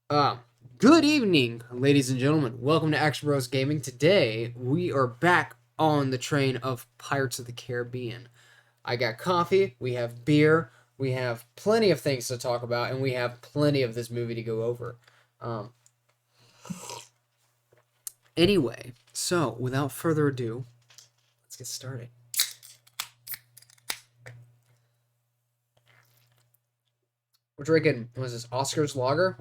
Uh, Good evening, ladies and gentlemen. Welcome to Action Bros Gaming. Today, we are back on the train of Pirates of the Caribbean. I got coffee, we have beer, we have plenty of things to talk about, and we have plenty of this movie to go over. Um, anyway, so without further ado, let's get started. We're drinking, what is this, Oscar's Lager?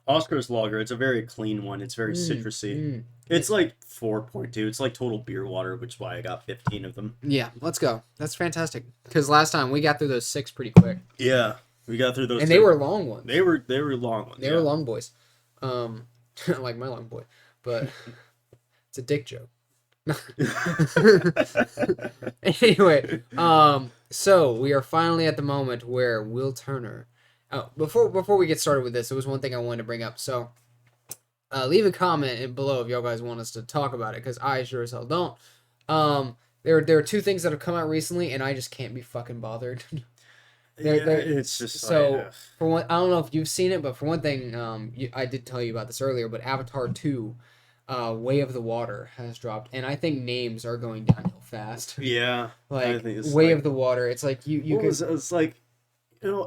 Oscar's Lager. It's a very clean one. It's very citrusy. It's like 4.2. It's like total beer water, which is why I got 15 of them. Yeah, let's go. That's fantastic. Because last time we got through those 6 pretty quick. Yeah, we got through those. And they were long ones. They were long ones. They were long boys. Like my long boy. But it's a dick joke. Anyway, so we are finally at the moment where Will Turner. Oh, before we get started with this, there was one thing I wanted to bring up. So, leave a comment below if y'all guys want us to talk about it, because I sure as hell don't. There are two things that have come out recently, and I just can't be fucking bothered. It's just so for one, I don't know if you've seen it, but for one thing, I did tell you about this earlier, but Avatar 2, Way of the Water has dropped, and I think names are going downhill fast. Yeah, like Way of the Water. It's like you could. It's like,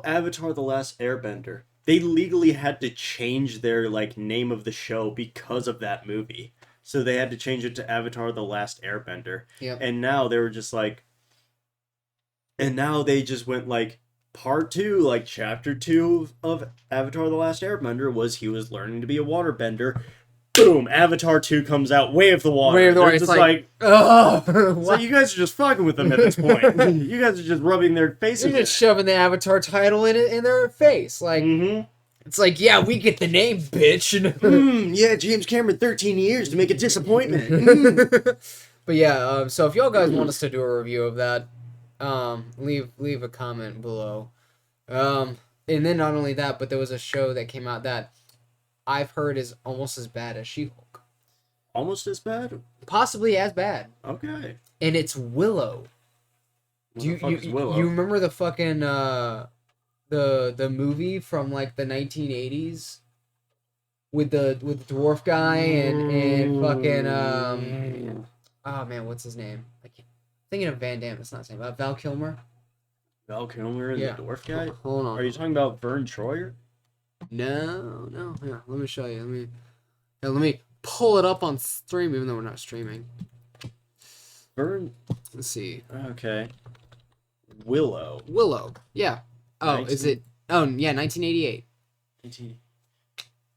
Avatar: The Last Airbender. They legally had to change their name of the show because of that movie. So they had to change it to Avatar: The Last Airbender. Yeah. And now they were just like, and now they just went part 2, chapter 2 of Avatar: The Last Airbender was he was learning to be a waterbender. Boom! Avatar 2 comes out. Way of the Water. Way of the Water. It's just like oh, so you guys are just fucking with them at this point. You guys are just rubbing their faces. You're just shoving the Avatar title in their face. Like it's like, yeah, we get the name, bitch. Yeah, James Cameron, 13 years to make a disappointment. But yeah, so if y'all guys want us to do a review of that, leave a comment below. And then not only that, but there was a show that came out that I've heard is almost as bad as She-Hulk. Almost as bad? Possibly as bad. Okay. And it's Willow. Willow? You remember the fucking the movie from the 1980s with the dwarf guy and fucking oh man, what's his name? Thinking of Van Damme. It's not his name. Val Kilmer. Val Kilmer and the dwarf guy. Hold on. Are you talking about Vern Troyer? No. Yeah, let me show you. Let me pull it up on stream, even though we're not streaming. Vern. Let's see. Okay. Willow. Yeah. Oh, 19... is it? Oh, yeah, 1988. 19...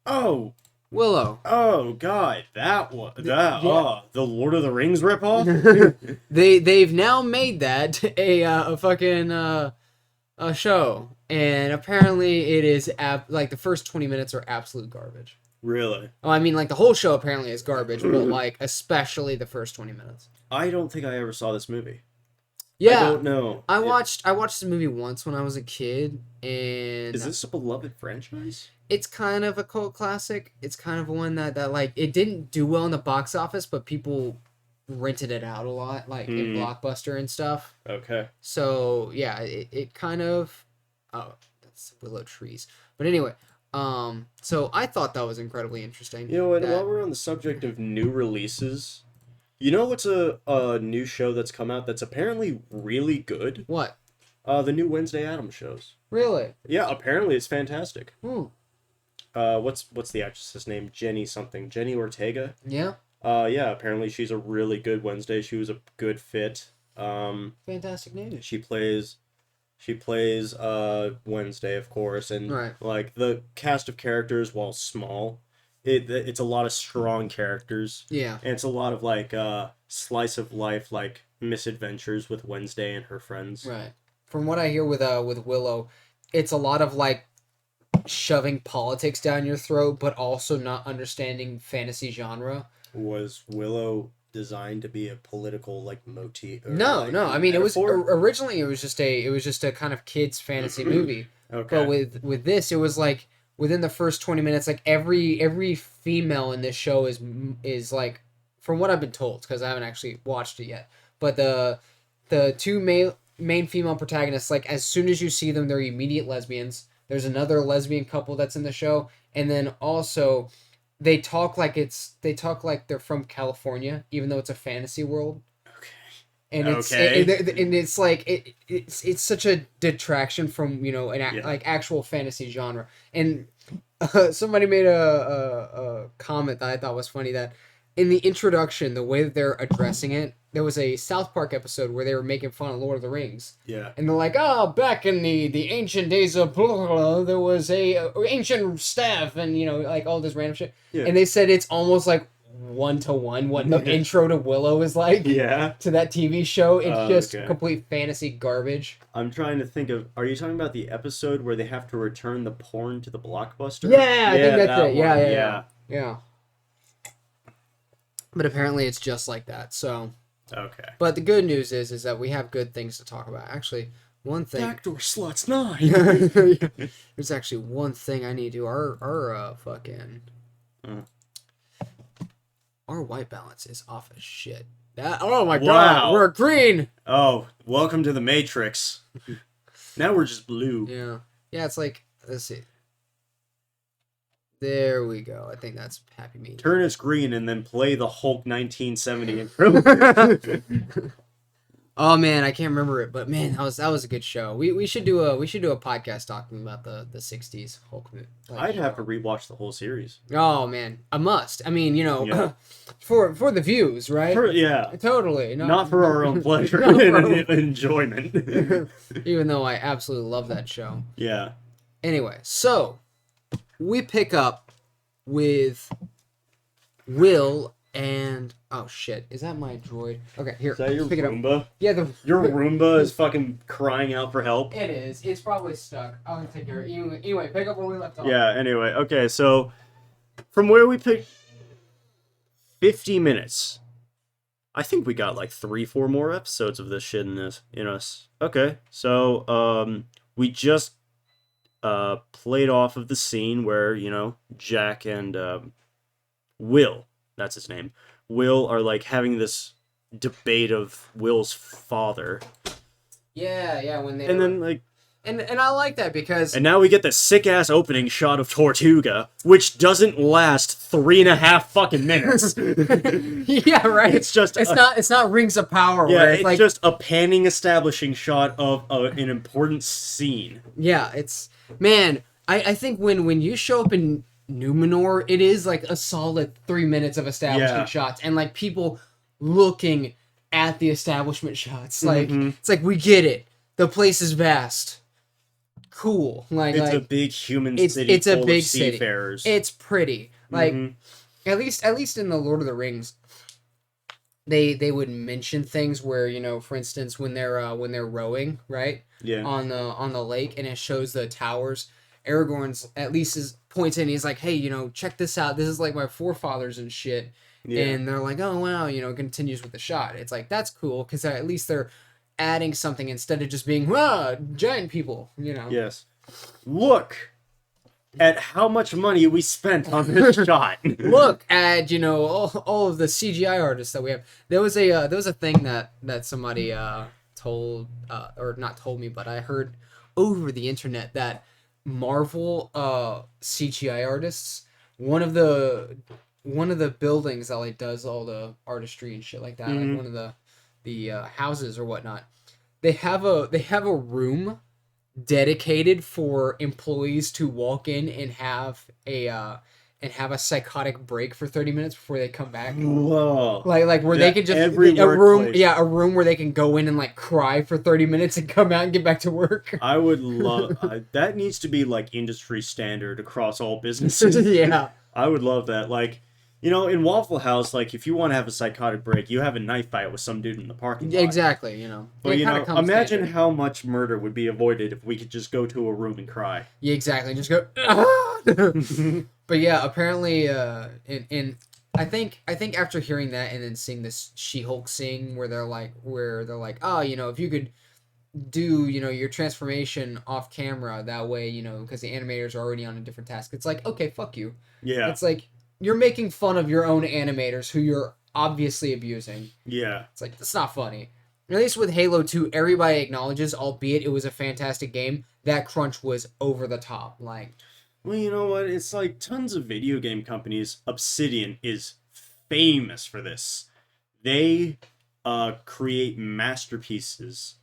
Oh. Willow. Oh God, that one. The Lord of the Rings ripoff. They've now made that a fucking a show, and apparently it is the first 20 minutes are absolute garbage. Really? Oh, I mean, the whole show apparently is garbage, but especially the first 20 minutes. I don't think I ever saw this movie. Yeah, I don't know. I watched this movie once when I was a kid, and is this a beloved franchise? It's kind of a cult classic. It's kind of one that it didn't do well in the box office, but people rented it out a lot, in Blockbuster and stuff. Okay. So yeah, it kind of that's willow trees. But anyway, so I thought that was incredibly interesting. You know what? While we're on the subject of new releases, you know what's a new show that's come out that's apparently really good? What? The new Wednesday Addams shows. Really? Yeah, apparently it's fantastic. What's the actress's name? Jenny something. Jenny Ortega? Yeah. Yeah, apparently she's a really good Wednesday. She was a good fit. Fantastic news. She plays Wednesday, of course, and right. The cast of characters, while small, it's a lot of strong characters. Yeah. And it's a lot of slice of life misadventures with Wednesday and her friends. Right. From what I hear with Willow, it's a lot of shoving politics down your throat, but also not understanding fantasy genre. Was Willow designed to be a political motif? No. I mean, originally it was just a kind of kids fantasy movie. Okay. But with this, it was within the first 20 minutes, every female in this show is from what I've been told, because I haven't actually watched it yet. But the two main female protagonists, as soon as you see them, they're immediate lesbians. There's another lesbian couple that's in the show, and then also they talk like they're from California, even though it's a fantasy world. And it's like it's such a detraction from like actual fantasy genre. And somebody made a comment that I thought was funny, that in the introduction, the way that they're addressing it, there was a South Park episode where they were making fun of Lord of the Rings. Yeah. And they're like, oh, back in the ancient days of blah, blah, blah, there was a ancient staff and like all this random shit. Yeah. And they said it's almost like 1-to-1 what the intro to Willow is like. Yeah. To that TV show. It's just complete fantasy garbage. I'm trying to think of, are you talking about the episode where they have to return the porn to the Blockbuster? Yeah, I think that's it. Yeah. But apparently it's just like that. So okay. But the good news is that we have good things to talk about. Actually, one thing. Backdoor Sluts 9. There's actually one thing I need to do. Our white balance is off as shit. Oh my god, we're green. Oh, welcome to the Matrix. Now we're just blue. Yeah. It's like, let's see. There we go. I think that's happy medium. Turn us green and then play the Hulk 1970 intro. Oh man, I can't remember it, but man, that was a good show. We should do a podcast talking about the 60s Hulk movie. I'd have to rewatch the whole series. Oh man, a must. I mean, for the views, right? Totally. Not for our own pleasure and enjoyment. Even though I absolutely love that show. Yeah. Anyway, so we pick up with Will and oh shit, is that my droid? Okay, here. Is that your pick Roomba? It up. Yeah, your Roomba is fucking crying out for help. It is. It's probably stuck. I'll take care of it. Anyway, pick up where we left off. Yeah. Anyway, okay. So from where we picked 50 minutes, I think we got like 3-4 more episodes of this shit in us. Okay, so we just played off of the scene where Jack and Will, that's his name, Will are like having this debate of Will's father. Yeah, when they then like and I like that because and now we get the sick ass opening shot of Tortuga, which doesn't last 3.5 fucking minutes. Yeah, right. It's not Rings of Power. Yeah, where it's like, just a panning establishing shot of an important scene. Yeah, it's man. I think when you show up in Numenor, it is like a solid 3 minutes of establishment shots and like people looking at the establishment shots. Like it's like we get it. The place is vast. Cool. It's a big human city. It's full a big of seafarers. City. It's pretty. Like at least in the Lord of the Rings, they would mention things where for instance when they're rowing on the lake and it shows the towers. Aragorn's at least points in. He's like, hey, check this out. This is like my forefathers and shit. Yeah. And they're like, oh wow, continues with the shot. It's like that's cool because at least they're adding something instead of just being giant people. Yes. Look at how much money we spent on this shot. Look at all of the CGI artists that we have. There was a thing that somebody told or not told me, but I heard over the internet that Marvel CGI artists, one of the buildings that like does all the artistry and shit like that, like one of the houses or whatnot, they have a room dedicated for employees to walk in and have a psychotic break for 30 minutes before they come back. Whoa. Like where they can just a room where they can go in and like cry for 30 minutes and come out and get back to work. I would love that. Needs to be like industry standard across all businesses. Yeah. I would love that. Like, in Waffle House, like if you want to have a psychotic break, you have a knife fight with some dude in the parking lot. Exactly, But imagine standard. How much murder would be avoided if we could just go to a room and cry. Yeah, exactly. Just go. But yeah, apparently, in I think after hearing that and then seeing this She-Hulk scene where they're like, oh, if you could do, your transformation off camera that way, because the animators are already on a different task. It's like, okay, fuck you. Yeah. It's like you're making fun of your own animators who you're obviously abusing. Yeah. It's like that's not funny. at least with Halo 2, everybody acknowledges, albeit it was a fantastic game, that crunch was over the top. Like, well, you know what? It's like tons of video game companies. Obsidian is famous for this. They create masterpieces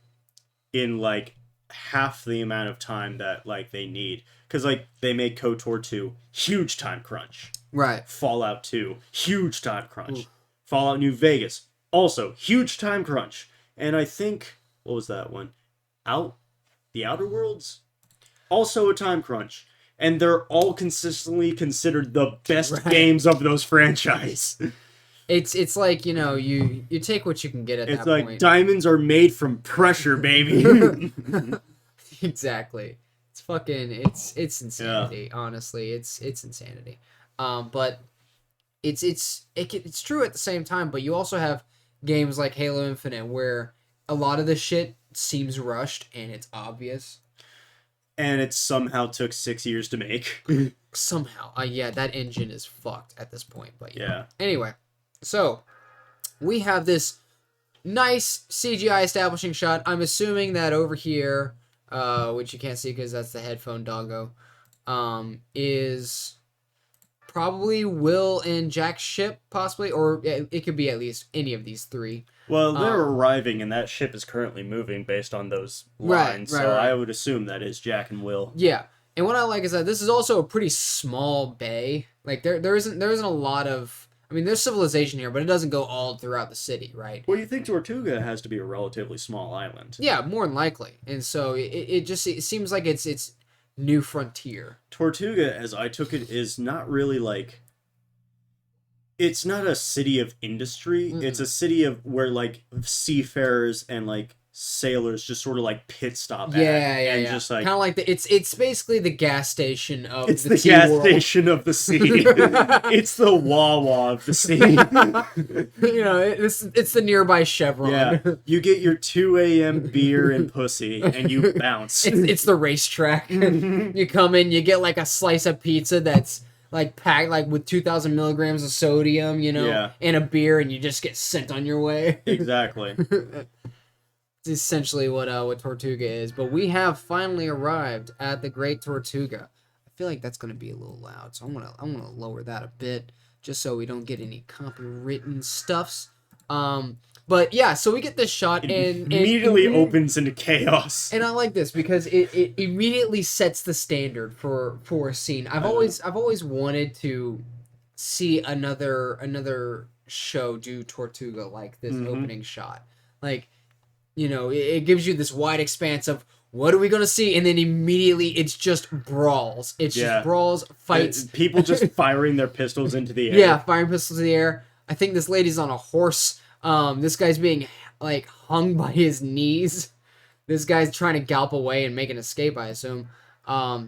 in like half the amount of time that like they need. Because like they made KOTOR 2, huge time crunch. right. Fallout 2, huge time crunch. Fallout New Vegas, also huge time crunch. And I think, what was that one? The Outer Worlds? Also a time crunch. And they're all consistently considered the best games of those franchise. It's like, you know, you take what you can get at that point. It's like diamonds are made from pressure, baby. Exactly. It's insanity. Yeah. Honestly, it's insanity. But it's true at the same time. But you also have games like Halo Infinite where a lot of the shit seems rushed and it's obvious. And it somehow took 6 years to make. Somehow, yeah, that engine is fucked at this point. But yeah. Anyway, so we have this nice CGI establishing shot. I'm assuming that over here, which you can't see because that's the headphone doggo, is probably Will and Jack's ship, possibly, or it could be at least any of these three. Well, they're arriving, and that ship is currently moving based on those lines, right. I would assume that is Jack and Will. Yeah, and what I like is that this is also a pretty small bay. Like there isn't a lot of. I mean, there's civilization here, but it doesn't go all throughout the city, right? Well, you think Tortuga has to be a relatively small island. Yeah, more than likely, and so it seems like it's New Frontier. Tortuga, as I took it, is not really like... It's not a city of industry. Mm-mm. It's a city of where, like, seafarers and, like, sailors just sort of, like, pit stop and just, like... Kind of like it's basically the gas station of the sea world. It's the gas station of the sea. It's the Wawa of the sea. You know, it's the nearby Chevron. Yeah, you get your 2 a.m. beer and pussy, and you bounce. It's the racetrack. You come in, you get, like, a slice of pizza that's... like packed like with 2,000 milligrams of sodium, you know, and a beer, and you just get sent on your way. Exactly. It's essentially what Tortuga is. But we have finally arrived at the Great Tortuga. I feel like that's gonna be a little loud, so I'm gonna lower that a bit just so we don't get any copywritten stuffs. But yeah, so we get this shot and immediately opens into chaos. And I like this because it immediately sets the standard for a scene. I've always wanted to see another show do Tortuga like this opening shot. Like, you know, it gives you this wide expanse of what are we gonna see, and then immediately it's just brawls. It's just brawls, fights, people just firing their pistols into the air. Yeah, firing pistols in the air. I think this lady's on a horse. This guy's being, like, hung by his knees. This guy's trying to gallop away and make an escape, I assume. But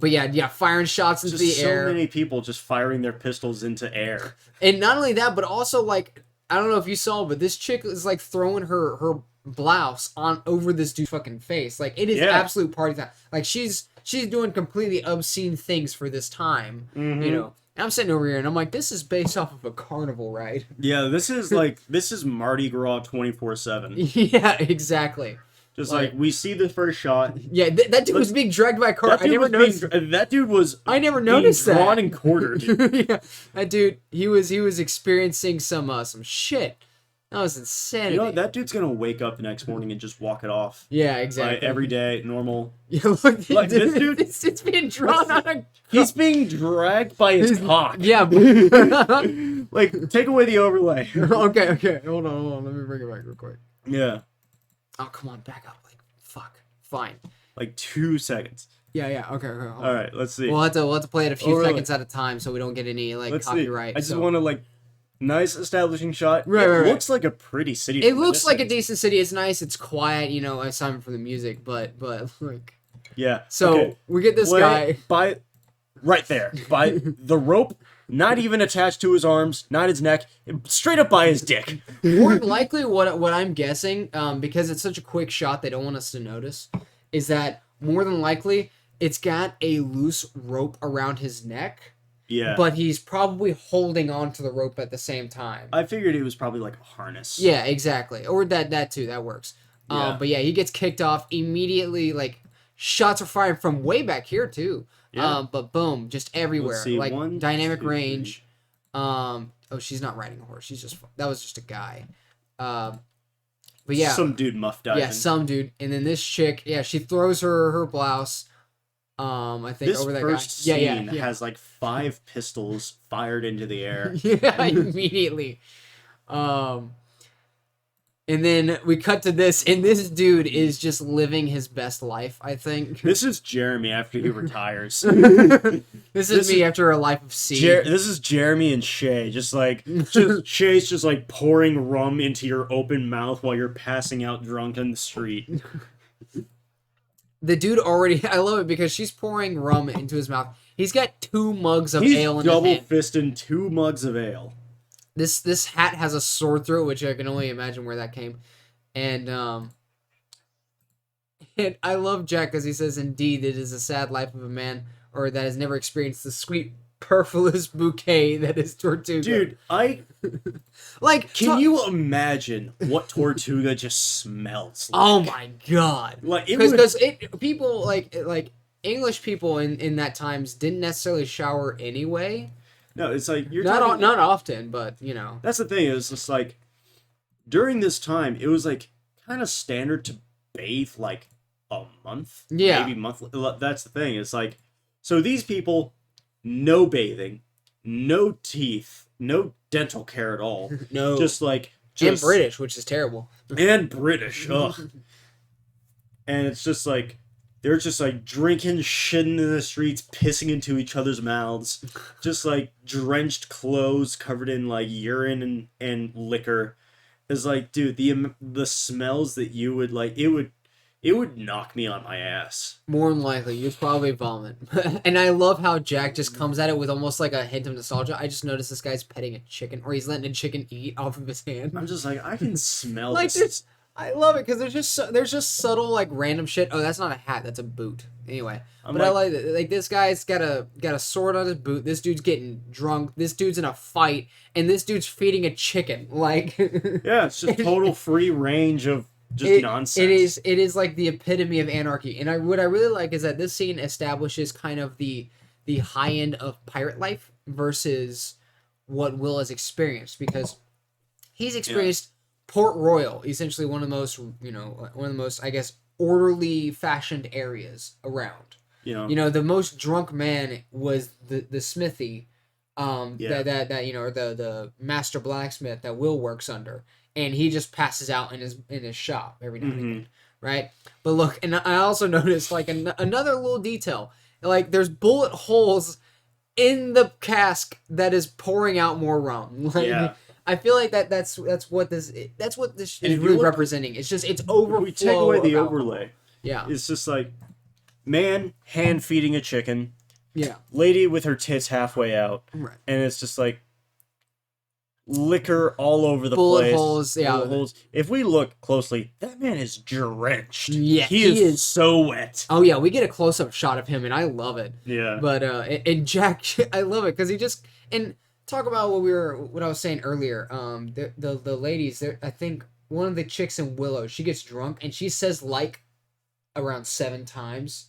yeah, firing shots into the air. So many people just firing their pistols into air. And not only that, but also, like, I don't know if you saw, but this chick is, like, throwing her blouse on over this dude's fucking face. Like, it is absolute party time. Like, she's doing completely obscene things for this time, you know. And I'm sitting over here, and I'm like, this is based off of a carnival ride. Yeah, this is Mardi Gras 24/7. Yeah, exactly. Just like we see the first shot. Yeah, that dude was being dragged by a car. I never noticed. That dude was. I never noticed that. Drawn and quartered. Yeah, that dude. He was experiencing some shit. That was insanity. You know, that dude's gonna wake up the next morning and just walk it off. Yeah, exactly. Like, every day, normal. Yeah, look, like this dude. It's being drawn on a. He's being dragged by his cock. Yeah. Like, take away the overlay. Okay. Hold on. Let me bring it back real quick. Yeah. Oh, come on, back up. Like, fuck. Fine. Like 2 seconds. Yeah. Okay. All right, let's see. We'll have to play it a few seconds at a time so we don't get any copyright. See. I just want to nice establishing shot. Right. Looks like a pretty city. It looks like a decent city. It's nice. It's quiet. You know, aside from the music, but like. Yeah. So we get this guy right there by the rope. Not even attached to his arms, not his neck, straight up by his dick. More than likely, what I'm guessing, because it's such a quick shot, they don't want us to notice, is that more than likely it's got a loose rope around his neck, Yeah. but he's probably holding on to the rope at the same time. I figured it was probably like a harness. Yeah, exactly. Or that too. That works. Yeah. But yeah, he gets kicked off immediately. Like shots are fired from way back here too. Yeah. But boom, just everywhere. see, Like 1, dynamic 2, 3. range. Oh, she's not riding a horse. That was just a guy. But yeah, Some dude muff diving. yeah, some dude. And then this chick, yeah, she throws her blouse. I think This over that first guy. scene Yeah. has like 5 pistols fired into the air. Yeah, immediately. And then we cut to this, and this dude is just living his best life, I think. This is Jeremy after he retires. This is me after a life of sea. This is Jeremy and Shay. Shay's just like pouring rum into your open mouth while you're passing out drunk in the street. The dude already, I love it because she's pouring rum into his mouth. He's got 2 mugs of ale in his hand. He's double fisting 2 mugs of ale. This hat has a sword through it, which I can only imagine where that came. And I love Jack because he says, "Indeed, it is a sad life of a man, or that has never experienced the sweet, perfluous bouquet that is Tortuga." Dude, like, can you imagine what Tortuga just smells like? Oh my god! Like because people like English people in that times didn't necessarily shower anyway. No, it's like not often, but you know. That's the thing. It's just like during this time, it was like kind of standard to bathe like a month, maybe monthly. That's the thing. It's like so these people, no bathing, no teeth, no dental care at all. No, and British, which is terrible. And British, ugh. And it's just like. They're just like drinking, shitting in the streets, pissing into each other's mouths, just like drenched clothes covered in like urine and liquor. It's like, dude, the smells that you would like, it would knock me on my ass. More than likely, you'd probably vomit. And I love how Jack just comes at it with almost like a hint of nostalgia. I just noticed this guy's petting a chicken, or he's letting a chicken eat off of his hand. I'm just like, I can smell like this. I love it because there's just subtle like random shit. Oh, that's not a hat, that's a boot. Anyway, but I like it. Like this guy's got a sword on his boot. This dude's getting drunk. This dude's in a fight, and this dude's feeding a chicken. Like yeah, it's just total free range of just nonsense. It is like the epitome of anarchy. And what I really like is that this scene establishes kind of the high end of pirate life versus what Will has experienced, because he's experienced Port Royal, essentially one of the most, I guess, orderly fashioned areas around. You know, the most drunk man was the smithy, that the master blacksmith that Will works under, and he just passes out in his shop every now and again, right? But look, and I also noticed like another little detail, like there's bullet holes in the cask that is pouring out more rum. Like, I feel like that's what this is really representing. It's overflow. We take away the alcohol. overlay. Yeah, it's just like man hand feeding a chicken. Yeah, lady with her tits halfway out, right. And it's just like liquor all over the bullet place. Holes, yeah. Bullet holes. If we look closely, that man is drenched. Yeah, he is so wet. Oh yeah, we get a close up shot of him, and I love it. Yeah, but and Jack, I love it because he just and. Talk about what I was saying earlier. The ladies there. I think one of the chicks in Willow, she gets drunk and she says like around 7 times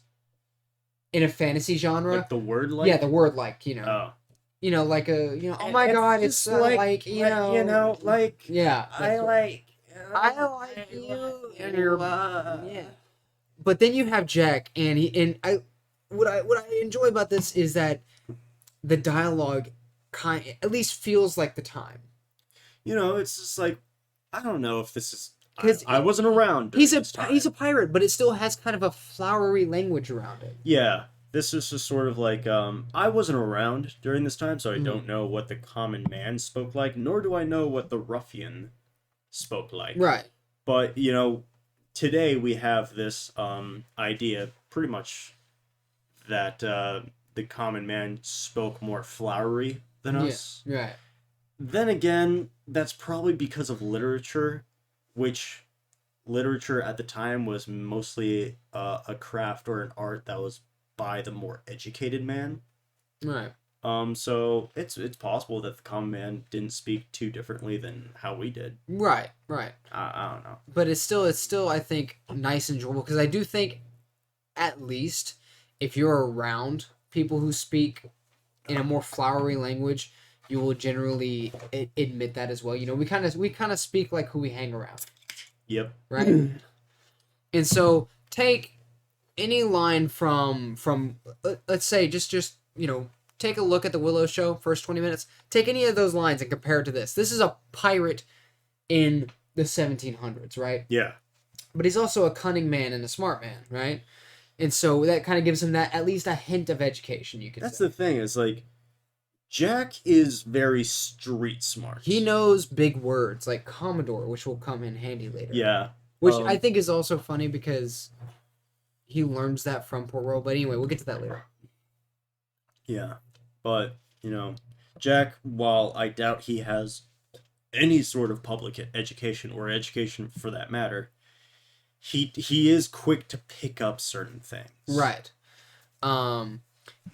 in a fantasy genre. Like the word like. Yeah, the word like. You know, like a oh my god, it's like like yeah. I like you and your yeah. But then you have Jack and what I enjoy about this is that the dialogue at least feels like the time. It's just like I don't know if this is because I wasn't around. He's a pirate, but it still has kind of a flowery language around it. Yeah, this is just sort of like I wasn't around during this time, so I don't know what the common man spoke like, nor do I know what the ruffian spoke like. Right. But today we have this idea, pretty much, that the common man spoke more flowery than us. Yeah, right. Then again, that's probably because of literature, which literature at the time was mostly a craft or an art that was by the more educated man. Right. So it's possible that the common man didn't speak too differently than how we did. Right, right. I don't know. But it's still I think nice and enjoyable because I do think at least if you're around people who speak in a more flowery language, you will generally admit that as well. You know, we kind of speak like who we hang around. Yep. Right. And so take any line from let's say just you know, take a look at the Willow Show first 20 minutes. Take any of those lines and compare it to this. This is a pirate in the 1700s, right? Yeah. But he's also a cunning man and a smart man, right? And so that kind of gives him that at least a hint of education, you could That's say. the thing, is like Jack is very street smart. He knows big words like Commodore, which will come in handy later. Yeah. Which I think is also funny because he learns that from Port Royal. But anyway, we'll get to that later. Yeah. But, you know, Jack, while I doubt he has any sort of public education or education for that matter, he is quick to pick up certain things. Right. And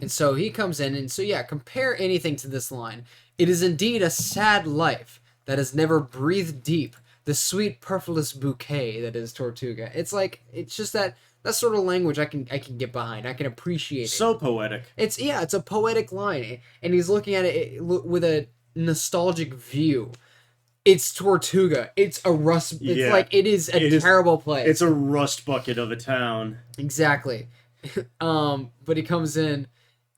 so he comes in, and so yeah, compare anything to this line. It is indeed a sad life that has never breathed deep the sweet perfluous bouquet that is Tortuga. It's like, it's just that sort of language I can get behind. I can appreciate it. So poetic. It's a poetic line, and he's looking at it with a nostalgic view. It's Tortuga. It's a rust. It's like it is a terrible place. It's a rust bucket of a town. Exactly. But he comes in,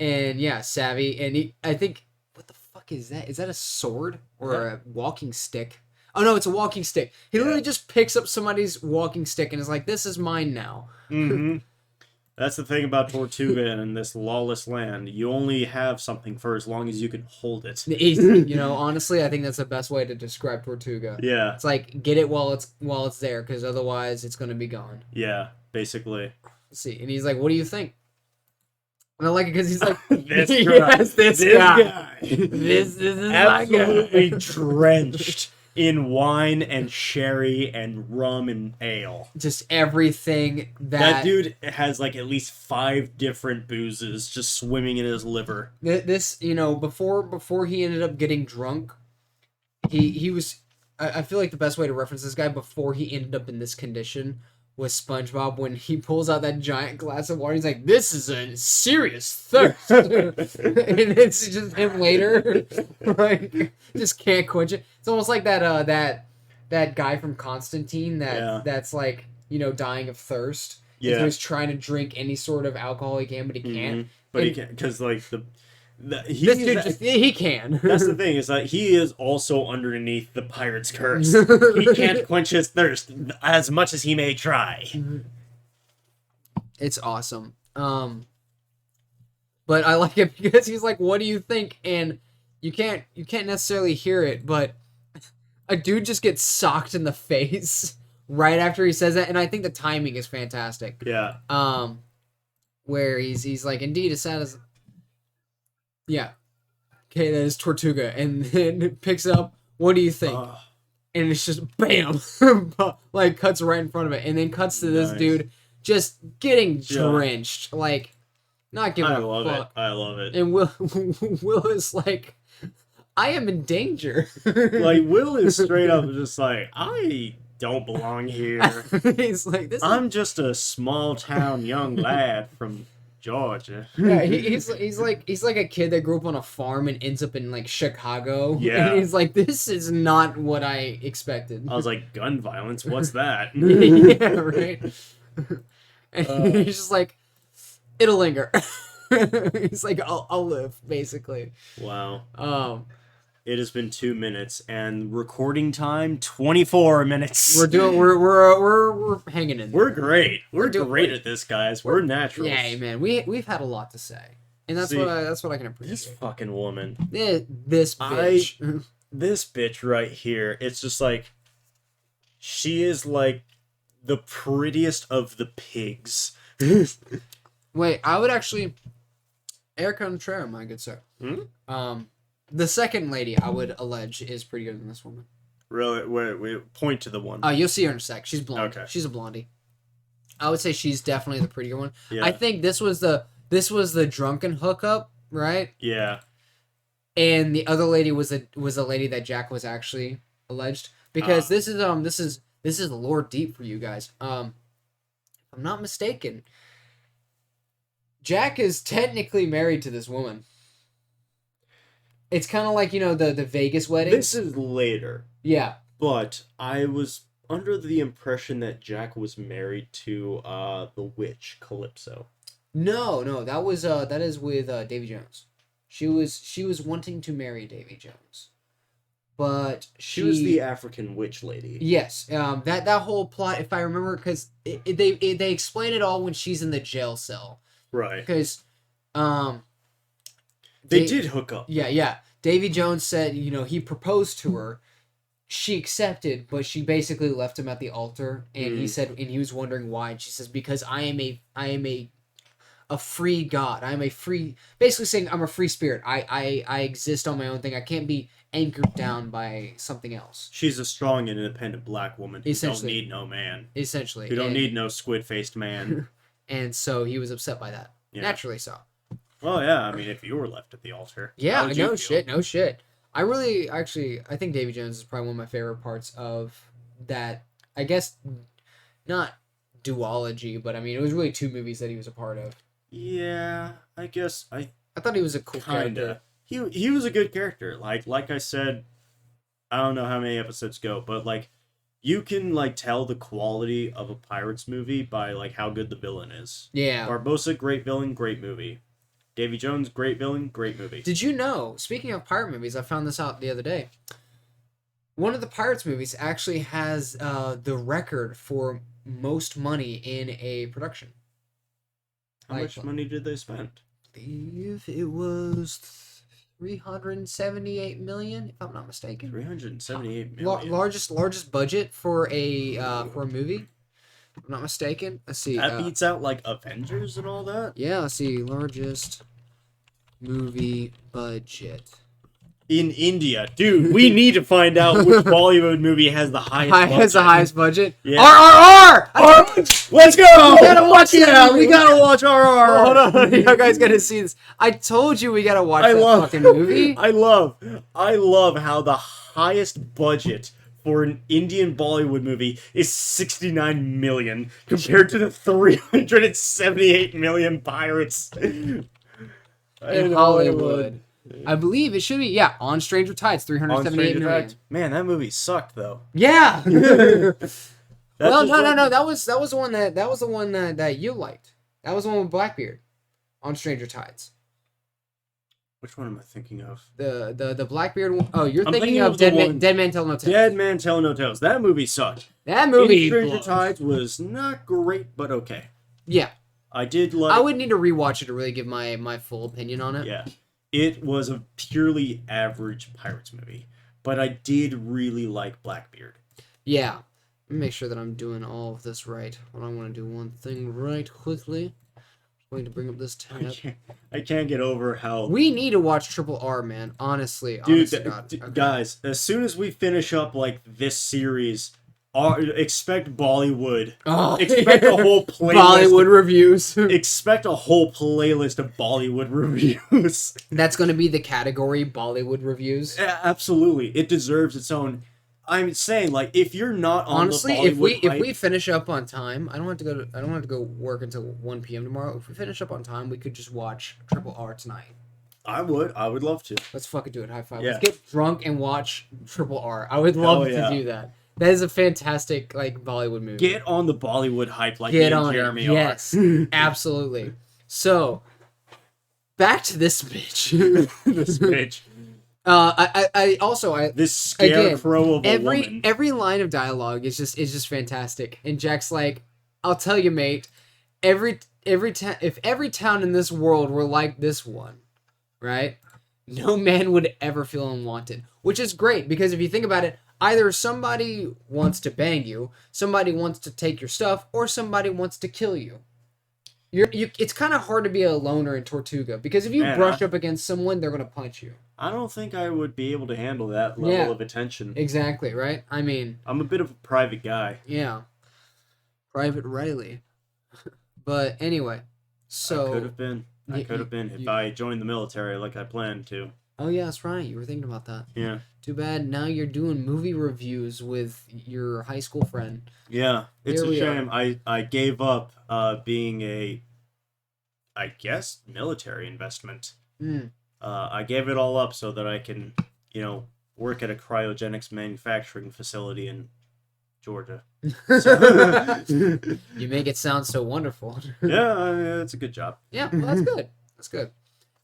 and yeah, savvy, and I think, what the fuck is that? Is that a sword or a walking stick? Oh no, it's a walking stick. He literally just picks up somebody's walking stick and is like, "This is mine now." Mm-hmm. That's the thing about Tortuga and this lawless land. You only have something for as long as you can hold it. You know, honestly, I think that's the best way to describe Tortuga. Yeah. It's like, get it while it's there, because otherwise it's gonna be gone. Yeah, basically. Let's see, and he's like, "What do you think?" And I like it because he's like, this guy. Yes, this guy. This is absolutely my guy. drenched in wine and sherry and rum and ale. Just everything that dude has like at least 5 different boozes just swimming in his liver. This, you know, before he ended up getting drunk, he was. I feel like the best way to reference this guy before he ended up in this condition was SpongeBob when he pulls out that giant glass of water. He's like, "This is a serious thirst," and it's just him later, like, just can't quench it. It's almost like that guy from Constantine that's like, you know, dying of thirst. Yeah, so he's trying to drink any sort of alcohol he can, but he can't. Mm-hmm. But he can't, because like he can. That's the thing, is that he is also underneath the pirate's curse. He can't quench his thirst as much as he may try. It's awesome. But I like it because he's like, "What do you think?" And you can't necessarily hear it, but a dude just gets socked in the face right after he says that, and I think the timing is fantastic. Yeah. Where he's like, "Indeed, as sad as." Yeah. Okay, that is Tortuga. And then it picks up, "What do you think?" And it's just BAM! Like, cuts right in front of it. And then cuts to this dude just getting drenched. Like, not giving a fuck. I love it. And Will is like, "I am in danger." Like, Will is straight up just like, "I don't belong here." He's like, I'm just a small town young lad from Georgia. Yeah, he's like a kid that grew up on a farm and ends up in like Chicago. Yeah. And he's like, "This is not what I expected." I was like, "Gun violence? What's that?" Yeah, right. And he's just like, "It'll linger." He's like, I'll live, basically. Wow. It has been 2 minutes, and recording time 24 minutes. We're hanging in there. We're great. We're great at this, guys. We're naturals. Yeah, man. We've had a lot to say, and that's what I can appreciate. This fucking woman. This bitch. This bitch right here. It's just like, she is like the prettiest of the pigs. Wait, I would actually, air contraire, my good sir. The second lady, I would allege, is prettier than this woman. Really? Wait, point to the one. You'll see her in a sec. She's blonde. Okay. She's a blondie. I would say she's definitely the prettier one. Yeah. I think this was the drunken hookup, right? Yeah. and the other lady was a lady that Jack was actually alleged. Because this is lore deep for you guys. If I'm not mistaken, Jack is technically married to this woman. It's kind of like, the Vegas wedding. This is later. Yeah. But I was under the impression that Jack was married to the witch Calypso. No, that is with Davy Jones. She was wanting to marry Davy Jones. But she was the African witch lady. Yes, that whole plot, if I remember, because they explain it all when she's in the jail cell. Right. Because, they did hook up. Yeah. Davy Jones said, he proposed to her. She accepted, but she basically left him at the altar, and he said, and he was wondering why, and she says, because I am a free god. Basically saying I'm a free spirit. I exist on my own thing. I can't be anchored down by something else. She's a strong and independent black woman who don't need no man. Essentially. Who don't need no squid-faced man. And so he was upset by that. Yeah. Naturally so. Well, yeah, I mean, if you were left at the altar. Yeah, no shit. I really, actually, I think Davy Jones is probably one of my favorite parts of that, I guess, not duology, but I mean, it was really 2 movies that he was a part of. Yeah, I guess I thought he was a cool character. He was a good character. Like I said, I don't know how many episodes go, but you can tell the quality of a Pirates movie by how good the villain is. Yeah. Barbossa, great villain, great movie. Davy Jones, great villain, great movie. Did you know, speaking of pirate movies, I found this out the other day. One of the Pirates movies actually has the record for most money in a production. How much money did they spend? I believe it was $378 million, if I'm not mistaken. $378 million. Largest budget for a movie. If I'm not mistaken. Let's see. That beats out Avengers and all that. Yeah, let's see. Largest movie budget. In India, dude, we need to find out which Bollywood movie has the highest budget. Has the highest budget? Yeah. RRR! Let's go! We gotta watch it! We gotta watch RRR! Hold on, you guys gotta see this. I told you we gotta watch that fucking movie. I love how the highest budget for an Indian Bollywood movie is $69 million compared to the $378 million Pirates in Hollywood. I believe it should be, On Stranger Tides, $378 million. Man, that movie sucked though. Yeah. Well, no. That was the one that you liked. That was the one with Blackbeard, On Stranger Tides. Which one am I thinking of? The Blackbeard one. Oh, you're thinking of Dead Man Tell No Tales. Dead Man Tell No Tales. That movie sucked. That movie. Stranger Tides was not great, but okay. Yeah. I would need to rewatch it to really give my full opinion on it. Yeah. It was a purely average Pirates movie, but I did really like Blackbeard. Yeah. Let me make sure that I'm doing all of this right. Well, I want to do one thing right quickly. I'm going to bring up this tab. I can't get over how... We need to watch Triple R, man. Honestly. Dude, Okay. Guys, as soon as we finish up, this series... expect Bollywood. Oh. Expect a whole playlist. Bollywood reviews. Expect a whole playlist of Bollywood reviews. That's going to be the category, Bollywood reviews. Absolutely, it deserves its own. I'm saying, if you're not on honestly, the Bollywood if we finish up on time, I don't have to go work until 1 p.m. tomorrow. If we finish up on time, we could just watch Triple R tonight. I would love to. Let's fucking do it. High five. Yeah. Let's get drunk and watch Triple R. I would love to do that. That is a fantastic Bollywood movie. Get on the Bollywood hype Get on Jeremy it. Yes, absolutely. So, back to this bitch. This bitch. This scarecrow of a woman. Every line of dialogue is just fantastic. And Jack's like, "I'll tell you, mate. If every town in this world were like this one, right? No man would ever feel unwanted." Which is great because if you think about it, either somebody wants to bang you, somebody wants to take your stuff, or somebody wants to kill you. It's kind of hard to be a loner in Tortuga because if you brush up against someone, they're gonna punch you. I don't think I would be able to handle that level of attention. Exactly, right? I mean, I'm a bit of a private guy. Yeah, Private Riley. But anyway, so I could have been if I joined the military like I planned to. Oh yeah, that's right. You were thinking about that. Yeah. Too bad now you're doing movie reviews with your high school friend. Yeah. It's Here a we shame. I gave up being a, I guess, military investment. Mm. I gave it all up so that I can, work at a cryogenics manufacturing facility in Georgia. So, You make it sound so wonderful. yeah, it's a good job. Yeah, well, that's good. That's good.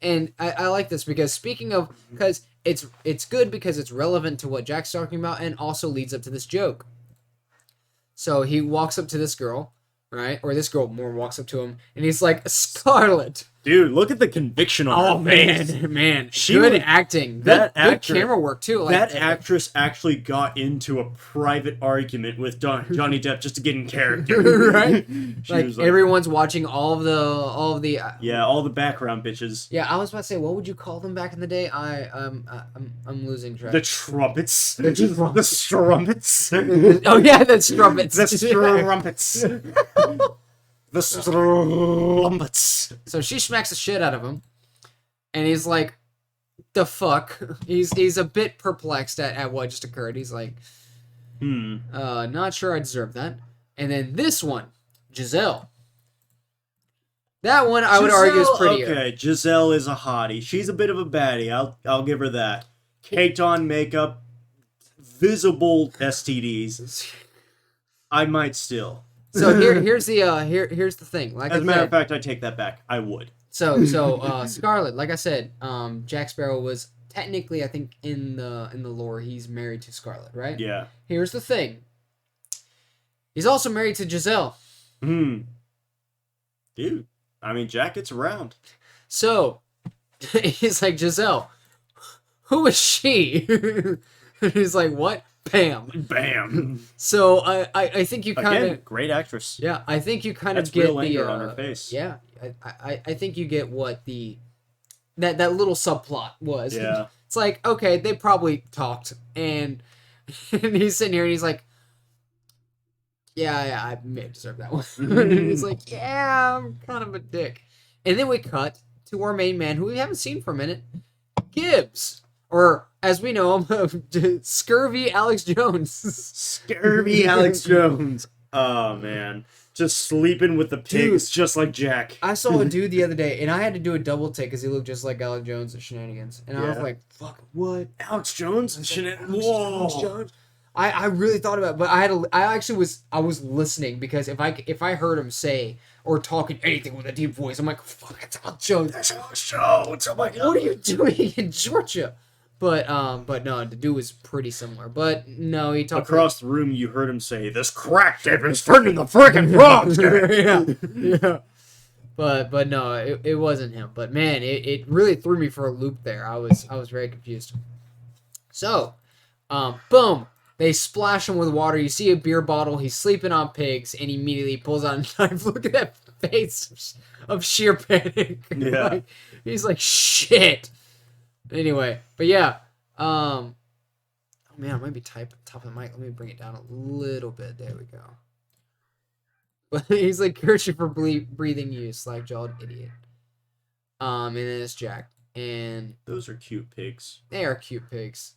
And I like this because because it's good because it's relevant to what Jack's talking about and also leads up to this joke. So he walks up to this girl, right? Or this girl more walks up to him and he's like, Scarlet. Dude, look at the conviction on Oh her face. man. She Good was- acting. that Good actor- camera work too. That actress actually got into a private argument with Johnny Depp just to get in character. Right? She Like was everyone's watching all of the yeah, all the background bitches. Yeah, I was about to say, what would you call them back in the day? I'm losing track. The trumpets. The The strumpets. Oh yeah, the strumpets. The strumpets. The strumpets. So she smacks the shit out of him, and he's like, "The fuck?" He's a bit perplexed at what just occurred. He's like, not sure I deserve that." And then this one, Giselle. That one I would argue is prettier. Okay, Giselle is a hottie. She's a bit of a baddie. I'll give her that. Caked on makeup, visible STDs. I might still. So here's the thing. Like As a matter of fact, I take that back. I would. So Scarlet, like I said, Jack Sparrow was technically, I think, in the lore, he's married to Scarlet, right? Yeah. Here's the thing. He's also married to Giselle. Dude, I mean, Jack gets around. So he's like, Giselle, who is she? He's like, what? Bam. Bam. So I think you kind Again, of great actress. yeah. I think you kind That's of get real the anger on her face. Yeah, I think you get what that little subplot was. Yeah. It's like, okay, they probably talked, and he's sitting here and he's like, yeah, I may have deserved that one. And he's like, yeah, I'm kind of a dick. And then we cut to our main man, who we haven't seen for a minute, Gibbs, or as we know him, Scurvy Alex Jones. Scurvy Alex Jones. Oh, man. Just sleeping with the pigs, Dude, just like Jack. I saw a dude the other day, and I had to do a double take because he looked just like Alex Jones at Shenanigans. And I was Yeah. like, fuck, what? Alex Jones? Whoa. Alex Jones? I really thought about it, but I was listening because if I heard him say or talking anything with a deep voice, I'm like, fuck, it's Alex Jones. That's Alex Jones. Oh, my God. What are you doing in Georgia? But no, the dude was pretty similar. But no, he talked Across the room, you heard him say, "This crack tip is turning the freaking frogs." yeah. But no, it wasn't him. But man, it really threw me for a loop there. I was very confused. So, boom. They splash him with water. You see a beer bottle. He's sleeping on pigs, and he immediately pulls out a knife. Look at that face of sheer panic. Yeah. Like, he's like, shit. Anyway, but yeah. Oh man, I might be top of the mic. Let me bring it down a little bit. There we go. But he's like, curse you for breathing, you slack-jawed idiot. And then it's Jack. And Those are cute pigs. they are cute pigs.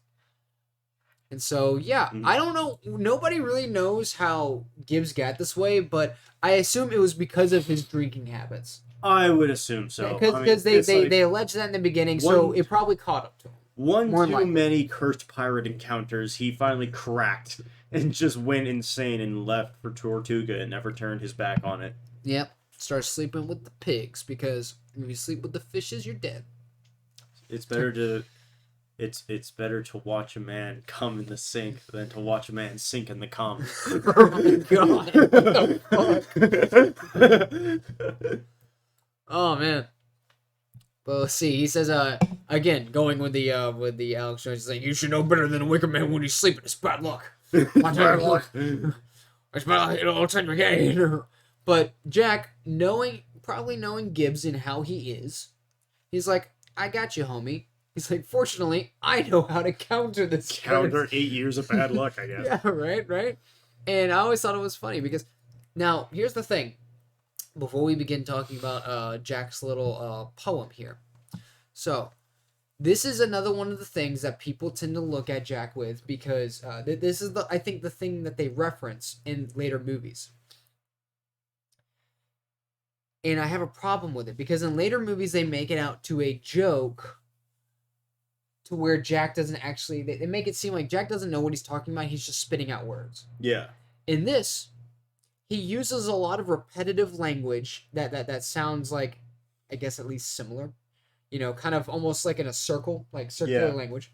And so, yeah, I don't know. Nobody really knows how Gibbs got this way, but I assume it was because of his drinking habits. I would assume so. Because they alleged that in the beginning, so it probably caught up to him. One More too likely. many cursed pirate encounters, he finally cracked and just went insane and left for Tortuga and never turned his back on it. Yep. Start sleeping with the pigs, because if you sleep with the fishes, you're dead. It's better to it's better to watch a man come in the sink than to watch a man sink in the cum. Oh my god. What the fuck? Oh man. But let's see. He says, again, going with the Alex Jones, he's like, you should know better than a wicked man when he's sleeping. It's bad luck. Bad luck. It's bad luck. It'll take me again. But Jack, probably knowing Gibbs and how he is, he's like, I got you, homie. He's like, fortunately, I know how to counter this. Counter 8 years of bad luck, I guess. Yeah, right. And I always thought it was funny because, now, here's the thing. Before we begin talking about Jack's little poem here. So, This is another one of the things that people tend to look at Jack with because this is I think the thing that they reference in later movies. And I have a problem with it because in later movies they make it out to a joke to where Jack doesn't actually they make it seem like Jack doesn't know what he's talking about, he's just spitting out words. Yeah. In this, he uses a lot of repetitive language that sounds like, I guess, at least similar. You know, kind of almost like in a circle, like circular language.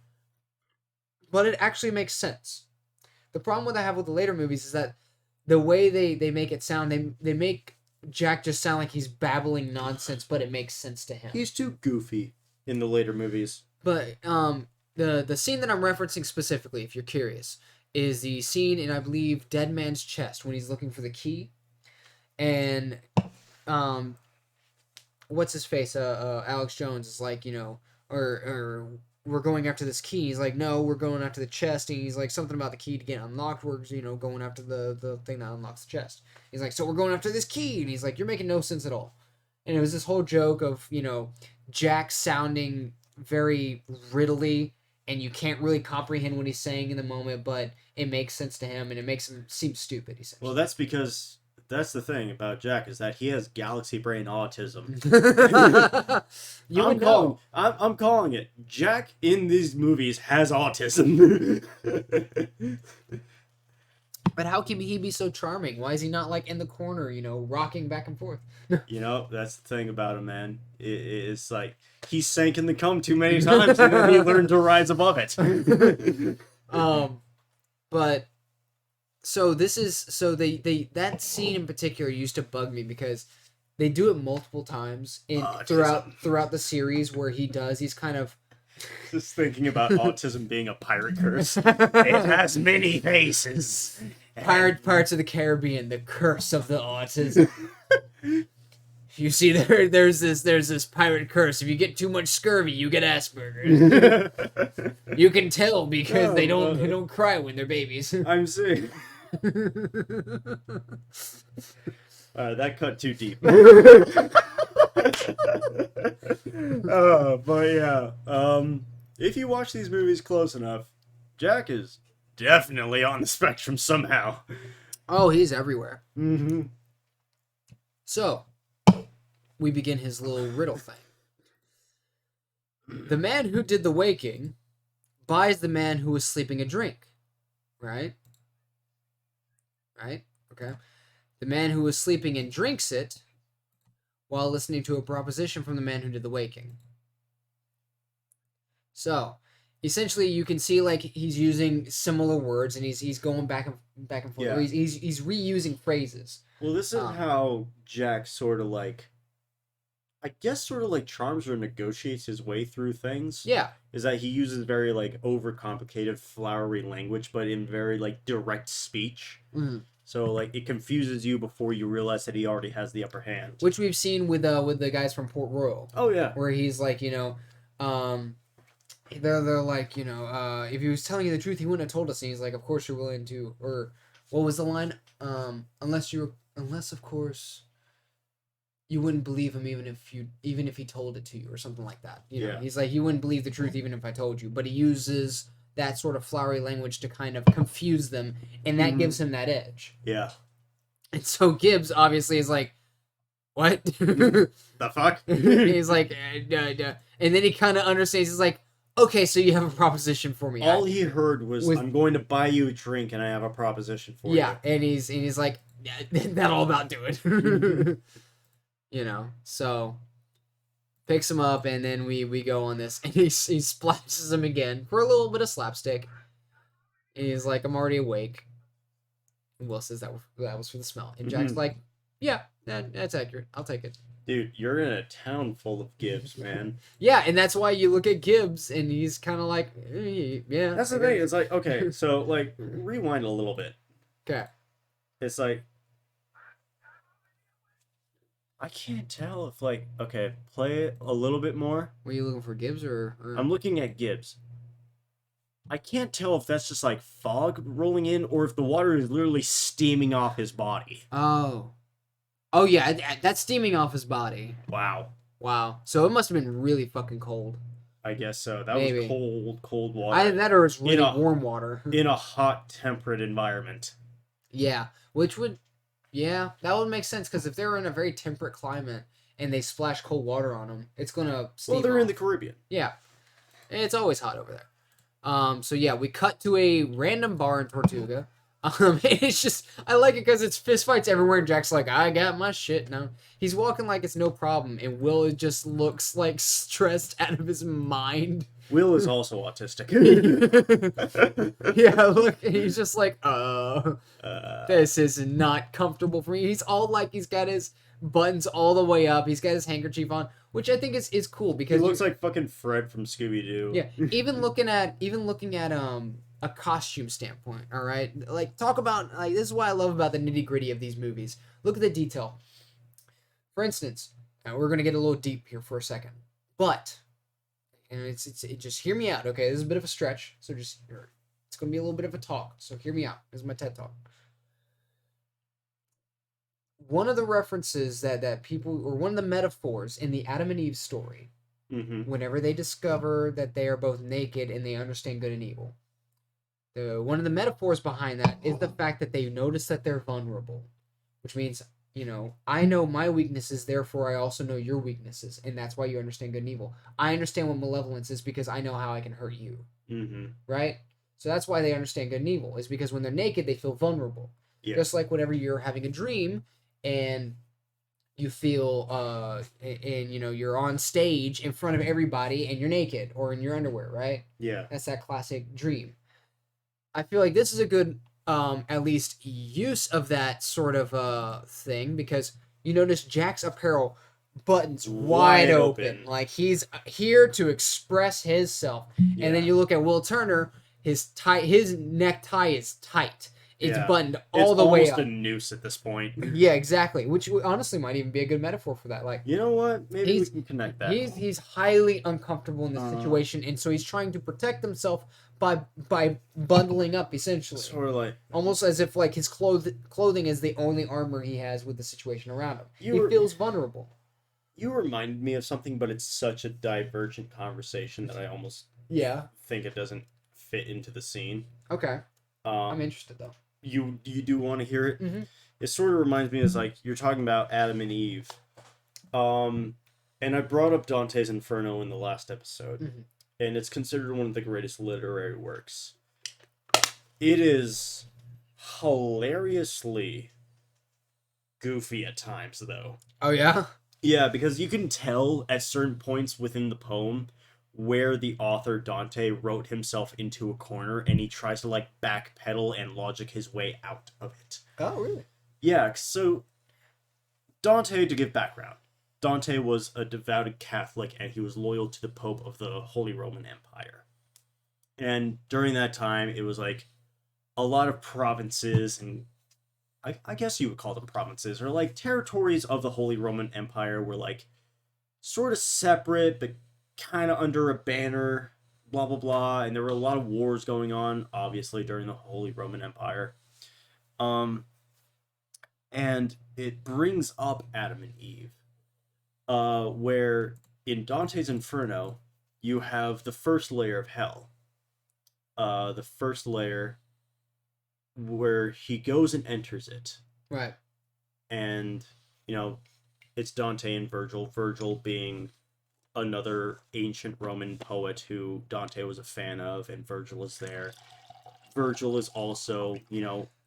But it actually makes sense. The problem that I have with the later movies is that the way they make it sound, they make Jack just sound like he's babbling nonsense, but it makes sense to him. He's too goofy in the later movies. But the scene that I'm referencing specifically, if you're curious, is the scene in, I believe, Dead Man's Chest when he's looking for the key, and what's his face? Alex Jones is like, you know, or we're going after this key. He's like, no, we're going after the chest. And he's like, something about the key to get unlocked. We're, you know, going after the thing that unlocks the chest. He's like, so we're going after this key. And he's like, you're making no sense at all. And it was this whole joke of, you know, Jack sounding very riddly, and you can't really comprehend what he's saying in the moment, but it makes sense to him, and it makes him seem stupid, essentially. Well, that's because that's the thing about Jack is that he has galaxy brain autism. I'm calling it. Jack in these movies has autism. But how can he be so charming? Why is he not like in the corner, you know, rocking back and forth? You know, that's the thing about him, man. It's like he sank in the cum too many times, and then he learned to rise above it. But so this is they that scene in particular used to bug me because they do it multiple times throughout the series where he's kind of just thinking about autism being a pirate curse. It has many faces. Pirates of the Caribbean, the curse of the autism. You see, there's this pirate curse. If you get too much scurvy, you get Asperger's. You can tell because they don't cry when they're babies. I'm seeing. That cut too deep. But yeah, if you watch these movies close enough, Jack is definitely on the spectrum somehow. Oh, he's everywhere. Mm-hmm. So, we begin his little riddle thing. The man who did the waking buys the man who was sleeping a drink. Right? Right? Okay. The man who was sleeping and drinks it while listening to a proposition from the man who did the waking. So, essentially, you can see like he's using similar words and he's going back and forth. Yeah. He's reusing phrases. Well, this is how Jack sort of like, I guess, sort of like charms or negotiates his way through things. Yeah. Is that he uses very like overcomplicated, flowery language, but in very like direct speech. Mm-hmm. So like it confuses you before you realize that he already has the upper hand. Which we've seen with the guys from Port Royal. Oh yeah. Where he's like, you know, they're like, you know, if he was telling you the truth, he wouldn't have told us. And he's like, of course you're willing to, or what was the line? Unless of course you wouldn't believe him even if he told it to you or something like that. You know, he's like, you wouldn't believe the truth even if I told you. But he uses that sort of flowery language to kind of confuse them, and that gives him that edge. Yeah. And so Gibbs obviously is like, what? The fuck? He's like, and then he kind of understands. He's like, okay, so you have a proposition for me. All he heard was I'm going to buy you a drink and I have a proposition for you. Yeah, and he's like, yeah, that'll about do it. You know, so picks him up, and then we go on this, and he splashes him again for a little bit of slapstick. And he's like, I'm already awake. And Will says that was for the smell. And Jack's like, yeah, that's accurate. I'll take it. Dude, you're in a town full of Gibbs, man. Yeah, and that's why you look at Gibbs, and he's kind of like, yeah. That's the thing. It's like, okay, so, like, rewind a little bit. Okay. It's like, I can't tell if, like, okay, play it a little bit more. Were you looking for Gibbs or? I'm looking at Gibbs. I can't tell if that's just, like, fog rolling in or if the water is literally steaming off his body. Oh yeah, that's steaming off his body. Wow. So it must have been really fucking cold. I guess so. That was Maybe. cold Either water that or it's in really a warm water. in a hot, temperate environment. Yeah, which would, yeah, that would make sense because if they're in a very temperate climate and they splash cold water on them, it's gonna Well, steam they're in off. the Caribbean. Yeah, and it's always hot over there. So yeah, we cut to a random bar in Tortuga. It's just I like it because it's fist fights everywhere. And Jack's like, I got my shit now. He's walking like it's no problem, and Will just looks like stressed out of his mind. Will is also autistic. Yeah, look, he's just like, Uh, this is not comfortable for me. He's all like, he's got his buttons all the way up. He's got his handkerchief on, which I think is cool he because looks like fucking Fred from Scooby Doo. yeah, even looking at a costume standpoint. All right, like talk about like this is what I love about the nitty gritty of these movies. Look at the detail. For instance, we're gonna get a little deep here for a second, but and it just hear me out. Okay, this is a bit of a stretch, so just it's gonna be a little bit of a talk. So hear me out. This is my TED talk. One of the references that people or one of the metaphors in the Adam and Eve story, Mm-hmm. whenever they discover that they are both naked and they understand good and evil, one of the metaphors behind that is the fact that they notice that they're vulnerable, which means I know my weaknesses, therefore I also know your weaknesses, and that's why you understand good and evil. I understand what malevolence is because I know how I can hurt you, Mm-hmm. right? So that's why they understand good and evil, is because when they're naked they feel vulnerable. Yeah. Just like whenever you're having a dream and you feel and you're on stage in front of everybody and you're naked or in your underwear, right? Yeah. That's that classic dream. I feel like this is a good at least use of that sort of thing, because you notice Jack's apparel buttons wide open. Like he's here to express himself. Yeah. And then you look at Will Turner, his necktie is tight. It's Yeah. buttoned all the way almost up. a noose at this point. Yeah, exactly. Which honestly might even be a good metaphor for that. Like, You know what? Maybe we He's- can connect that. he's highly uncomfortable in this Uh-huh. situation, and so he's trying to protect himself by bundling up, essentially. Sort of like Almost as if like his clothing is the only armor he has with the situation around him. You He were- feels vulnerable. you reminded me of something, but it's such a divergent conversation that I almost Yeah. think it doesn't fit into the scene. Okay. I'm Um, interested though. you do want to hear it? Mhm. It sort of reminds me as like you're talking about Adam and Eve. And I brought up Dante's Inferno in the last episode, Mhm. and it's considered one of the greatest literary works. It is hilariously goofy at times, though. Oh yeah. Yeah, because you can tell at certain points within the poem where the author Dante wrote himself into a corner, and he tries to like backpedal and logic his way out of it. Oh really? Yeah, so Dante, to give background, Dante was a devout Catholic and he was loyal to the Pope of the Holy Roman Empire. And during that time, it was like a lot of provinces, and I guess you would call them provinces, or like territories of the Holy Roman Empire were like sort of separate, but kind of under a banner, blah, blah, blah. And there were a lot of wars going on, obviously, during the Holy Roman Empire. And it brings up Adam and Eve, where in Dante's Inferno, you have the first layer of hell. The first layer where he goes and enters it. Right. And, it's Dante and Virgil. Virgil being another ancient Roman poet who Dante was a fan of, and Virgil is there. Virgil is also,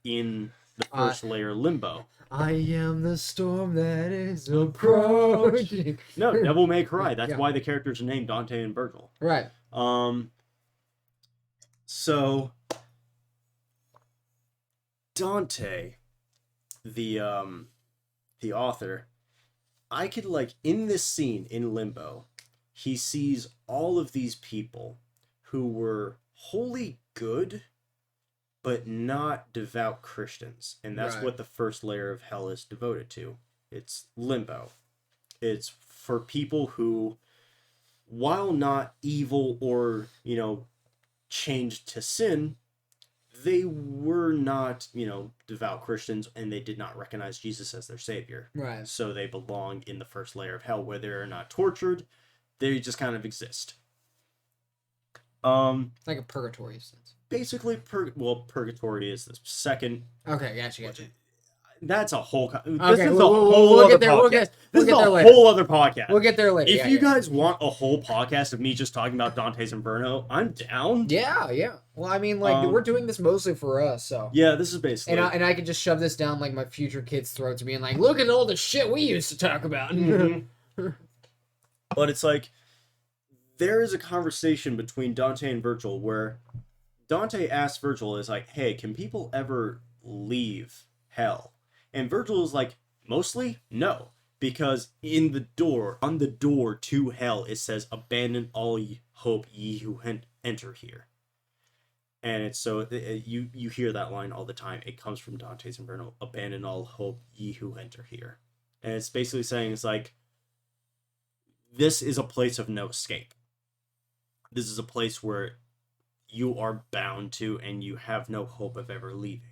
in the first layer limbo. I am the storm that is approaching. No, Devil May Cry. That's Yeah. why the characters are named Dante and Virgil. Right. So Dante, the author, I could like in this scene in Limbo, he sees all of these people who were wholly good, but not devout Christians, and that's Right. what the first layer of hell is devoted to. It's Limbo. It's for people who, while not evil or changed to sin, they were not, devout Christians, and they did not recognize Jesus as their savior. Right. So they belong in the first layer of hell, where they're not tortured. They just kind of exist. It's like a purgatory sense. Basically, purgatory is the second. Okay, gotcha. That's a whole. This Okay, is a we'll whole get other there. podcast. We'll This get is there a later. whole other podcast. We'll get there later. If you guys want a whole podcast of me just talking about Dante's Inferno, I'm down. Yeah. Well, I mean, like we're doing this mostly for us, so. Yeah, this is basically. And I can just shove this down like my future kids' throats, being like, "Look at all the shit we used to talk about." Mm-hmm. But it's like there is a conversation between Dante and Virgil where Dante asks Virgil, "Is like, hey, can people ever leave hell?" And Virgil is like, "Mostly, no, because on the door to hell, it says, 'Abandon all hope, ye who enter here.'" And it's so you hear that line all the time. It comes from Dante's Inferno, "Abandon all hope, ye who enter here," and it's basically saying it's like this is a place of no escape. This is a place where you are bound to, and you have no hope of ever leaving.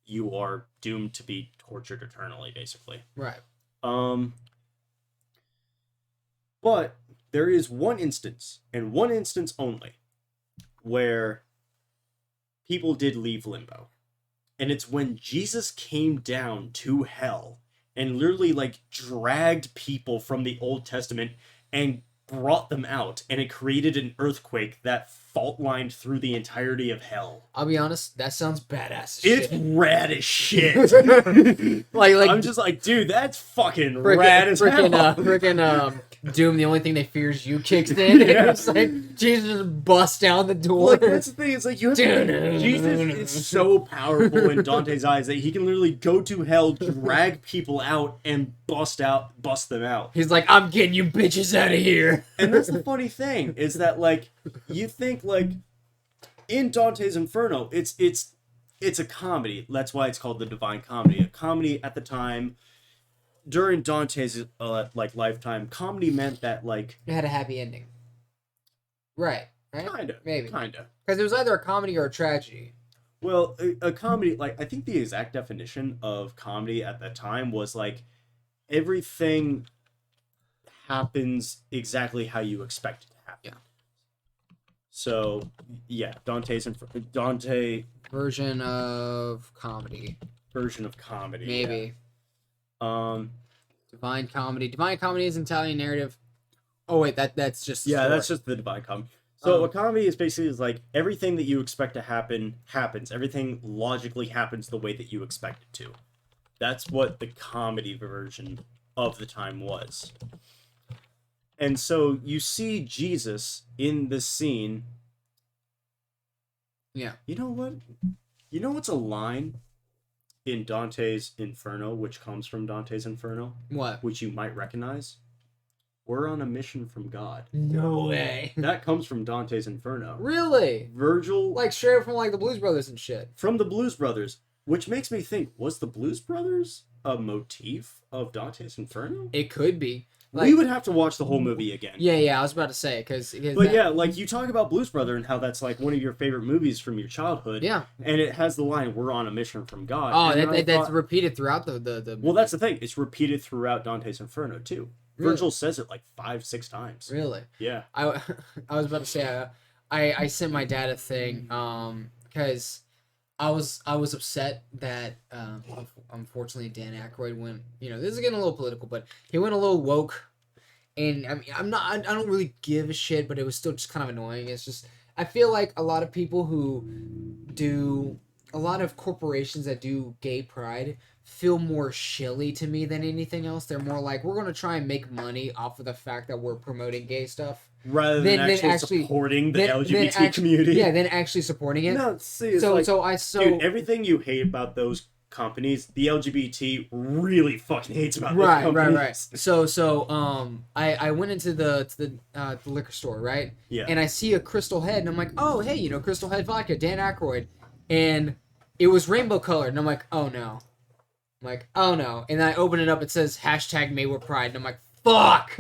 You are doomed to be tortured eternally, basically. Right. But there is one instance, and one instance only, where people did leave limbo. And it's when Jesus came down to hell and literally like dragged people from the Old Testament and brought them out, and it created an earthquake that fault lined through the entirety of hell. I'll be honest, that sounds badass. It's rad as shit. like I'm just like, dude, that's fucking rad as hell. Freaking Doom, the only thing they fear is you kicks in. Yeah. It's like Jesus just busts down the door. Like, that's the thing. It's like you have to, Jesus is so powerful in Dante's eyes that he can literally go to hell, drag people out, and bust them out. He's like, "I'm getting you bitches out of here." And that's the funny thing is that like you think like in Dante's Inferno, it's a comedy. That's why it's called the Divine Comedy. A comedy at the time. During Dante's like lifetime, comedy meant that like It had a happy ending. Right? kinda, Because it was either a comedy or a tragedy. Well, a comedy, like I think the exact definition of comedy at that time was like everything happens exactly how you expect it to happen. Yeah. So yeah, Dante Version of comedy. Maybe. Yeah. Divine comedy. Divine comedy is an Italian narrative. Oh wait, that's just the story. That's just the Divine Comedy. So a comedy is basically like everything that you expect to happen happens. Everything logically happens the way that you expect it to. That's what the comedy version of the time was. And so you see Jesus in this scene. Yeah. You know what? You know what's a line in Dante's Inferno, which comes from Dante's Inferno? What? Which you might recognize? "We're on a mission from God." No way. That comes from Dante's Inferno. Really? Virgil, Like straight from like the Blues Brothers and shit. from the Blues Brothers, which makes me think, was the Blues Brothers a motif of Dante's Inferno? It could be. We would have to watch the whole movie again. Yeah, I was about to say, because yeah, like you talk about Blues Brother and how that's like one of your favorite movies from your childhood. Yeah. And it has the line, "We're on a mission from God." Oh, that's repeated throughout the. Well, that's the thing. It's repeated throughout Dante's Inferno too. Really? Virgil says it like 5-6 times. Really? Yeah. I was about to say I sent my dad a thing because I was upset that unfortunately Dan Aykroyd went, this is getting a little political, but he went a little woke. And I mean, I don't really give a shit, but it was still just kind of annoying. It's just, I feel like a lot of corporations that do gay pride feel more shilly to me than anything else. They're more like, we're going to try and make money off of the fact that we're promoting gay stuff. Rather than actually supporting the LGBT community. Yeah, than actually supporting it. No, see, dude, everything you hate about those companies, the LGBT really fucking hates about those companies. Right. So I went into the liquor store, right? Yeah. And I see a Crystal Head, and I'm like, oh, hey, Crystal Head vodka, Dan Aykroyd. And it was rainbow colored, and I'm like, oh no. And then I open it up, it says #MayWearPride, and I'm like, fuck!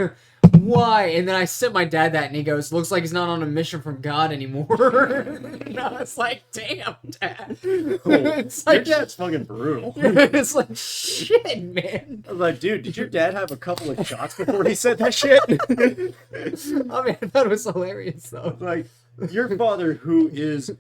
Why? And then I sent my dad that, and he goes, looks like he's not on a mission from God anymore. And I was like, damn, Dad. It's like, your dad's fucking brutal. It's like, shit, man. I was like, dude, did your dad have a couple of shots before he said that shit? I mean, I thought it was hilarious, though. Like, Your father, who is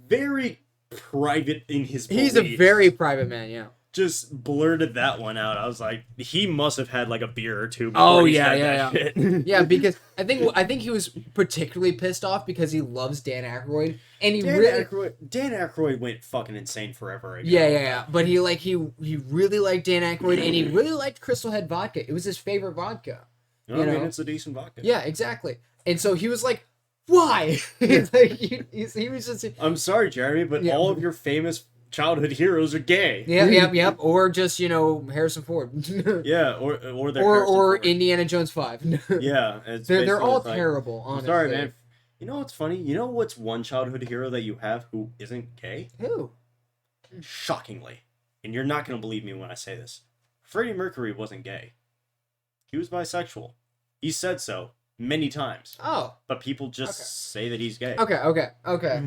very private in his beliefs, He's a very private man, yeah. just blurted that one out. I was like, he must have had like a beer or two before Oh he yeah, said yeah, that yeah. shit. Yeah, because I think he was particularly pissed off because he loves Dan Aykroyd, and he really Dan Aykroyd went fucking insane forever ago. yeah. But he really liked Dan Aykroyd, and he really liked Crystal Head vodka. It was his favorite vodka. I mean, it's a decent vodka. Yeah, exactly. And so he was like, "Why?" Like, he was just. I'm sorry, Jeremy, but all of your famous childhood heroes are gay. Yep. Or just Harrison Ford. Yeah, or or Indiana Jones 5. Yeah, they're all terrible. Honestly. Sorry, man. You know what's funny? You know what's one childhood hero that you have who isn't gay? Who? Shockingly, and you're not gonna believe me when I say this, Freddie Mercury wasn't gay. He was bisexual. He said so many times. Oh. But people just say that he's gay. Okay.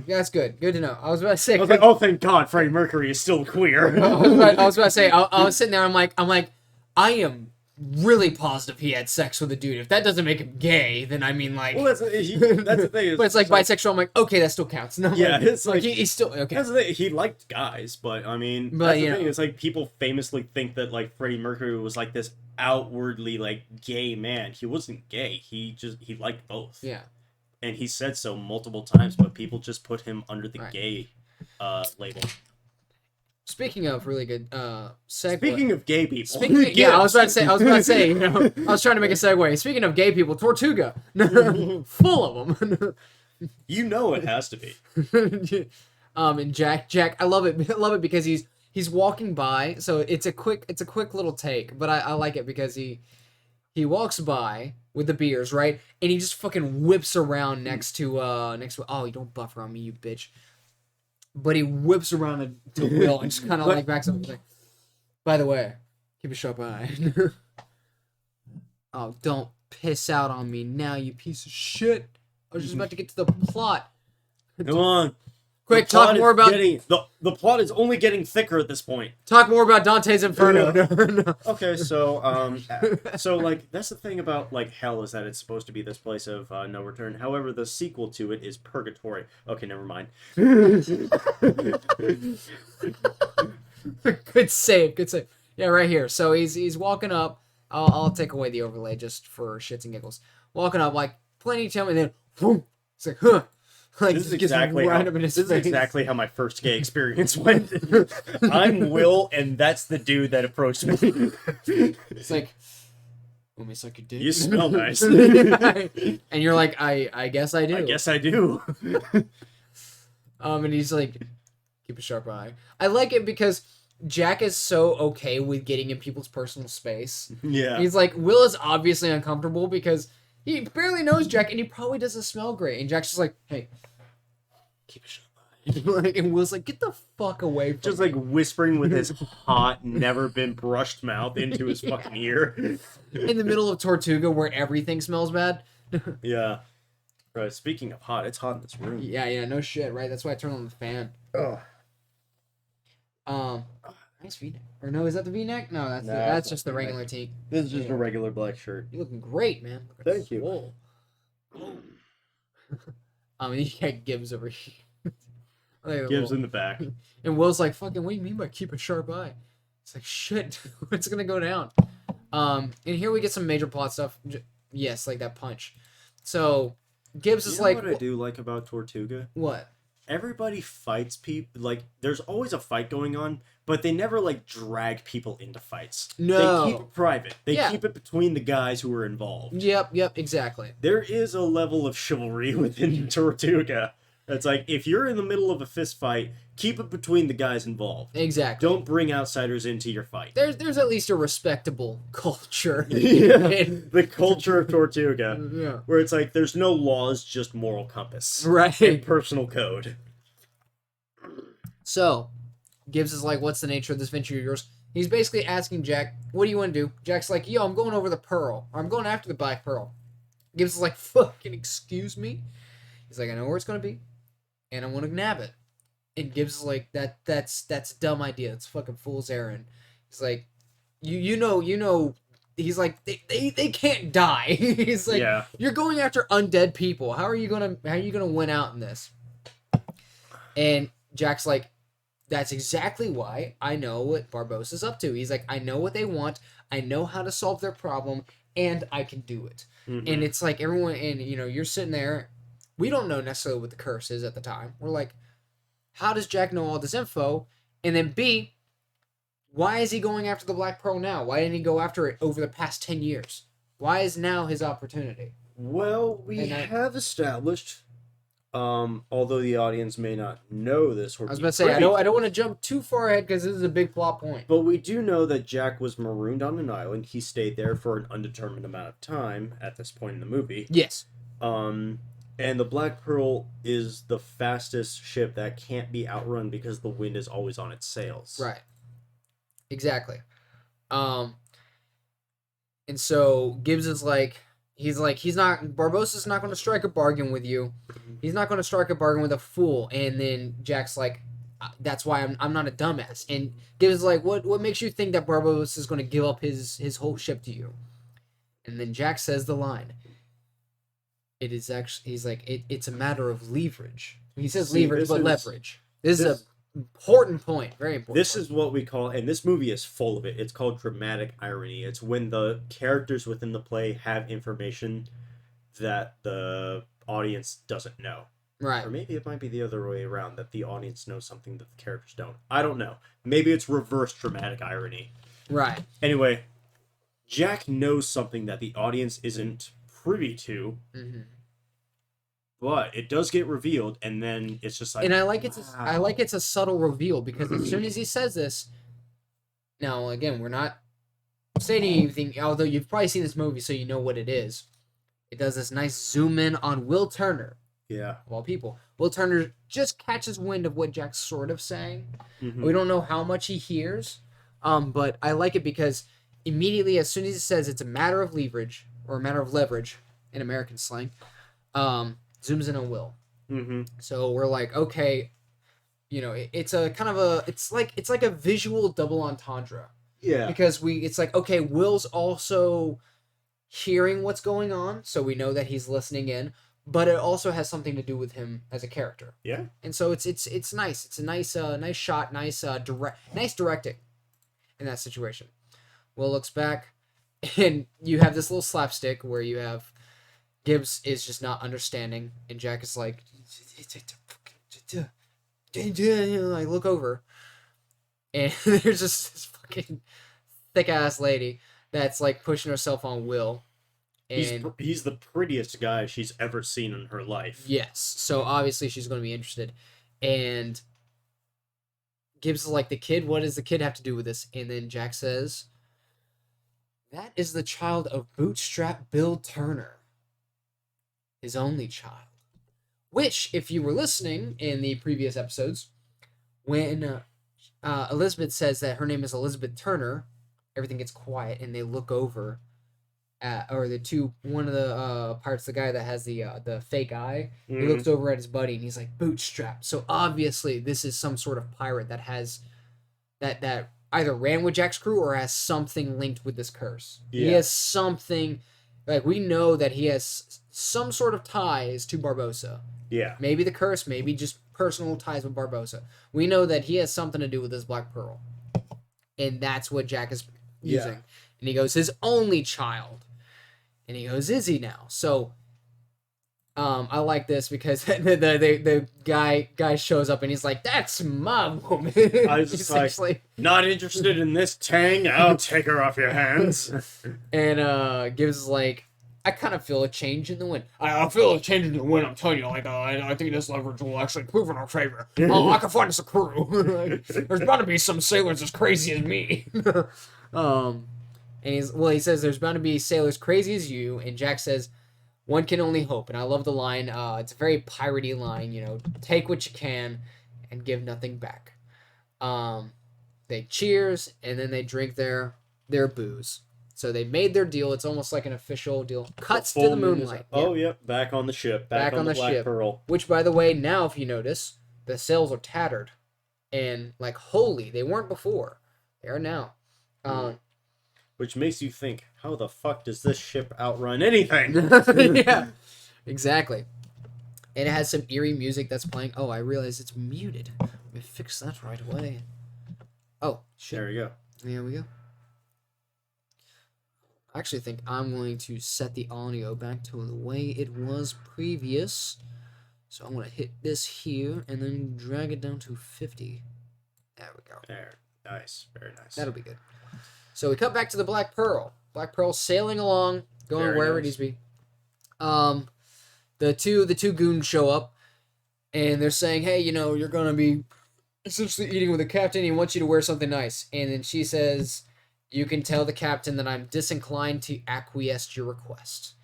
That's good. Good to know. I was about to say. I was like, oh, thank God, Freddie Mercury is still queer. I was about to say. I was sitting there. I'm like, I am really positive he had sex with a dude. If that doesn't make him gay, then I mean, like. Well, that's the thing. But it's like bisexual. I'm like, okay, that still counts. No, yeah, like, it's like he's still okay. That's the thing. He liked guys, but I mean, that's the thing. It's like people famously think that like Freddie Mercury was like this outwardly like gay man. He wasn't gay. He liked both. Yeah. And he said so multiple times, but people just put him under the gay label. Speaking of really good segue. Speaking of gay people. I was about to say, I was trying to make a segue. Speaking of gay people, Tortuga. Full of them. You know it has to be. And Jack, I love it because he's walking by, so it's a quick little take, but I like it because he walks by with the beers, right? And he just fucking whips around next to oh, you don't buffer on me, you bitch. But he whips around to Will and just kind of like backs up and like, by the way, keep a sharp eye. Oh, don't piss out on me now, you piece of shit. I was just about to get to the plot. Come on. Quick, talk more about... The plot is only getting thicker at this point. Talk more about Dante's Inferno. No. Okay, so, like, that's the thing about, like, hell is that it's supposed to be this place of no return. However, the sequel to it is purgatory. Okay, never mind. Good save. Yeah, right here. So he's walking up. I'll take away the overlay just for shits and giggles. Walking up, like, plenty of time, and then, boom, it's like, huh. Like, this is exactly how my first gay experience went. I'm Will, and that's the dude that approached me. It's like, let me suck your dick. You smell nice. And you're like, I guess I do. I guess I do. And he's like, keep a sharp eye. I like it because Jack is so okay with getting in people's personal space. Yeah. He's like, Will is obviously uncomfortable because he barely knows Jack, and he probably doesn't smell great. And Jack's just like, hey, keep a sharp eye. And Will's like, get the fuck away from just me. like whispering with his hot, never been brushed mouth into his fucking ear. In the middle of Tortuga where everything smells bad. Yeah. Right, speaking of hot, it's hot in this room. Yeah, no shit, right? That's why I turned on the fan. Nice V-neck. Or no, is that the V-neck? No, that's just the regular tee. This is just a regular black shirt. You're looking great, man. Thank you. You got Gibbs over here. Gibbs in the back. And Will's like, fucking, what do you mean by keep a sharp eye? It's like, shit, it's gonna go down. And here we get some major plot stuff. Yes, like that punch. So, Gibbs is like... what I do like about Tortuga? What? Everybody fights people. Like, there's always a fight going on, but they never, like, drag people into fights. No. They keep it private. They keep it between the guys who are involved. Yep, exactly. There is a level of chivalry within Tortuga. It's like, if you're in the middle of a fist fight, keep it between the guys involved. Exactly. Don't bring outsiders into your fight. There's at least a respectable culture. The culture of Tortuga. Yeah. Where it's like, there's no laws, just moral compass. Right. And personal code. So, Gibbs is like, what's the nature of this venture of yours? He's basically asking Jack, what do you want to do? Jack's like, yo, I'm going over the Pearl. Or I'm going after the Black Pearl. Gibbs is like, fucking excuse me? He's like, I know where it's going to be. And I want to nab it. And Gibbs is like, that's a dumb idea. It's fucking fool's errand. He's like, you know they can't die. He's like, Yeah. you're going after undead people. How are you gonna win out in this? And Jack's like, that's exactly why I know what Barbossa's up to. He's like, I know what they want. I know how to solve their problem, and I can do it. And it's like everyone, and you're sitting there. We don't know necessarily what the curse is at the time. We're like, how does Jack know all this info? And then B, why is he going after the Black Pearl now? Why didn't he go after it over the past 10 years? Why is now his opportunity? Well, we have established, although the audience may not know this, I was about to say, I don't want to jump too far ahead because this is a big plot point. But we do know that Jack was marooned on an island. He stayed there for an undetermined amount of time at this point in the movie. Yes. And the Black Pearl is the fastest ship that can't be outrun because the wind is always on its sails. Right. Exactly. And so Gibbs is like, Barbossa's not going to strike a bargain with you. He's not going to strike a bargain with a fool. And then Jack's like, that's why I'm not a dumbass. And Gibbs is like, what makes you think that Barbossa is going to give up his whole ship to you? And then Jack says the line. It is actually, he's like, it's a matter of leverage. He says leverage, but leverage. This is an important point. Very important. This is what we call, and this movie is full of it. It's called dramatic irony. It's when the characters within the play have information that the audience doesn't know. Right. Or maybe it might be the other way around, that the audience knows something that the characters don't. I don't know. Maybe it's reverse dramatic irony. Right. Anyway, Jack knows something that the audience isn't privy to. Mm-hmm. But it does get revealed, and then it's just like, and I like it's a subtle reveal, because as soon as he says this, now again, we're not stating anything, although you've probably seen this movie, so you know what it is. It does this nice zoom in on Will Turner. Yeah. Of all people, Will Turner just catches wind of what Jack's sort of saying. Mm-hmm. We don't know how much he hears, but I like it because immediately, as soon as he says it's a matter of leverage, or a matter of leverage in American slang, zooms in on Will. Mm-hmm. So we're like, okay, it's a kind of it's like a visual double entendre. Yeah. Because it's like, okay, Will's also hearing what's going on, so we know that he's listening in, but it also has something to do with him as a character. Yeah. And so it's nice. It's a nice shot, nice directing in that situation. Will looks back, and you have this little slapstick where you have Gibbs is just not understanding, and Jack is like, like, look over, and there's just this fucking thick ass lady that's like pushing herself on Will, and he's the prettiest guy she's ever seen in her life. Yes, so obviously she's going to be interested, and Gibbs is like, the kid. What does the kid have to do with this? And then Jack says, that is the child of Bootstrap Bill Turner. His only child. Which, if you were listening in the previous episodes, when Elizabeth says that her name is Elizabeth Turner, everything gets quiet, and they look over at, or one of the pirates, the guy that has the fake eye, he looks over at his buddy, and he's like, Bootstrap. So obviously this is some sort of pirate that has, that either ran with Jack's crew or has something linked with this curse. Yeah. He has something, like, we know that he has some sort of ties to Barbossa. Yeah. Maybe the curse, maybe just personal ties with Barbossa. We know that he has something to do with this Black Pearl. And that's what Jack is using. Yeah. And he goes, his only child. And he goes, is he now? So, I like this because the guy shows up and he's like, that's my woman. I was just like, not interested in this Tang? I'll take her off your hands. And Gibbs like, I kind of feel a change in the wind. I feel a change in the wind, I'm telling you. Like, I think this leverage will actually prove in our favor. I can find us a crew. Like, there's bound to be some sailors as crazy as me. And he says there's bound to be sailors crazy as you, and Jack says, one can only hope. And I love the line. It's a very piratey line, take what you can and give nothing back. They cheers, and then they drink their booze. So they made their deal. It's almost like an official deal. Cuts to the moonlight. Oh, yep. Back on the ship. Back on the Black Pearl. Which, by the way, now if you notice, the sails are tattered. And, like, holy, they weren't before. They are now. Which makes you think, How the fuck does this ship outrun anything? Yeah, exactly. And it has some eerie music that's playing. Oh, I realize it's muted. Let me fix that right away. Oh, shit. There we go. There we go. I actually think I'm going to set the audio back to the way it was previous. So I'm going to hit this here and then drag it down to 50. There we go. There. Nice. Very nice. That'll be good. So we cut back to the Black Pearl. Black Pearl sailing along, going Very wherever nice. it needs to be. The two goons show up, and they're saying, "Hey, you're gonna be essentially eating with the captain. He wants you to wear something nice." And then she says, "You can tell the captain that I'm disinclined to acquiesce to your request."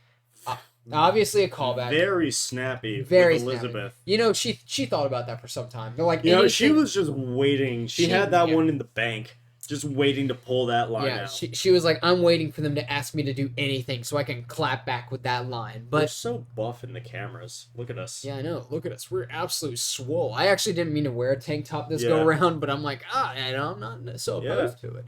Obviously, a callback. Very snappy. Very with Elizabeth. snappy. She thought about that for some time. They're like, She was just waiting. She had that one in the bank, just waiting to pull that line out. She was like, I'm waiting for them to ask me to do anything so I can clap back with that line. But we're so buff in the cameras. Look at us. Yeah, I know. Look at us. We're absolute swole. I actually didn't mean to wear a tank top this go around, but I'm like, I'm not so opposed to it.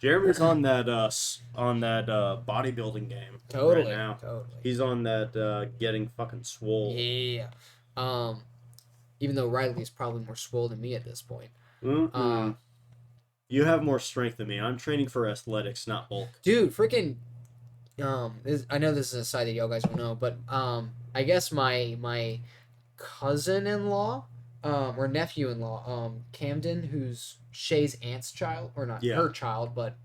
Jeremy's on that bodybuilding game Totally. right now. Totally. He's on that getting fucking swole. Yeah. Even though Riley's probably more swole than me at this point. Mm-hmm. You have more strength than me. I'm training for athletics, not bulk. Dude, freaking. I know this is a side that y'all guys don't know, but I guess my cousin-in-law, or nephew-in-law, Camden, who's Shay's aunt's child, or not her child, but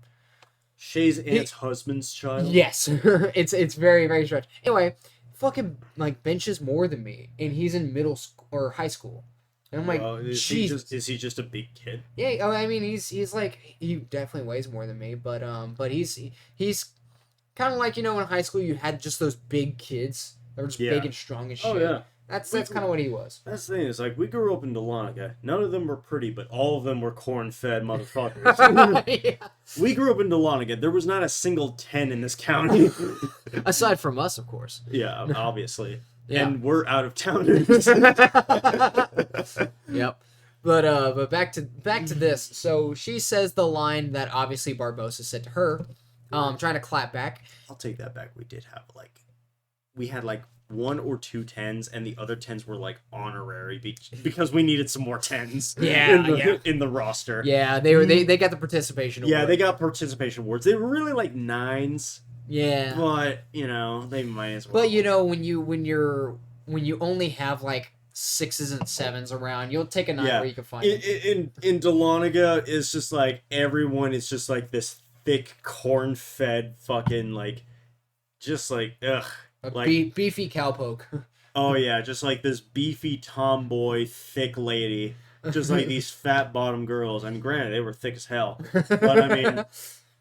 Shay's aunt's husband's child. Yes, it's very very strange. Anyway, fucking like benches more than me, and he's in middle school or high school, and I'm like, is he just a big kid? Yeah, I mean he's like, he definitely weighs more than me, but he's kind of like, in high school you had just those big kids that were just big and strong as shit. Oh yeah. That's kind of what he was. That's the thing. It's like, we grew up in Dahlonega. None of them were pretty, but all of them were corn-fed motherfuckers. Yeah. We grew up in Dahlonega. There was not a single 10 in this county. Aside from us, of course. Yeah, obviously. Yeah. And we're out of towners. Yep. But back to this. So she says the line that obviously Barbossa said to her, trying to clap back. I'll take that back. We had 1 or 2 10s, and the other 10s were honorary because we needed some more 10s. In the roster. Yeah, they got the participation award. Yeah, they got participation awards. They were really 9s. Yeah. But they might as well. But when you only have 6s and 7s around, you'll take a 9 where you can find it. In Dahlonega, it's just everyone is just this thick corn-fed fucking ugh. Beefy cowpoke. Oh yeah, just this beefy tomboy thick lady. Just these fat bottom girls. I mean, granted, they were thick as hell. But I mean,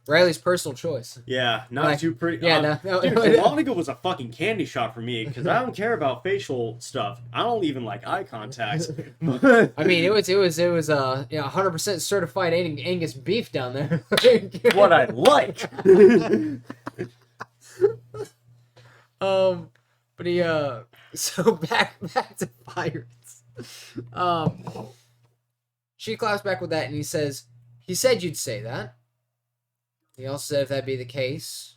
Riley's personal choice. Yeah, not too pretty. Yeah, no. Dude, Dahlonega was a fucking candy shot for me because I don't care about facial stuff. I don't even like eye contact. I mean, it was 100% certified Angus beef down there. What I like. But he so back to pirates. She claps back with that, and he said you'd say that. He also said if that be the case,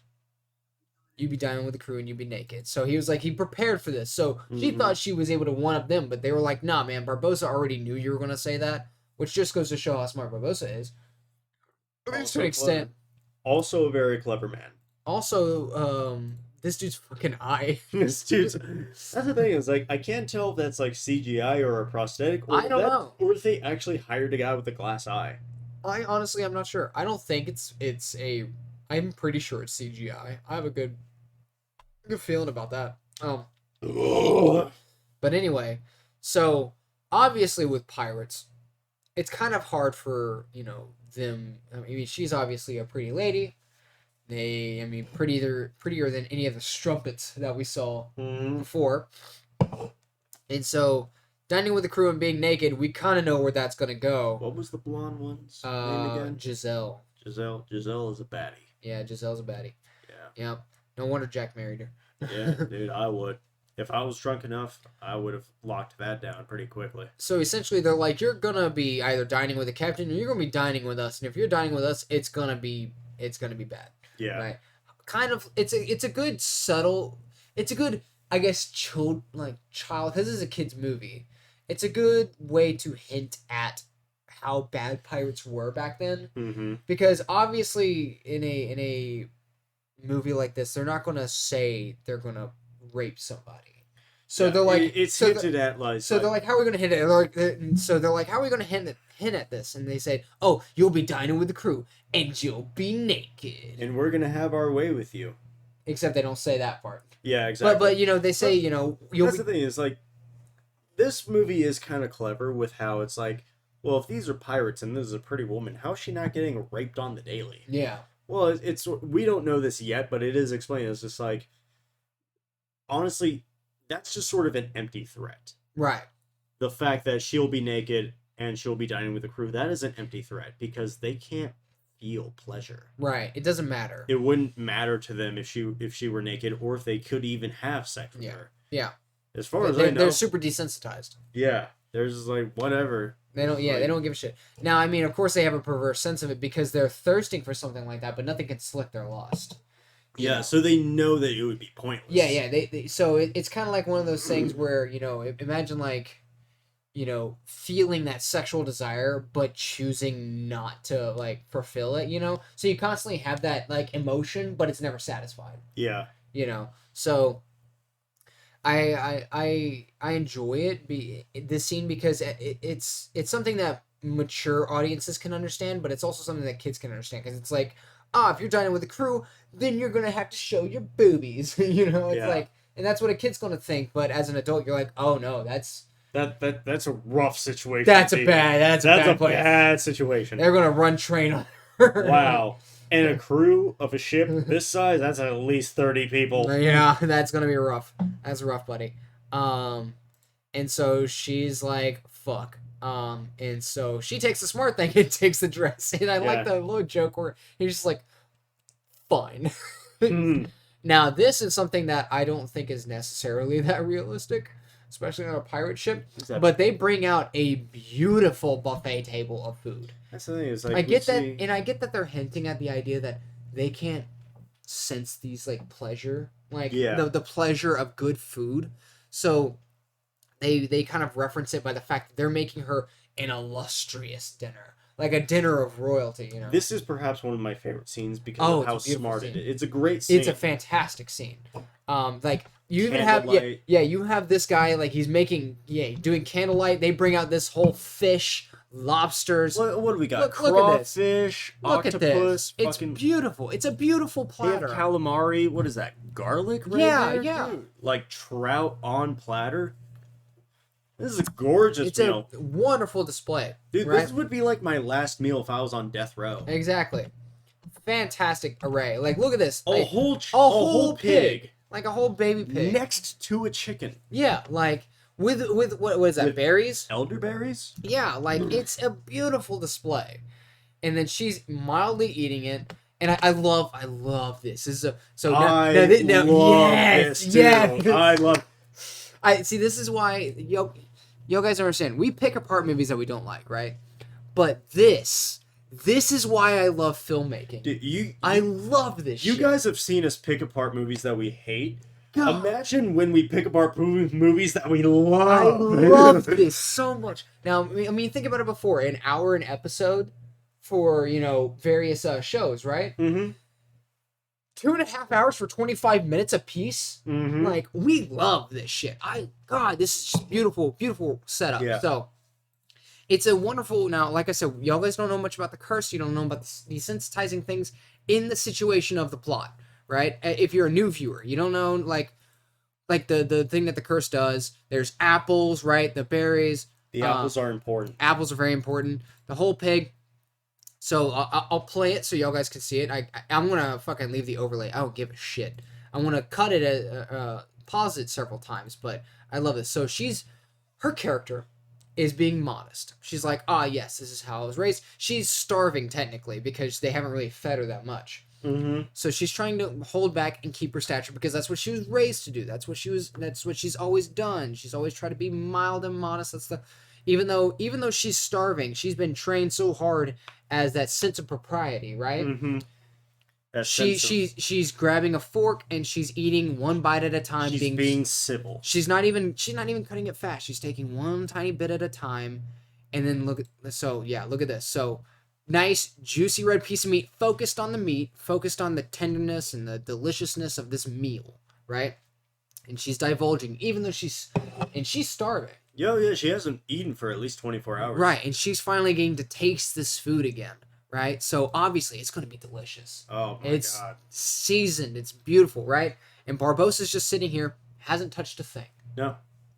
you'd be dining with the crew and you'd be naked. So he was he prepared for this. So she thought she was able to one-up them, but they were like, nah, man, Barbossa already knew you were going to say that, which just goes to show how smart Barbossa is. To an extent. Also a very clever man. Also, this dude's fucking eye. That's the thing, is I can't tell if that's CGI or a prosthetic, or I don't know. Or if they actually hired a guy with a glass eye. I honestly, I'm not sure. I don't think I'm pretty sure it's CGI. I have a good feeling about that. But anyway, so obviously with pirates, it's kind of hard for, them. I mean, she's obviously a pretty lady. Prettier than any of the Strumpets that we saw before. And so, dining with the crew and being naked, we kind of know where that's going to go. What was the blonde one's name again? Giselle. Giselle is a baddie. Yeah, Giselle's a baddie. Yeah. Yep. No wonder Jack married her. Yeah, dude, I would. If I was drunk enough, I would have locked that down pretty quickly. So essentially, they're like, you're going to be either dining with the captain or you're going to be dining with us. And if you're dining with us, it's going to be bad. Yeah. Right? kind of it's a good subtle, it's a good, I guess, child, because this is a kids movie. It's a good way to hint at how bad pirates were back then, Mm-hmm. because obviously in a movie like this, they're not gonna say they're gonna rape somebody. So they're like, it's hinted at like. so they're like, how are we gonna hint it? So they're like, how are we gonna hint at this? And they say, oh, you'll be dining with the crew, and you'll be naked. And we're gonna have our way with you. Except they don't say that part. Yeah, exactly. But you know, they say, you know, you'll that's the thing is like, this movie is kind of clever with how it's like, well, if these are pirates and this is a pretty woman, how is she not getting raped on the daily? Yeah. Well, it's we don't know this yet, but it is explained. It's just like, honestly, that's just sort of an empty threat. Right. The fact that she'll be naked and she'll be dining with the crew, that is an empty threat because they can't feel pleasure. Right. It doesn't matter. It wouldn't matter to them if she were naked or if they could even have sex with her. Yeah. As far as I know, they're super desensitized. Yeah. There's like whatever. They don't. Yeah, like, they don't give a shit. Now, I mean, of course, they have a perverse sense of it because they're thirsting for something like that, but nothing can slick their lust. Yeah, so they know that it would be pointless. Yeah. So it's kind of like one of those things where, you know, imagine like, you know, feeling that sexual desire but choosing not to like fulfill it. You know, so you constantly have that like emotion, but it's never satisfied. Yeah. You know, so. I enjoy this scene because it's something that mature audiences can understand, but it's also something that kids can understand because it's like, if you're dining with a crew, then you're gonna have to show your boobies, you know. It's like, and that's what a kid's gonna think, but as an adult, you're like, oh no, that's a rough situation. That's a bad situation. They're gonna run train on her. Wow. And a crew of a ship this size, that's at least 30 people. Yeah, that's gonna be rough. That's rough, buddy. And so she's like, fuck. And so she takes the smart thing and takes the dress. And I like the little joke where he's just like, fine. Now, this is something that I don't think is necessarily that realistic, especially on a pirate ship. But they bring out a beautiful buffet table of food. That's the thing. Is like I get that, and I get that they're hinting at the idea that they can't sense these like pleasure, like the pleasure of good food. So they kind of reference it by the fact that they're making her an illustrious dinner, like a dinner of royalty. You know, this is perhaps one of my favorite scenes because of how smart it is. It's a great scene. It's a fantastic scene. Like you even have you have this guy like he's making doing candlelight. They bring out this whole fish. Lobsters. What do we got? Crawfish, octopus. It's beautiful. It's a beautiful platter. Calamari. What is that? Garlic? Yeah. Dude, like trout on platter. This is a gorgeous meal. It's a wonderful display. Dude, this would be like my last meal if I was on death row. Exactly. Fantastic array. Like, look at this. A whole pig. Like a whole baby pig. Next to a chicken. Yeah, like... With what is that? With berries? Elderberries? Yeah, like it's a beautiful display, and then she's mildly eating it, and I love this. This is I love. I see. This is why y'all guys understand. We pick apart movies that we don't like, right? But this is why I love filmmaking. Dude, I love this. You guys have seen us pick apart movies that we hate. Imagine when we pick apart movies that we love. I love this so much. Now, I mean, think about it before. An hour an episode for, you know, various shows, right? Mm-hmm. 2.5 hours for 25 minutes a piece. Mm-hmm. Like, we love this shit. This is just beautiful, beautiful setup. Yeah. So, it's a wonderful... Now, like I said, y'all guys don't know much about the curse. You don't know about the desensitizing things in the situation of the plot. Right? If you're a new viewer, you don't know like the thing that the curse does. There's apples, right? The berries. The apples are important. Apples are very important. The whole pig. So I'll play it so y'all guys can see it. I'm gonna fucking leave the overlay. I don't give a shit. I'm gonna cut it, pause it several times, but I love this. So her character is being modest. She's like, yes, this is how I was raised. She's starving technically because they haven't really fed her that much. Mm-hmm. So she's trying to hold back and keep her stature because that's what she was raised to do. That's what she's always done. She's always tried to be mild and modest. Even though she's starving, she's been trained so hard as that sense of propriety, right? Mm-hmm. That sense of, She's grabbing a fork and she's eating one bite at a time. she's being civil. She's not even cutting it fast. She's taking one tiny bit at a time, and then look at this. So nice juicy red piece of meat, focused on the meat, focused on the tenderness and the deliciousness of this meal, right? And she's divulging, even though she's starving. Yeah, she hasn't eaten for at least 24 hours. Right, and she's finally getting to taste this food again, right? So obviously it's going to be delicious. Oh my It's god. seasoned, it's beautiful, right? And Barbossa's just sitting here, hasn't touched a thing. No.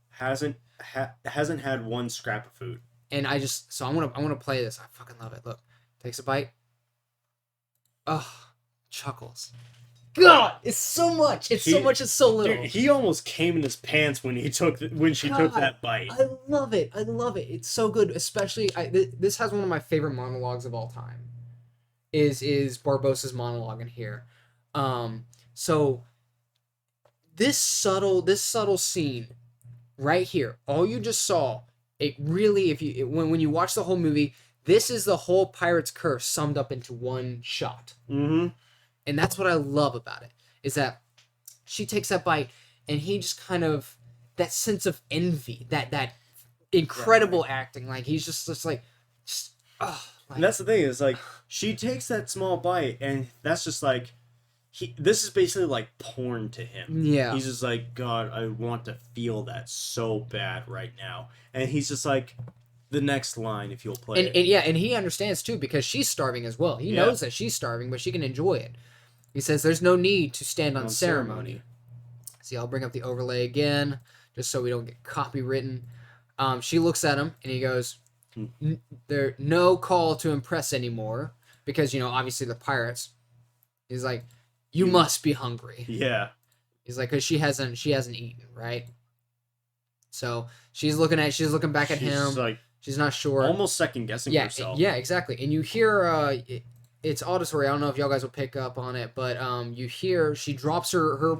Hasn't had one scrap of food. And I want to play this. I fucking love it. Look, takes a bite. Oh, chuckles. God, it's so much. It's so much. It's so little. Dude, he almost came in his pants when she took that bite. I love it. It's so good. Especially, this has one of my favorite monologues of all time. Is Barbossa's monologue in here? So this subtle scene right here. All you just saw. It really, when you watch the whole movie, this is the whole Pirate's Curse summed up into one shot. Mm-hmm. And that's what I love about it, is that she takes that bite, and he just kind of, that sense of envy, that incredible acting, like he's just like, and that's the thing, is like, she takes that small bite, and that's just like, this is basically like porn to him. Yeah. He's just like, God, I want to feel that so bad right now. And he's just like, the next line, if you'll play it. And he understands too, because she's starving as well. He knows that she's starving, but she can enjoy it. He says, there's no need to stand on ceremony. See, I'll bring up the overlay again, just so we don't get copywritten. She looks at him, and he goes, there's no call to impress anymore, because, obviously the pirates. He's like, you must be hungry. Yeah. He's like, because she hasn't eaten, right? So she's looking back at him. Like, she's not sure. Almost second guessing herself. Yeah, exactly. And you hear, it's auditory. I don't know if y'all guys will pick up on it, but you hear she drops her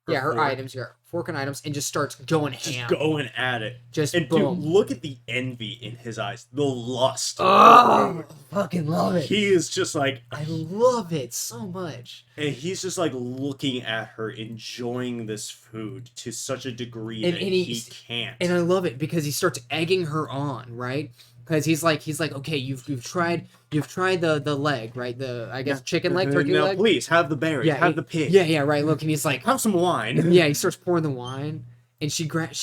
items, fork and items, and just starts going ham. Just going at it. And boom. Dude, look at the envy in his eyes. The lust. Oh, I fucking love it. He is just like... I love it so much. And he's just like looking at her, enjoying this food to such a degree that he can't. And I love it because he starts egging her on, right? Because he's like, okay, you've tried the leg, right? Chicken leg, turkey leg. Now please have the berry, have the pig. Yeah, right. Look, and he's like, have some wine. Yeah, he starts pouring the wine, and she grabs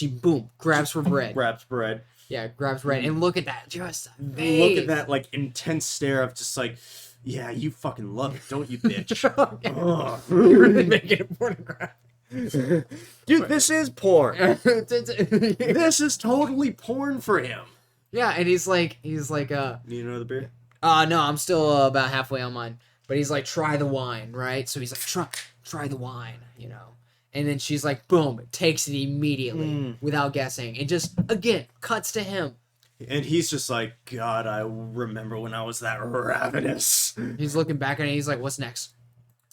for bread. Grabs bread. Yeah, grabs bread, and look at that, just look at that like intense stare of just like, yeah, you fucking love it, don't you, bitch? You're really making it pornographic. Dude, this is porn. This is totally porn for him. Yeah, and he's like, Need another beer? No, I'm still about halfway on mine. But he's like, try the wine, right? So he's like, try the wine, And then she's like, boom, takes it immediately without guessing. And just, again, cuts to him. And he's just like, God, I remember when I was that ravenous. He's looking back at it, and he's like, what's next?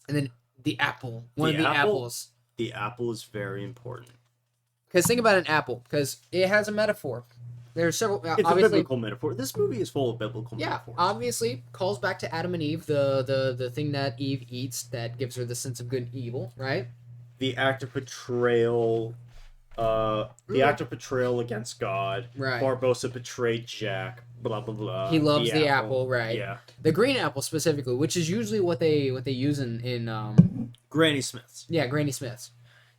And then the apple. One of the apples. The apple is very important. Because think about an apple, because it has a metaphor. There are several. It's a biblical metaphor. This movie is full of biblical metaphors. Yeah, obviously calls back to Adam and Eve, the thing that Eve eats that gives her the sense of good and evil, right? The act of betrayal. The act of betrayal against God. Right. Barbossa betrayed Jack. Blah blah blah. He loves the apple, right? Yeah. The green apple specifically, which is usually what they use in Granny Smiths. Yeah, Granny Smiths.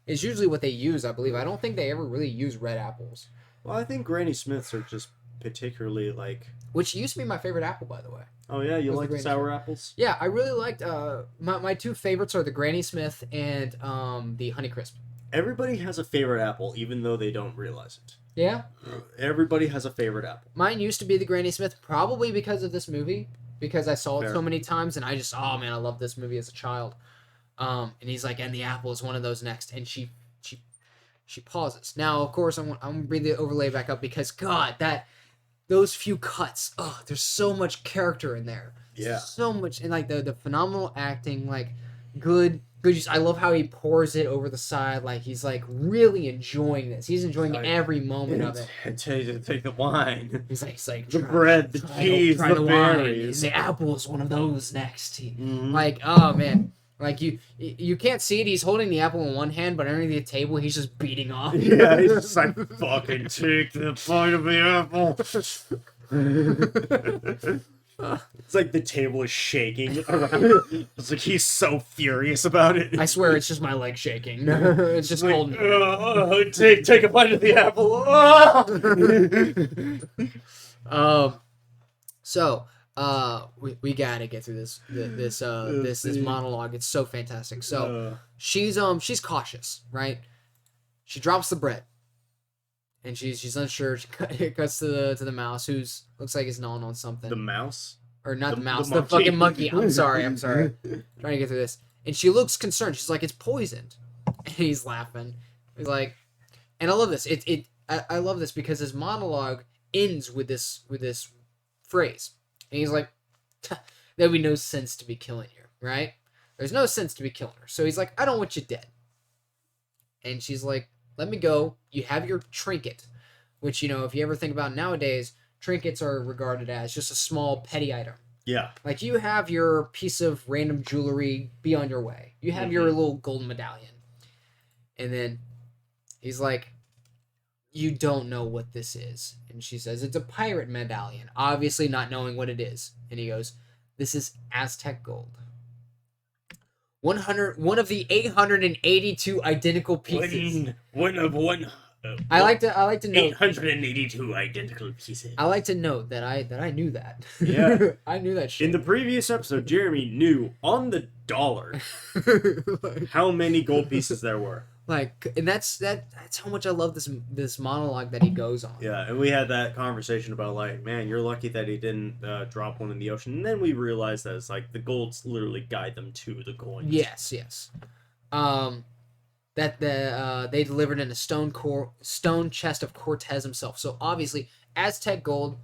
Is usually what they use, I believe. I don't think they ever really use red apples. Well, I think Granny Smiths are just particularly like... Which used to be my favorite apple, by the way. Oh yeah, you like the sour apples? Yeah, I really liked... my two favorites are the Granny Smith and the Honeycrisp. Everybody has a favorite apple, even though they don't realize it. Yeah? Everybody has a favorite apple. Mine used to be the Granny Smith, probably because of this movie. Because I saw it so many times, and I just... Oh, man, I loved this movie as a child. And he's like, and the apple is one of those next. And she pauses. Now, of course, I'm gonna bring the overlay back up because God, those few cuts. Oh, there's so much character in there. Yeah. So much, and like the phenomenal acting, like good I love how he pours it over the side, like he's like really enjoying this. He's enjoying Like, every moment of it. Take the wine. He's like The bread, the cheese, try the wine. berries. The apple is one of those next. Mhm. Like, oh man, like you can't see it. He's holding the apple in one hand, but underneath the table, he's just beating off. Yeah, he's just like, fucking take the bite of the apple. It's like the table is shaking around. It's like he's so furious about it. I swear, it's just my leg shaking. It's just Like, cold. take a bite of the apple. So we gotta get through this monologue. It's so fantastic. So she's cautious, right? She drops the bread, and she's unsure. It cuts to the mouse, who's looks like he's gnawing on something. The mouse, or not the mouse, the monkey. fucking monkey. I'm sorry. Trying to get through this, and she looks concerned. She's like, "It's poisoned," and he's laughing. He's like, and I love this. I love this because his monologue ends with this phrase, and he's like, "There'd be no sense to be killing you, right? There's no sense to be killing her." So he's like, "I don't want you dead," and she's like, "Let me go. You have your trinket," which, if you ever think about nowadays, trinkets are regarded as just a small petty item. Yeah. Like, you have your piece of random jewelry, be on your way. You have your little golden medallion. And then he's like, "You don't know what this is." And she says, "It's a pirate medallion," obviously not knowing what it is. And he goes, "This is Aztec gold. 1 of the 882 identical pieces." I like to note 882 identical pieces. I like to note that I knew that. Yeah. I knew that shit. In the previous episode, Jeremy knew on the dollar how many gold pieces there were. And that's how much I love this monologue that he goes on. Yeah, and we had that conversation about, like, man, you're lucky that he didn't drop one in the ocean. And then we realized that it's like the golds literally guide them to the coins. Yes. That they delivered in a stone chest of Cortez himself. So obviously Aztec gold,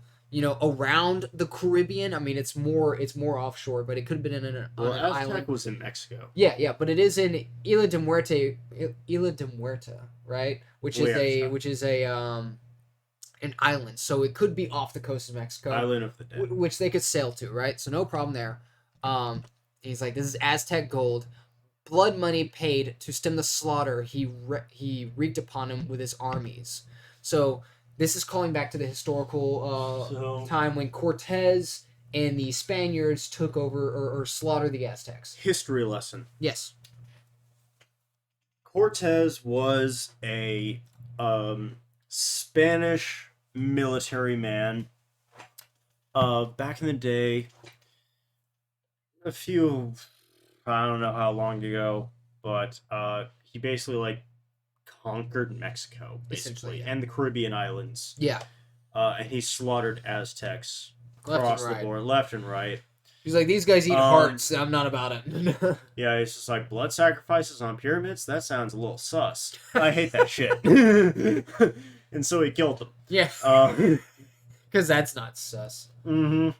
around the Caribbean. I mean, it's more offshore, but it could have been on an Aztec island. was in Mexico. Yeah, but it is in Isla de Muerta, right? Which is an island. So it could be off the coast of Mexico. Island of the Dead. Which they could sail to, right? So no problem there. He's like, "This is Aztec gold. Blood money paid to stem the slaughter he wreaked upon him with his armies." So this is calling back to the historical time when Cortez and the Spaniards took over or slaughtered the Aztecs. History lesson. Yes. Cortez was a Spanish military man. Back in the day, I don't know how long ago, but he basically conquered Mexico, basically, yeah. and the Caribbean islands. Yeah. And he slaughtered Aztecs Left across and the right. board, left and right. He's like, "These guys eat hearts. I'm not about it." Yeah, it's just like, blood sacrifices on pyramids? That sounds a little sus. I hate that shit. And so he killed them. Yeah. Because that's not sus. Mm-hmm.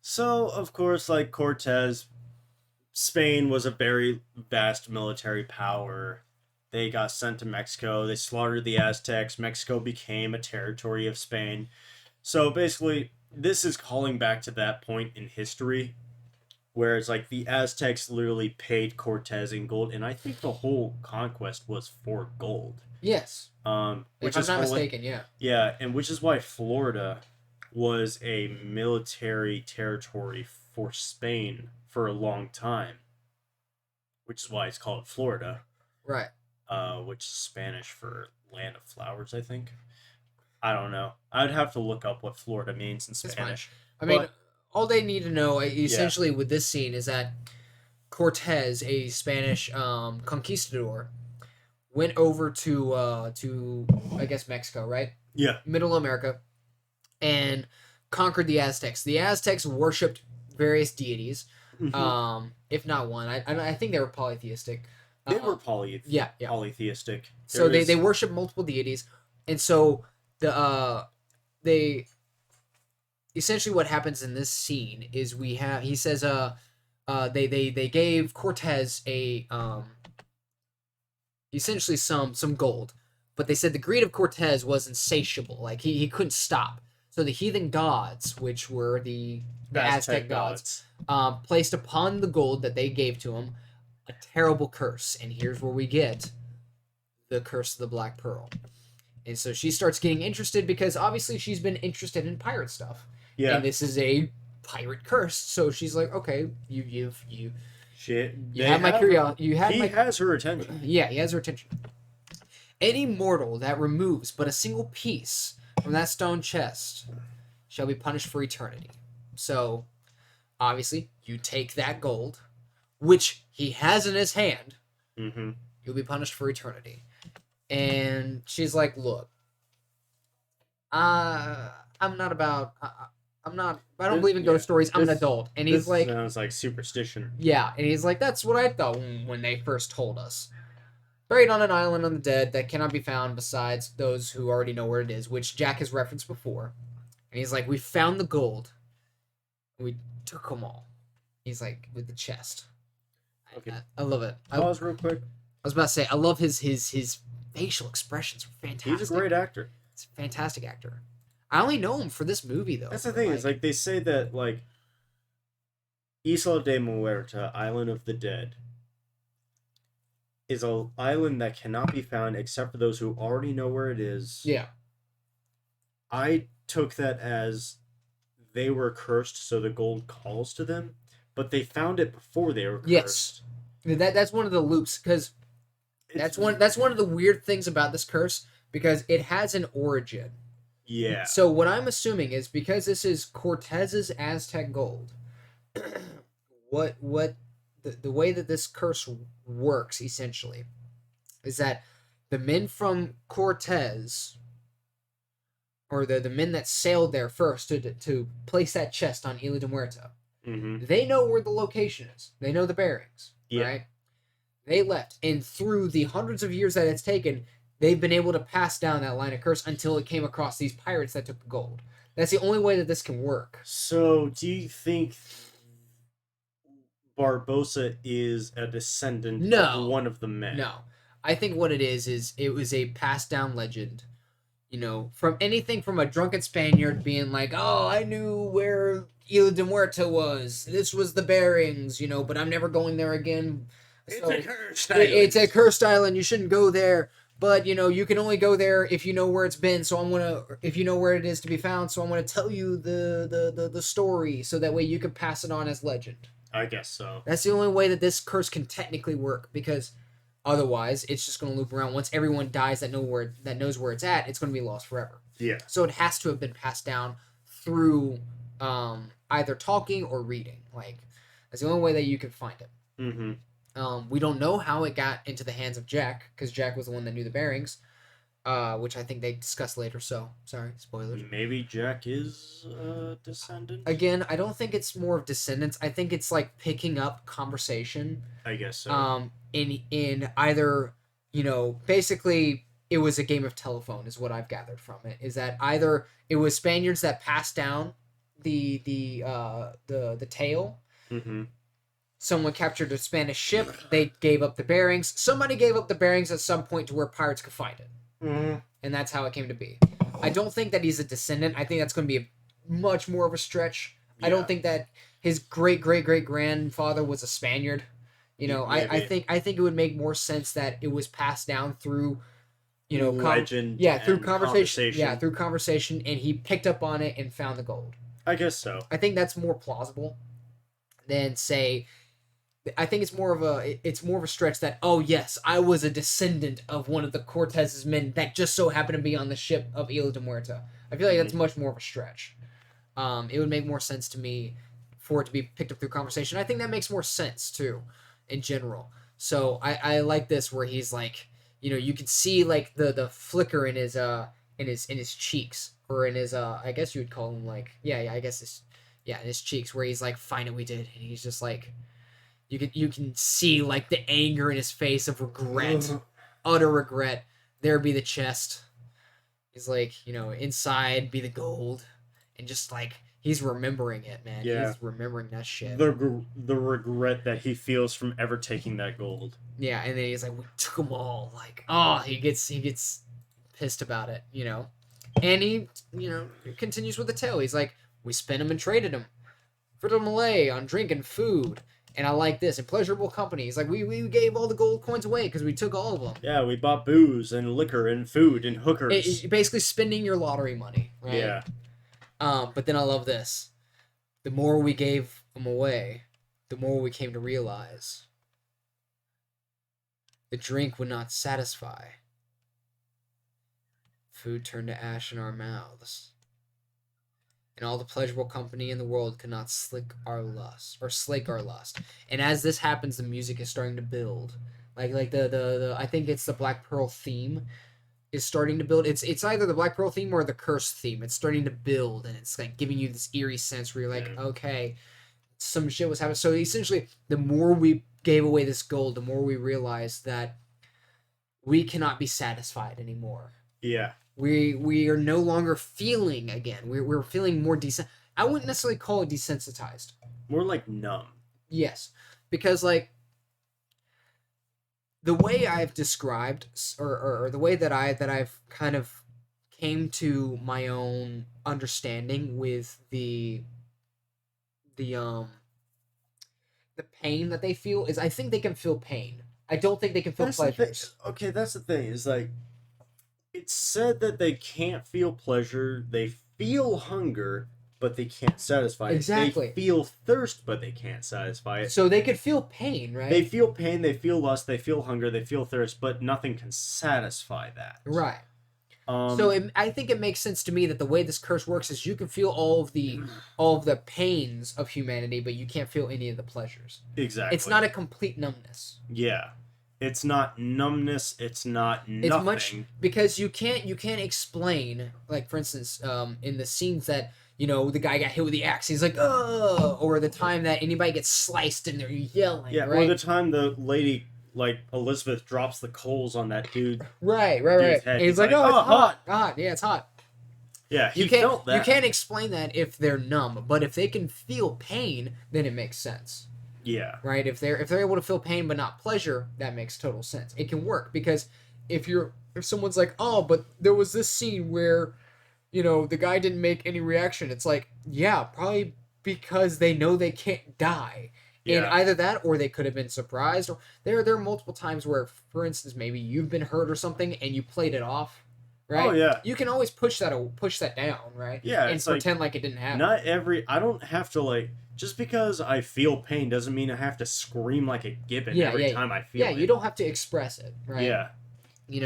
So, of course, like Cortez, Spain was a very vast military power. They got sent to Mexico. They slaughtered the Aztecs. Mexico became a territory of Spain. So basically, this is calling back to that point in history where it's like the Aztecs literally paid Cortez in gold, and I think the whole conquest was for gold. Yes. Which if I'm not mistaken, yeah. Yeah, and which is why Florida was a military territory for Spain for a long time. Which is why it's called Florida. Right. Which is Spanish for land of flowers, I think. I don't know. I'd have to look up what Florida means in Spanish. I mean, all they need to know, essentially, with this scene is that Cortez, a Spanish conquistador, went over to I guess Mexico, right? Yeah. Middle America, and conquered the Aztecs. The Aztecs worshipped various deities, if not one. I think they were polytheistic. They were polytheistic. So they worship multiple deities, and so they essentially what happens in this scene is he says they gave Cortez a essentially some gold, but they said the greed of Cortez was insatiable. Like he couldn't stop. So the heathen gods, which were the Aztec gods, placed upon the gold that they gave to him a terrible curse. And here's where we get the curse of the Black Pearl. And so she starts getting interested because obviously she's been interested in pirate stuff. Yeah. And this is a pirate curse. So she's like, okay, you Shit. have my curiosity. He has her attention. Yeah, he has her attention. Any mortal that removes but a single piece from that stone chest shall be punished for eternity. So, obviously, you take that gold, which he has in his hand, Mm-hmm. you'll be punished for eternity. And she's like, look, I'm not about... I don't believe in ghost stories. I'm an adult. And he's like... sounds like superstition. Yeah, and he's like, that's what I thought when they first told us. Buried on an island on the dead that cannot be found besides those who already know where it is, which Jack has referenced before. And he's like, we found the gold. We took them all. He's like, with the chest. Okay. I love it. Pause real quick. I was about to say, I love his facial expressions are fantastic. He's a great actor. He's a fantastic actor. I only know him for this movie, though. That's the thing, is like they say that like Isla de Muerta, Island of the Dead, is an island that cannot be found except for those who already know where it is. Yeah. I took that as they were cursed, so the gold calls to them, but they found it before they were cursed. Yes. That's one of the loops, because that's one of the weird things about this curse, because it has an origin. Yeah. So what I'm assuming is because this is Cortez's Aztec gold, what the way that this curse works essentially is that the men from Cortez, or the men that sailed there first to place that chest on Isla de Muerta, Mm-hmm. they know where the location is. They know the bearings. Yeah. Right? They left, and through the hundreds of years that it's taken, they've been able to pass down that line of curse until it came across these pirates that took the gold. That's the only way that this can work. So, do you think Barbosa is a descendant of one of the men? No. I think what it is it was a passed down legend. You know, from anything from a drunken Spaniard being like, oh, I knew where Isla de Muerta was. This was the bearings, you know, but I'm never going there again. So, It's a cursed island. It's a cursed island. You shouldn't go there. But, you know, you can only go there if you know where it's been. So if you know where it is to be found. So I'm going to tell you the story. So that way you can pass it on as legend. I guess so. That's the only way that this curse can technically work. Because otherwise, it's just going to loop around. Once everyone dies that knows where it's at, it's going to be lost forever. Yeah. So it has to have been passed down through either talking or reading. Like, that's the only way that you can find it. Mm-hmm. We don't know how it got into the hands of Jack, because Jack was the one that knew the bearings, which I think they discuss later, so, sorry, spoilers. Maybe Jack is a descendant? Again, I don't think it's more of descendants. I think it's like picking up conversation. I guess so. In either, you know, basically it was a game of telephone is what I've gathered from it. Is that either it was Spaniards that passed down the tale. Mm-hmm. Someone captured a Spanish ship. They gave up the bearings. Somebody gave up the bearings at some point to where pirates could find it. Mm-hmm. And that's how it came to be. I don't think that he's a descendant. I think that's going to be much more of a stretch. Yeah. I don't think that his great-great-great-grandfather was a Spaniard. You know, I think it would make more sense that it was passed down through, you know, legend. Through conversation. Yeah, through conversation, and he picked up on it and found the gold. I guess so. I think that's more plausible than say. I think it's more of a stretch that, oh yes, I was a descendant of one of the Cortez's men that just so happened to be on the ship of Isla de Muerta. I feel like that's much more of a stretch. It would make more sense to me for it to be picked up through conversation. I think that makes more sense too, in general. So I like this where he's like, you know, you can see like the flicker in his cheeks, or in his I guess you would call him like in his cheeks, where he's like, fine, we did, and he's just like. You can see like the anger in his face of regret, utter regret. There be the chest. He's like, you know, inside be the gold, and just like he's remembering it, man. Yeah. He's remembering that shit. The regret that he feels from ever taking that gold. Yeah, and then he's like, we took them all. Like, oh, he gets pissed about it, and he continues with the tale. He's like, we spent them and traded them for the Malay on drink and food. And I like this. And pleasurable company. He's like, we gave all the gold coins away because we took all of them. Yeah, we bought booze and liquor and food and hookers. Basically spending your lottery money, right? Yeah. But then I love this. The more we gave them away, the more we came to realize the drink would not satisfy. Food turned to ash in our mouths. And all the pleasurable company in the world could not slake our lust. And as this happens, the music is starting to build. Like the I think it's the Black Pearl theme is starting to build. It's either the Black Pearl theme or the Curse theme. It's starting to build, and it's like giving you this eerie sense where you're like, okay, some shit was happening. So essentially, the more we gave away this gold, the more we realized that we cannot be satisfied anymore. Yeah. We are no longer feeling again. We're feeling more I wouldn't necessarily call it desensitized. More like numb. Yes, because like the way I've described, or the way that I've kind of came to my own understanding with the pain that they feel is I think they can feel pain. I don't think they can feel pleasures. Okay, that's the thing. Is like it's said that they can't feel pleasure. They feel hunger, but they can't satisfy it. Exactly. They feel thirst, but they can't satisfy it. So they could feel pain, right? They feel pain, they feel lust, they feel hunger, they feel thirst, but nothing can satisfy that. Right. So I think it makes sense to me that the way this curse works is you can feel all of the pains of humanity, but you can't feel any of the pleasures. Exactly. It's not a complete numbness. Yeah. It's not numbness. It's not nothing. It's much because you can't explain, like for instance, in the scenes that the guy got hit with the axe, he's like, oh, or the time that anybody gets sliced and they're yelling. Yeah, right? Or the time the lady like Elizabeth drops the coals on that dude. Right. Head. And he's like, oh, it's hot. Yeah, it's hot. Yeah, he felt that. You can't explain that if they're numb, but if they can feel pain, then it makes sense. Yeah. Right? If they're able to feel pain but not pleasure, that makes total sense. It can work because if someone's like, "Oh, but there was this scene where, the guy didn't make any reaction." It's like, yeah, probably because they know they can't die. Yeah. And either that or they could have been surprised. Or there are multiple times where, for instance, maybe you've been hurt or something and you played it off. Right? Oh, yeah. You can always push that down, right? Yeah. And pretend like it didn't happen. I don't have to just because I feel pain doesn't mean I have to scream like a gibbon every time I feel it. Yeah, you don't have to express it, right? Yeah.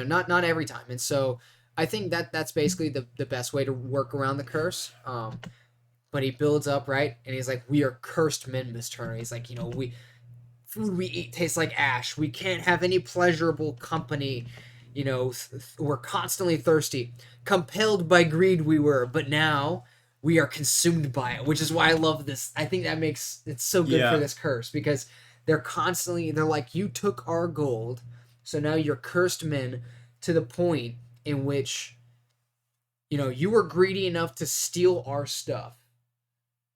Not every time. And so I think that's basically the best way to work around the curse. But he builds up, right? And he's like, we are cursed men, Miss Turner. He's like, food we eat tastes like ash. We can't have any pleasurable company. We're constantly thirsty. Compelled by greed we were, but now we are consumed by it, which is why I love this. I think that makes it so good for this curse because they're like, you took our gold, so now you're cursed men to the point in which, you were greedy enough to steal our stuff.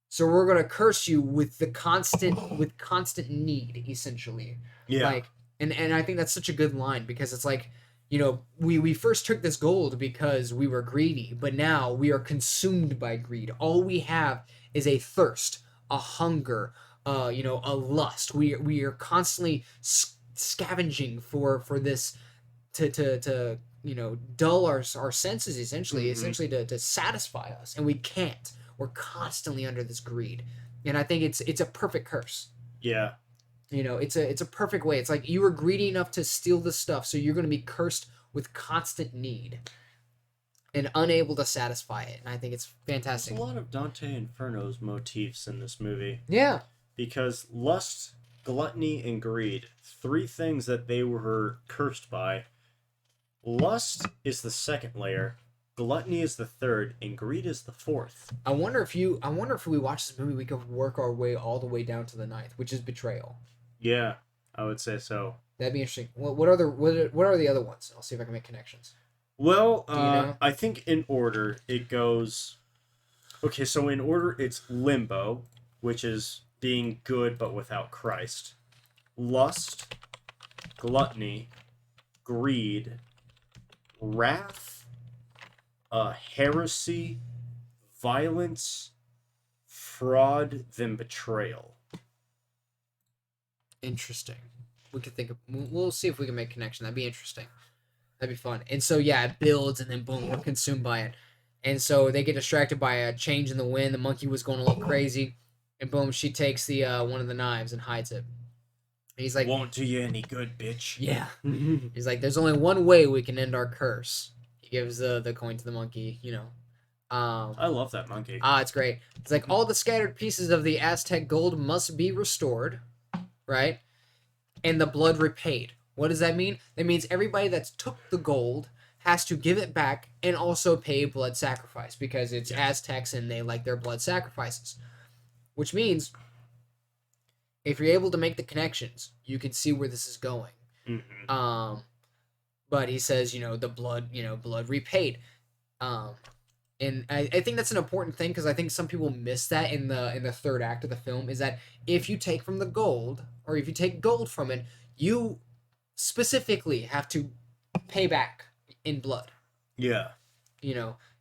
So we're gonna curse you with constant need, essentially. Yeah. And I think that's such a good line because it's like, we first took this gold because we were greedy, but now we are consumed by greed. All we have is a thirst, a hunger, a lust. We are constantly scavenging for this to dull our senses essentially to satisfy us, and we can't. We're constantly under this greed, and I think it's a perfect curse. Yeah. It's a perfect way. It's like you were greedy enough to steal the stuff, so you're going to be cursed with constant need and unable to satisfy it. And I think it's fantastic. There's a lot of Dante Inferno's motifs in this movie. Yeah. Because lust, gluttony, and greed, three things that they were cursed by. Lust is the second layer, gluttony is the third, and greed is the fourth. I wonder if we watch this movie, we could work our way all the way down to the ninth, which is betrayal. Yeah, I would say so. That'd be interesting. What are the other ones? I'll see if I can make connections. Well, I think in order it goes Okay, so in order, it's limbo, which is being good but without Christ. Lust, gluttony, greed, wrath, heresy, violence, fraud, then betrayal. Interesting. We could think of. We'll see if we can make a connection. That'd be interesting. That'd be fun. And so yeah, it builds, and then boom, we're consumed by it. And so they get distracted by a change in the wind. The monkey was going a little crazy, and boom, she takes the one of the knives and hides it. And he's like, "Won't do you any good, bitch." Yeah. He's like, "There's only one way we can end our curse." He gives the coin to the monkey. I love that monkey. It's great. It's like all the scattered pieces of the Aztec gold must be restored, right? And the blood repaid. What does that mean? That means everybody that's took the gold has to give it back and also pay blood sacrifice because it's Aztecs and they like their blood sacrifices. Which means if you're able to make the connections, you can see where this is going. Mm-hmm. But he says, the blood, blood repaid. And I think that's an important thing because I think some people miss that in the third act of the film is that if you take from the gold or if you take gold from it, you specifically have to pay back in blood. Yeah.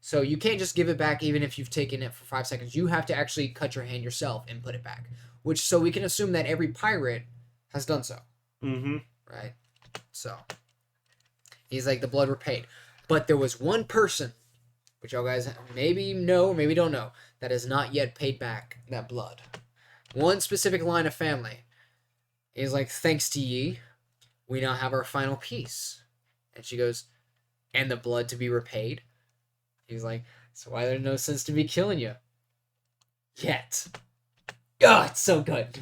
So you can't just give it back even if you've taken it for 5 seconds. You have to actually cut your hand yourself and put it back. So we can assume that every pirate has done so. Mm-hmm. Right? So he's like, the blood repaid. But there was one person, which y'all guys maybe know or maybe don't know, that has not yet paid back that blood. One specific line of family. He's like, thanks to ye, we now have our final piece. And she goes, and the blood to be repaid? He's like, so why there's no sense to be killing you? Yet. Oh, it's so good.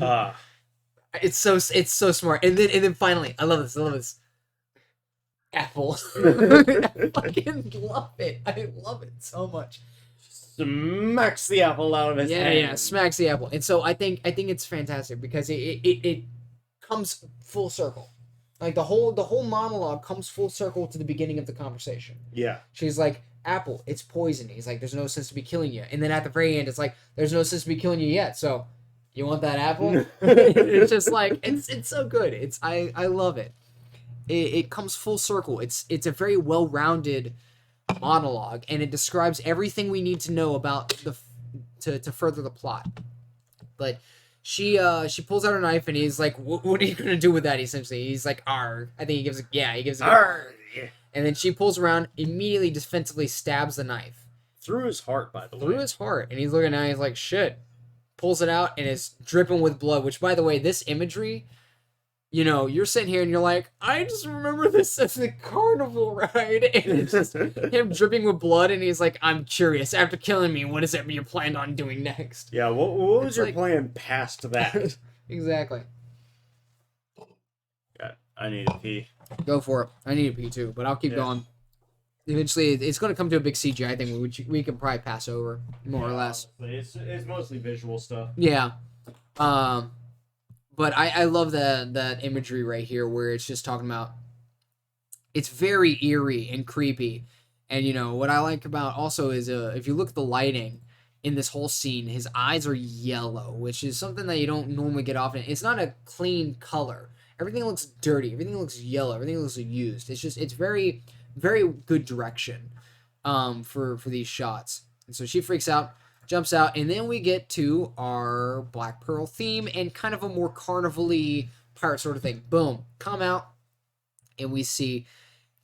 It's so smart. And then finally, I love this. Apple. I fucking love it. I love it so much. Smacks the apple out of his hand. Yeah, smacks the apple. And so I think it's fantastic because it comes full circle. Like the whole monologue comes full circle to the beginning of the conversation. Yeah. She's like, apple, it's poison. He's like, there's no sense to be killing you. And then at the very end, it's like, there's no sense to be killing you yet. So you want that apple? It's just like, it's so good. I love it. It comes full circle. It's a very well-rounded monologue, and it describes everything we need to know about to further the plot. But she pulls out her knife, and he's like, "What are you gonna do with that?" Essentially, he's like, "Arg." I think he gives a Arg. And then she pulls around, immediately defensively stabs the knife through his heart, by the way. Through his heart, and he's looking at it, he's like, "Shit." Pulls it out, and it's dripping with blood. Which, by the way, this imagery. You're sitting here and you're like, I just remember this as the carnival ride, and it's just him dripping with blood, and he's like, I'm curious. After killing me, what is it you planned on doing next? Yeah, what was your plan past that? Exactly. Yeah, I need a pee. Go for it. I need a pee too, but I'll keep going. Eventually, it's going to come to a big CGI thing, which we can probably pass over, more or less. Honestly, it's mostly visual stuff. Yeah. But I love that imagery right here where it's just talking about it's very eerie and creepy. And what I like about also is if you look at the lighting in this whole scene, his eyes are yellow, which is something that you don't normally get often. It's not a clean color. Everything looks dirty. Everything looks yellow. Everything looks used. It's very, very good direction for these shots. And so she freaks out. Jumps out, and then we get to our Black Pearl theme and kind of a more carnival-y pirate sort of thing. Boom, come out, and we see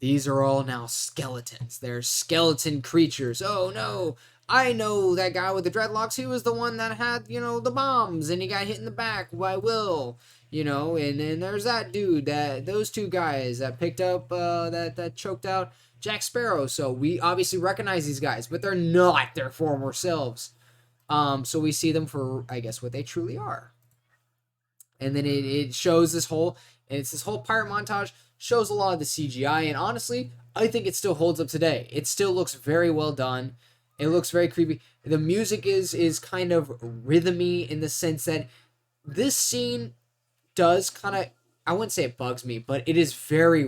these are all now skeletons. They're skeleton creatures. Oh no, I know that guy with the dreadlocks. He was the one that had, the bombs, and he got hit in the back by Will. And then there's that dude, those two guys that picked up, that choked out Jack Sparrow. So we obviously recognize these guys, but they're not their former selves. So we see them for, I guess, what they truly are. And then it shows this whole pirate montage, shows a lot of the CGI, and honestly, I think it still holds up today. It still looks very well done. It looks very creepy. The music is kind of rhythmy in the sense that this scene does kind of, I wouldn't say it bugs me, but it is very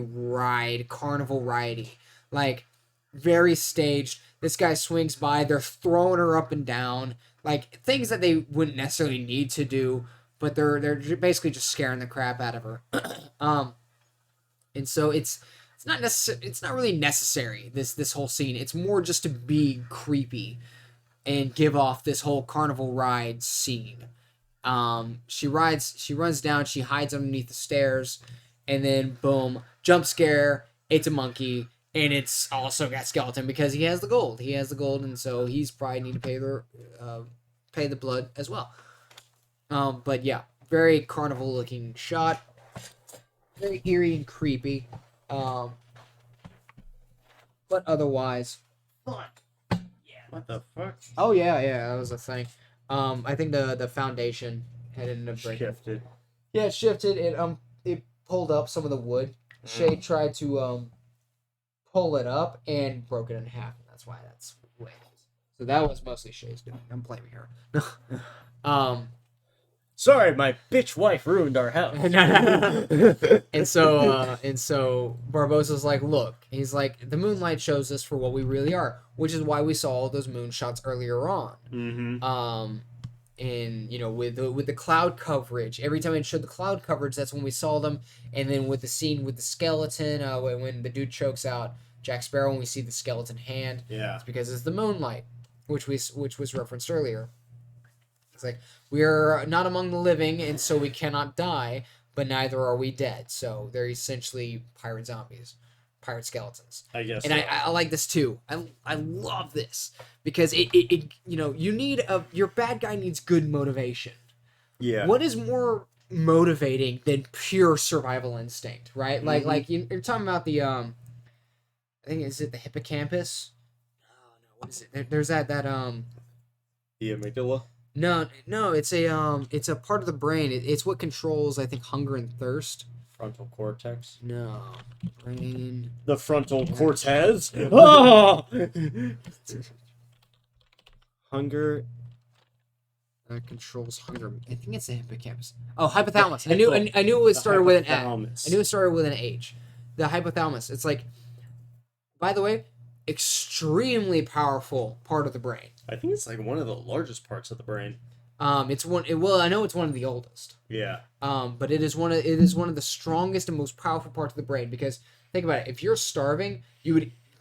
carnival ridey. Like, very staged. This guy swings by. They're throwing her up and down, like things that they wouldn't necessarily need to do, but they're basically just scaring the crap out of her. um, and so it's not really necessary, this whole scene. It's more just to be creepy and give off this whole carnival ride scene. She runs down, she hides underneath the stairs, and then boom, jump scare. It's a monkey, and it's also got skeleton because he has the gold. He has the gold, and so he's probably need to pay the blood as well. But yeah, very carnival looking shot, very eerie and creepy. But otherwise, fun. What the fuck? Oh yeah, that was a thing. I think the foundation had ended up breaking. Shifted. Yeah, it shifted. It pulled up some of the wood. Shay tried to pull it up and broke it in half, and that's why that's way. So that was mostly Shay's doing. I'm blaming her. Sorry, my bitch wife ruined our house. and so Barbossa's like, look, he's like, the moonlight shows us for what we really are, which is why we saw all those moon shots earlier on. Mm-hmm. And you know, with the cloud coverage, every time it showed the cloud coverage, that's when we saw them. And then with the scene with the skeleton, when the dude chokes out Jack Sparrow, and we see the skeleton hand, Yeah, it's because it's the moonlight, which was referenced earlier. It's like, we are not among the living, and so we cannot die, but neither are we dead. So they're essentially pirate zombies, pirate skeletons. I guess. And so. I like this too. I love this because it you know, you need your bad guy needs good motivation. Yeah. What is more motivating than pure survival instinct, right? Mm-hmm. Like you're talking about the I think, is it the hippocampus? No, what is it? There's that The amygdala. No, it's a part of the brain. It's what controls, I think, hunger and thirst. Frontal cortex. No, brain. The frontal cortex. Oh! Hunger. Controls hunger. I think it's the hippocampus. Oh, hypothalamus. I knew it started with an hypothalamus. I knew it started with an H. The hypothalamus. It's like, by the way, extremely powerful part of the brain. I think it's like one of the largest parts of the brain. It's one. Well, I know it's one of the oldest. Yeah. But it is one of the strongest and most powerful parts of the brain, because think about it. If you're starving,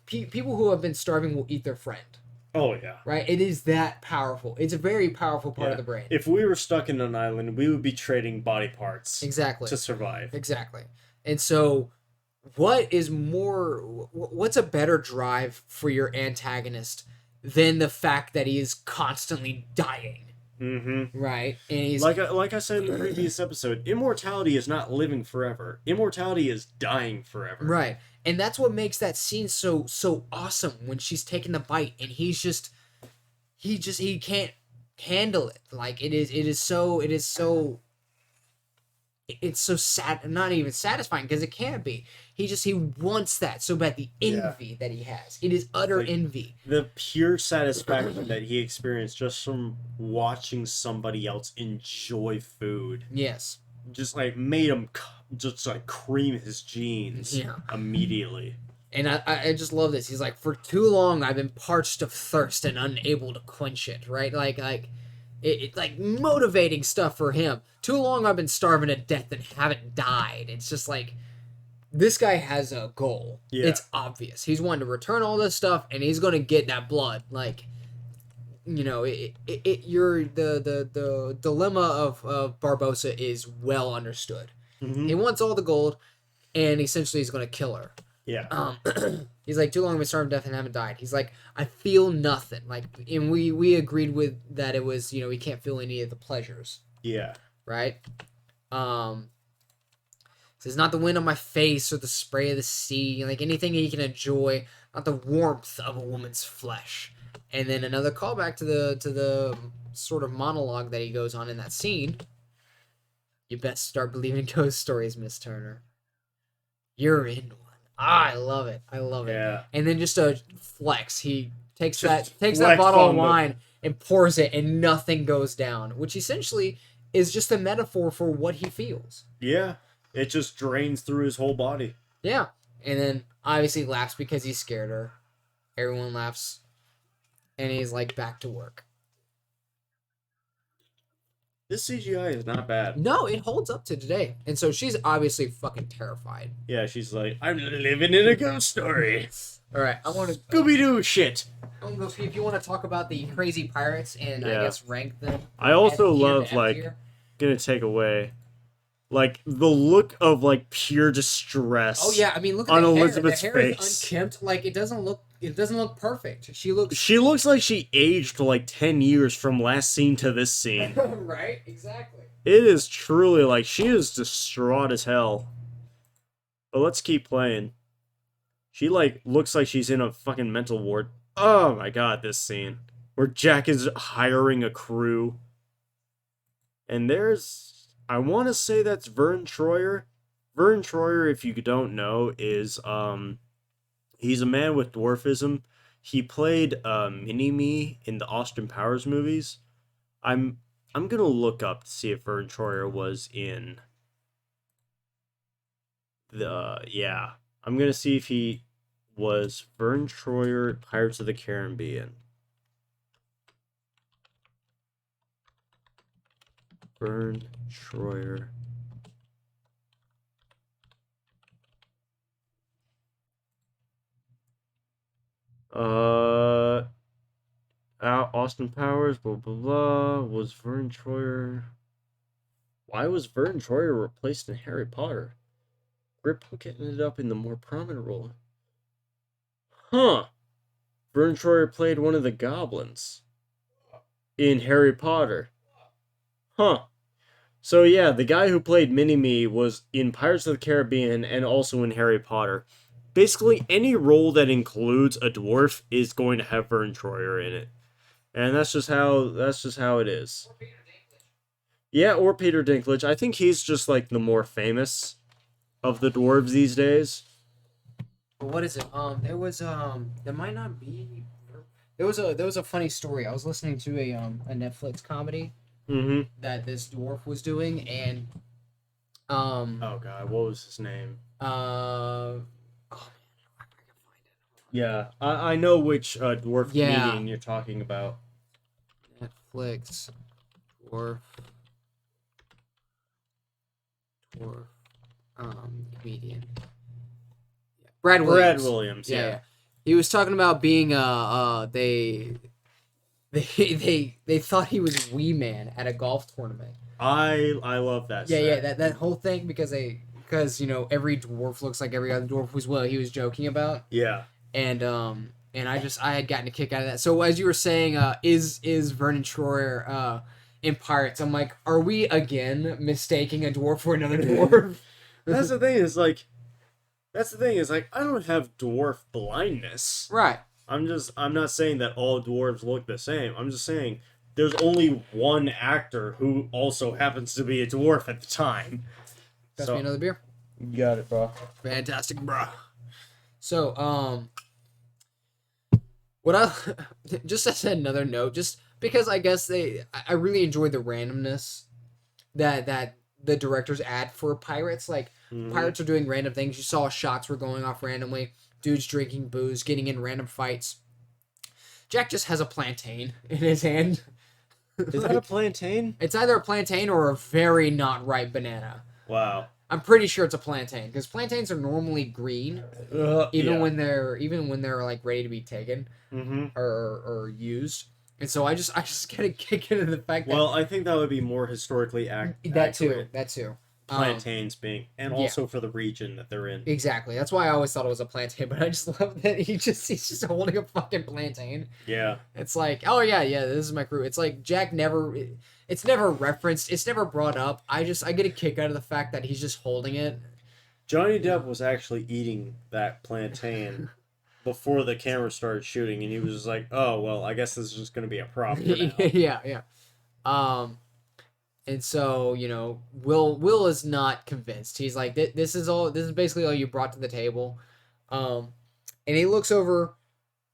people who have been starving will eat their friend. Oh yeah. Right. It is that powerful. It's a very powerful part of the brain. If we were stuck in an island, we would be trading body parts. Exactly. To survive. Exactly. And so, what's a better drive for your antagonist than the fact that he is constantly dying? Mm-hmm. Right. And he's like I said in the previous episode, immortality is not living forever. Immortality is dying forever. Right. And that's what makes that scene so awesome, when she's taking the bite and he can't handle it. Like it's so sad, not even satisfying, because it can't be. He wants that so bad. The envy that he has, it is utter envy. The pure satisfaction that he experienced just from watching somebody else enjoy food. Yes. Just like made him just like cream his jeans. Yeah. Immediately. And I just love this. He's like, for too long I've been parched of thirst and unable to quench it. Right. Like like motivating stuff for him. Too long I've been starving to death and haven't died. It's just like, this guy has a goal. Yeah. It's obvious. He's wanting to return all this stuff, and he's going to get that blood. Like, you know, the dilemma of Barbossa is well understood. Mm-hmm. He wants all the gold, and essentially he's going to kill her. Yeah. He's like, too long I've been starving to death and haven't died. He's like, I feel nothing. Like, and we agreed with that. It was, you know, he can't feel any of the pleasures. Yeah. Right? Says, not the wind on my face or the spray of the sea, like anything he can enjoy, not the warmth of a woman's flesh. And then another callback to the sort of monologue that he goes on in that scene. You best start believing ghost stories, Miss Turner. You're in one. I love it. Yeah. And then just a flex. He takes that bottle of wine and pours it, and nothing goes down, which essentially is just a metaphor for what he feels. Yeah. It just drains through his whole body. Yeah. And then obviously laughs because he scared her. Everyone laughs and he's like back to work. This CGI is not bad. No, it holds up to today. And so she's obviously fucking terrified. Yeah, she's like, I'm living in a ghost story. All right, I want to Scooby-Doo shit. I'm gonna see if you want to talk about the crazy pirates and I Yeah. guess rank them. I also F tier to love, F like, tier. gonna take away, like, the look of, like, pure distress. Oh yeah, I mean look at on the Elizabeth's hair. The hair is face. unkempt. Like it doesn't look perfect. She looks She looks like she aged like 10 years from last scene to this scene. right, exactly. It is truly like she is distraught as hell. But let's keep playing. She like looks like she's in a fucking mental ward. Oh my god, this scene where Jack is hiring a crew. And I want to say that's Vern Troyer. Vern Troyer, if you don't know, is he's a man with dwarfism. He played Mini-Me in the Austin Powers movies. I'm gonna look up to see if Vern Troyer was in the yeah. I'm gonna see if he was Vern Troyer Pirates of the Caribbean. Vern Troyer. Austin Powers, blah blah blah. Was Vern Troyer? Why was Vern Troyer replaced in Harry Potter? Grip Hook ended up in the more prominent role. Huh. Vern Troyer played one of the goblins in Harry Potter. Huh. So yeah, the guy who played Mini-Me was in Pirates of the Caribbean and also in Harry Potter. Basically, any role that includes a dwarf is going to have Vern Troyer in it. And that's just how it is. Yeah, or Peter Dinklage. I think he's just like the more famous of the dwarves these days. But what is it? There might not be. There was a funny story. I was listening to a Netflix comedy that this dwarf was doing, and oh god, what was his name? Oh man, I can find it. Yeah, I know which dwarf comedian you're talking about. Netflix dwarf comedian. Yeah. Brad Williams. Yeah. He was talking about being they thought he was Wee Man at a golf tournament. I love that. Yeah, that whole thing because you know every dwarf looks like every other dwarf was what he was joking about. Yeah. And I had gotten a kick out of that. So as you were saying, is Vernon Troyer in Pirates? I'm like, are we again mistaking a dwarf for another dwarf? That's the thing is like, I don't have dwarf blindness. Right. I'm not saying that all dwarves look the same. I'm just saying there's only one actor who also happens to be a dwarf at the time. Pass me another beer. You got it, bro. Fantastic, bro. So, just as another note, just because I guess I really enjoy the randomness that the directors add for pirates. Like, pirates are doing random things. You saw shots were going off randomly. Dudes drinking booze, getting in random fights. Jack just has a plantain in his hand. Is that a plantain? It's either a plantain or a very not ripe banana. Wow. I'm pretty sure it's a plantain because plantains are normally green, even when they're like ready to be taken or used. And so I just get a kick into the fact that. Well, I think that would be more historically accurate. That too. Plantains being, and also for the region that they're in. Exactly. That's why I always thought it was a plantain, but I just love that he's just holding a fucking plantain. Yeah. It's like, oh yeah, this is my crew. It's like Jack it's never referenced, it's never brought up. I get a kick out of the fact that he's just holding it. Johnny Depp was actually eating that plantain before the camera started shooting, and he was just like, oh well, I guess this is just gonna be a prop for now. Yeah. And so, you know, Will is not convinced. He's like, this is basically all you brought to the table. And he looks over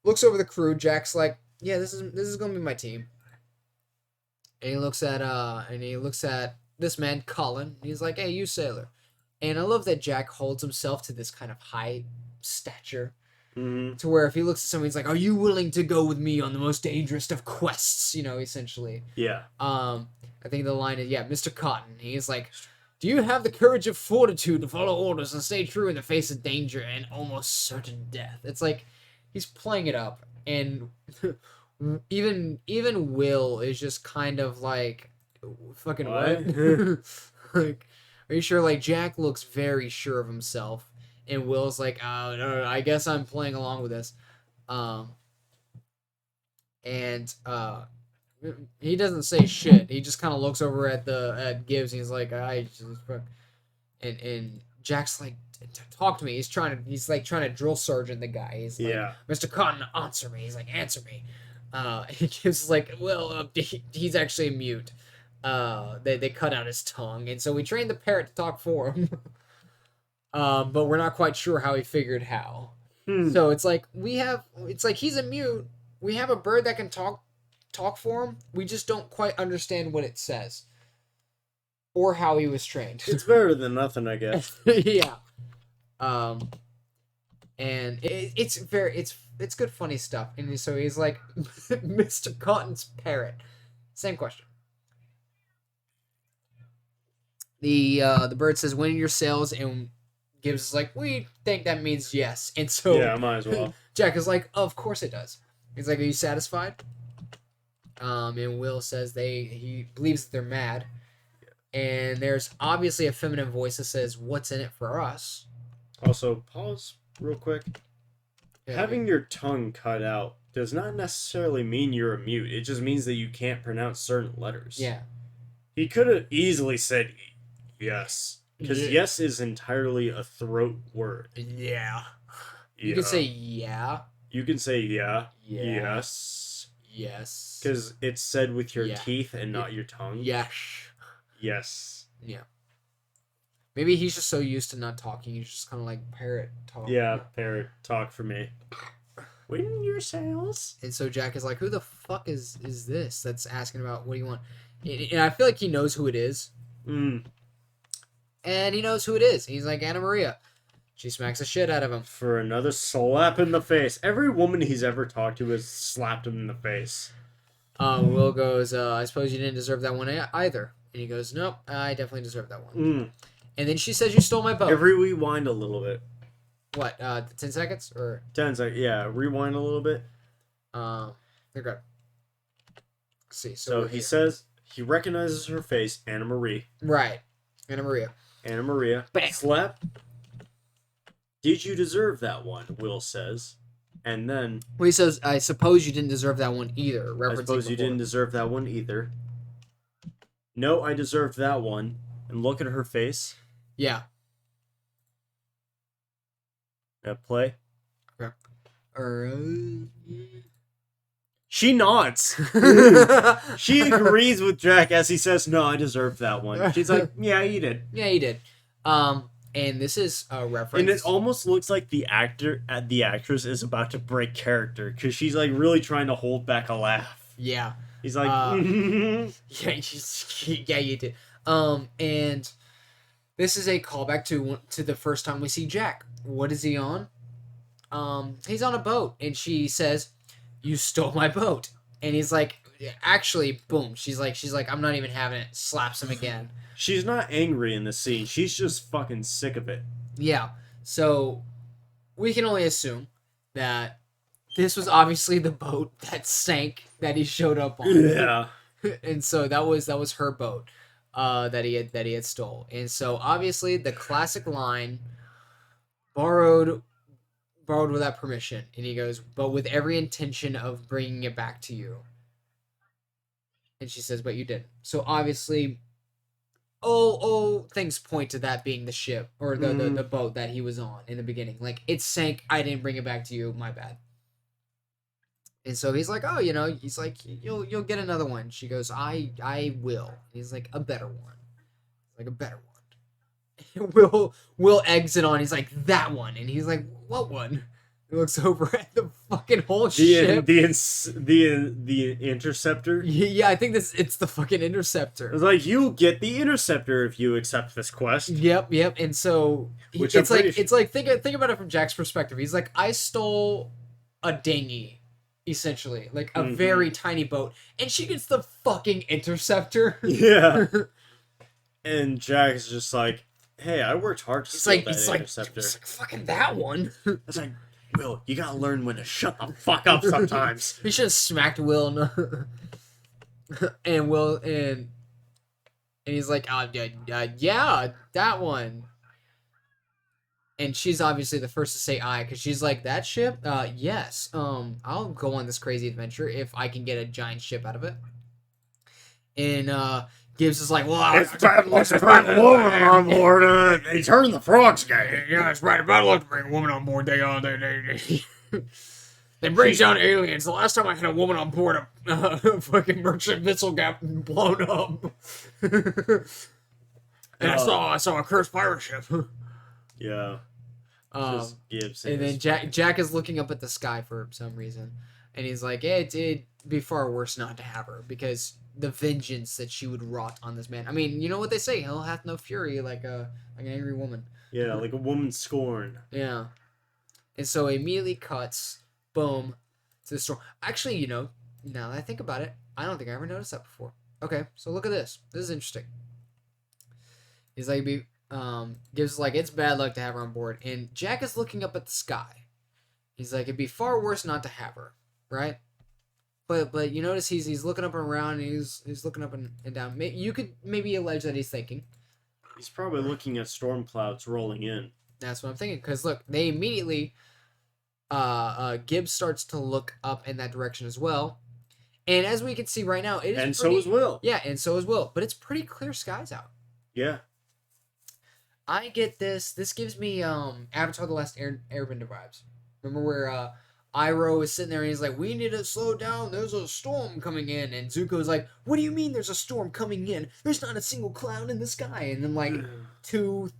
the crew. Jack's like, yeah, this is gonna be my team. And he looks at this man, Colin. He's like, hey, you sailor. And I love that Jack holds himself to this kind of high stature. Mm-hmm. To where if he looks at someone, he's like, "Are you willing to go with me on the most dangerous of quests?" You know, essentially. Yeah. I think the line is, yeah, Mr. Cotton. He's like, "Do you have the courage of fortitude to follow orders and stay true in the face of danger and almost certain death?" It's like he's playing it up, and even Will is just kind of like, "Fucking what?" Like, are you sure? Like Jack looks very sure of himself, and Will's like, "Oh no, I guess I'm playing along with this." Um, and he doesn't say shit. He just kind of looks over at Gibbs and he's like, "I just," and Jack's like, "Talk to me." He's like trying to drill sergeant the guy. He's like, Yeah. "Mr. Cotton, answer me." He's like, "Answer me." He Gibbs is like, "Well, he's actually mute." They cut out his tongue, and so we trained the parrot to talk for him. But we're not quite sure how he figured how. So it's like he's a mute. We have a bird that can talk for him. We just don't quite understand what it says or how he was trained. It's better than nothing, I guess. Yeah. And it's good funny stuff. And so he's like, Mr. Cotton's parrot. Same question. The bird says, "Wind your sails," and Gibbs is like, "We think that means yes." And so Yeah, might as well. Jack is like, "Of course it does." He's like, "Are you satisfied?" And Will says he believes that they're mad. And there's obviously a feminine voice that says, "What's in it for us?" Also, pause real quick. Yeah, Having your tongue cut out does not necessarily mean you're a mute. It just means that you can't pronounce certain letters. Yeah. He could have easily said yes. Because Yeah. yes is entirely a throat word. Yeah. You Yeah. can say yeah. You can say yeah. Yeah. Yes. Yes. Because it's said with your Yeah. teeth and not your tongue. Yes. Yes. Yeah. Maybe he's just so used to not talking, he's just kind of like parrot talk. Yeah, parrot, talk for me. Wind your sails. And so Jack is like, "Who the fuck is this that's asking about what do you want?" And I feel like he knows who it is. Mm. And he knows who it is. He's like, "Anna Maria." She smacks the shit out of him. For another slap in the face. Every woman he's ever talked to has slapped him in the face. Will goes, "I suppose you didn't deserve that one either." And he goes, "Nope, I definitely deserve that one." Mm. And then she says, "You stole my boat." Rewind a little bit. What, 10 seconds? Or 10 seconds. Yeah, rewind a little bit. they're good. Let's see. So he says he recognizes her face, Anna Marie. Right. Anna Maria. Anna Maria. Bam. Slap. Did you deserve that one? Will says. And then... Well, he says, "I suppose you didn't deserve that one either." I suppose you didn't deserve that one either. No, I deserved that one. And look at her face. Yeah. Play. Okay. She nods. She agrees with Jack as he says, "No, I deserved that one." She's like, "Yeah, you did." Yeah, he did. And this is a reference. And it almost looks like the actress is about to break character because she's like really trying to hold back a laugh. Yeah. He's like, yeah, you did. And this is a callback to the first time we see Jack. What is he on? He's on a boat, and she says, "You stole my boat." And he's like, "Actually," boom. She's like, "I'm not even having it." Slaps him again. She's not angry in this scene. She's just fucking sick of it. Yeah. So we can only assume that this was obviously the boat that sank that he showed up on. Yeah. And so that was her boat that he had stole. And so obviously the classic line, borrowed without permission. And he goes, "But with every intention of bringing it back to you." And she says, "But you didn't." So obviously all things point to that being the ship or the boat that he was on in the beginning. Like, it sank, I didn't bring it back to you, my bad. And so he's like, "Oh, he's like, you'll get another one." She goes, I will. And he's like, "A better one." Like, "A better one." Will exit on, he's like, "That one." And he's like, "What one?" He looks over at the fucking whole The ship. the interceptor. Yeah, I think it's the fucking interceptor. It's like, you get the interceptor if you accept this quest. Yep. And so Which I'm pretty it's like think about it from Jack's perspective. He's like, I stole a dinghy, essentially, like a very tiny boat, and she gets the fucking interceptor. Yeah. And Jack's just like, hey, I worked hard to steal that interceptor. It's like fucking that one. It's like, Will, you gotta learn when to shut the fuck up sometimes. He should have smacked Will and Will and he's like, yeah, that one. And she's obviously the first to say aye, because she's like, that ship? Yes. I'll go on this crazy adventure if I can get a giant ship out of it. And Gibbs is like, well, It's bad luck to bring a woman on board. They turn the frogs gay. Yeah, it's bad luck to bring a woman on board. They bring down aliens. The last time I had a woman on board, a fucking merchant vessel got blown up. And I saw a cursed pirate ship. Yeah. And Gibbs then Jack is looking up at the sky for some reason, and he's like, it'd be far worse not to have her, because the vengeance that she would wrought on this man. I mean, you know what they say, hell hath no fury like an angry woman. Yeah, like a woman scorned. Yeah. And so it immediately cuts, boom, to the storm. Actually, now that I think about it, I don't think I ever noticed that before. Okay, so look at this. This is interesting. He's like, Gibbs is like, it's bad luck to have her on board. And Jack is looking up at the sky. He's like, it'd be far worse not to have her, right? But you notice he's looking up and around, and he's looking up and down. You could maybe allege that he's thinking. He's probably looking at storm clouds rolling in. That's what I'm thinking. Because look, they immediately, Gibbs starts to look up in that direction as well. And as we can see right now, it is so is Will. Yeah, and so is Will. But it's pretty clear skies out. Yeah. I get this. This gives me Avatar: The Last Airbender vibes. Remember where Iroh is sitting there and he's like, we need to slow down. There's a storm coming in. And Zuko's like, what do you mean there's a storm coming in? There's not a single cloud in the sky. And then like 2-4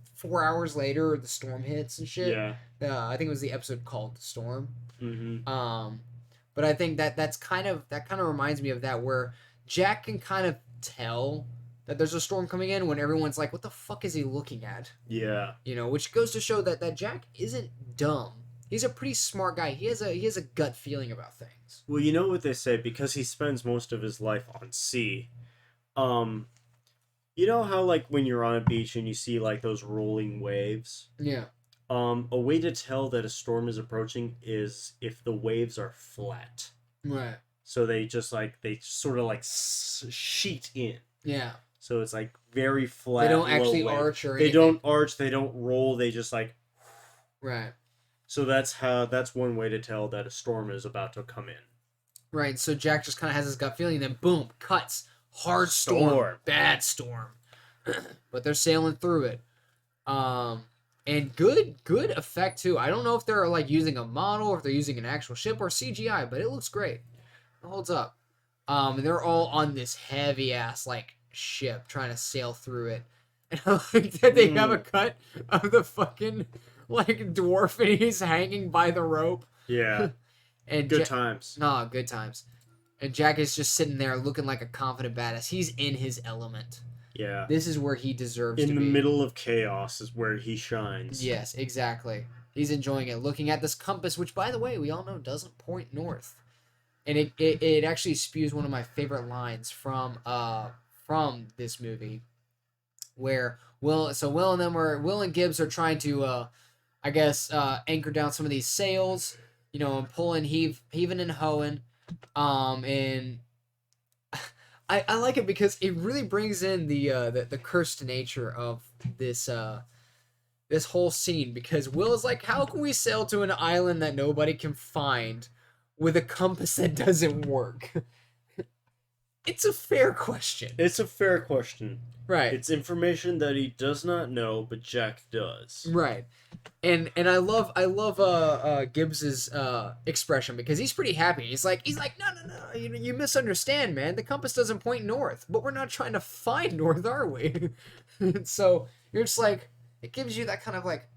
hours later, the storm hits and shit. Yeah. I think it was the episode called The Storm. Mm-hmm. But I think that kind of reminds me of that, where Jack can kind of tell that there's a storm coming in when everyone's like, what the fuck is he looking at? Yeah. Which goes to show that Jack isn't dumb. He's a pretty smart guy. He has a gut feeling about things. Well, you know what they say, because he spends most of his life on sea. You know how, like, when you're on a beach and you see, like, those rolling waves? Yeah. A way to tell that a storm is approaching is if the waves are flat. Right. So they sort of sheet in. Yeah. So it's like very flat. They don't actually wave. arch or anything. anything. They don't arch. They don't roll. They just like. Right. So that's one way to tell that a storm is about to come in. Right. So Jack just kind of has his gut feeling, then boom, cuts, hard storm. Bad storm. But they're sailing through it. And good effect too. I don't know if they're like using a model, or if they're using an actual ship or CGI, but it looks great. It holds up. And they're all on this heavy ass like ship trying to sail through it. And I like that they have a cut of the fucking like dwarf, and he's hanging by the rope. Yeah. And good times. No, good times. And Jack is just sitting there looking like a confident badass. He's in his element. Yeah. This is where he deserves to be. In the middle of chaos is where he shines. Yes, exactly. He's enjoying it. Looking at this compass, which, by the way, we all know doesn't point north. And it actually spews one of my favorite lines from this movie, where Will and Gibbs are trying to, anchor down some of these sails, and pulling, heaving and hoeing, and I like it because it really brings in the cursed nature of this whole scene, because Will is like, how can we sail to an island that nobody can find with a compass that doesn't work? It's a fair question. Right. It's information that he does not know, but Jack does. Right. And I love Gibbs's expression, because he's pretty happy. He's like no, you misunderstand, man. The compass doesn't point north, but we're not trying to find north, are we? So you're just like, it gives you that kind of like,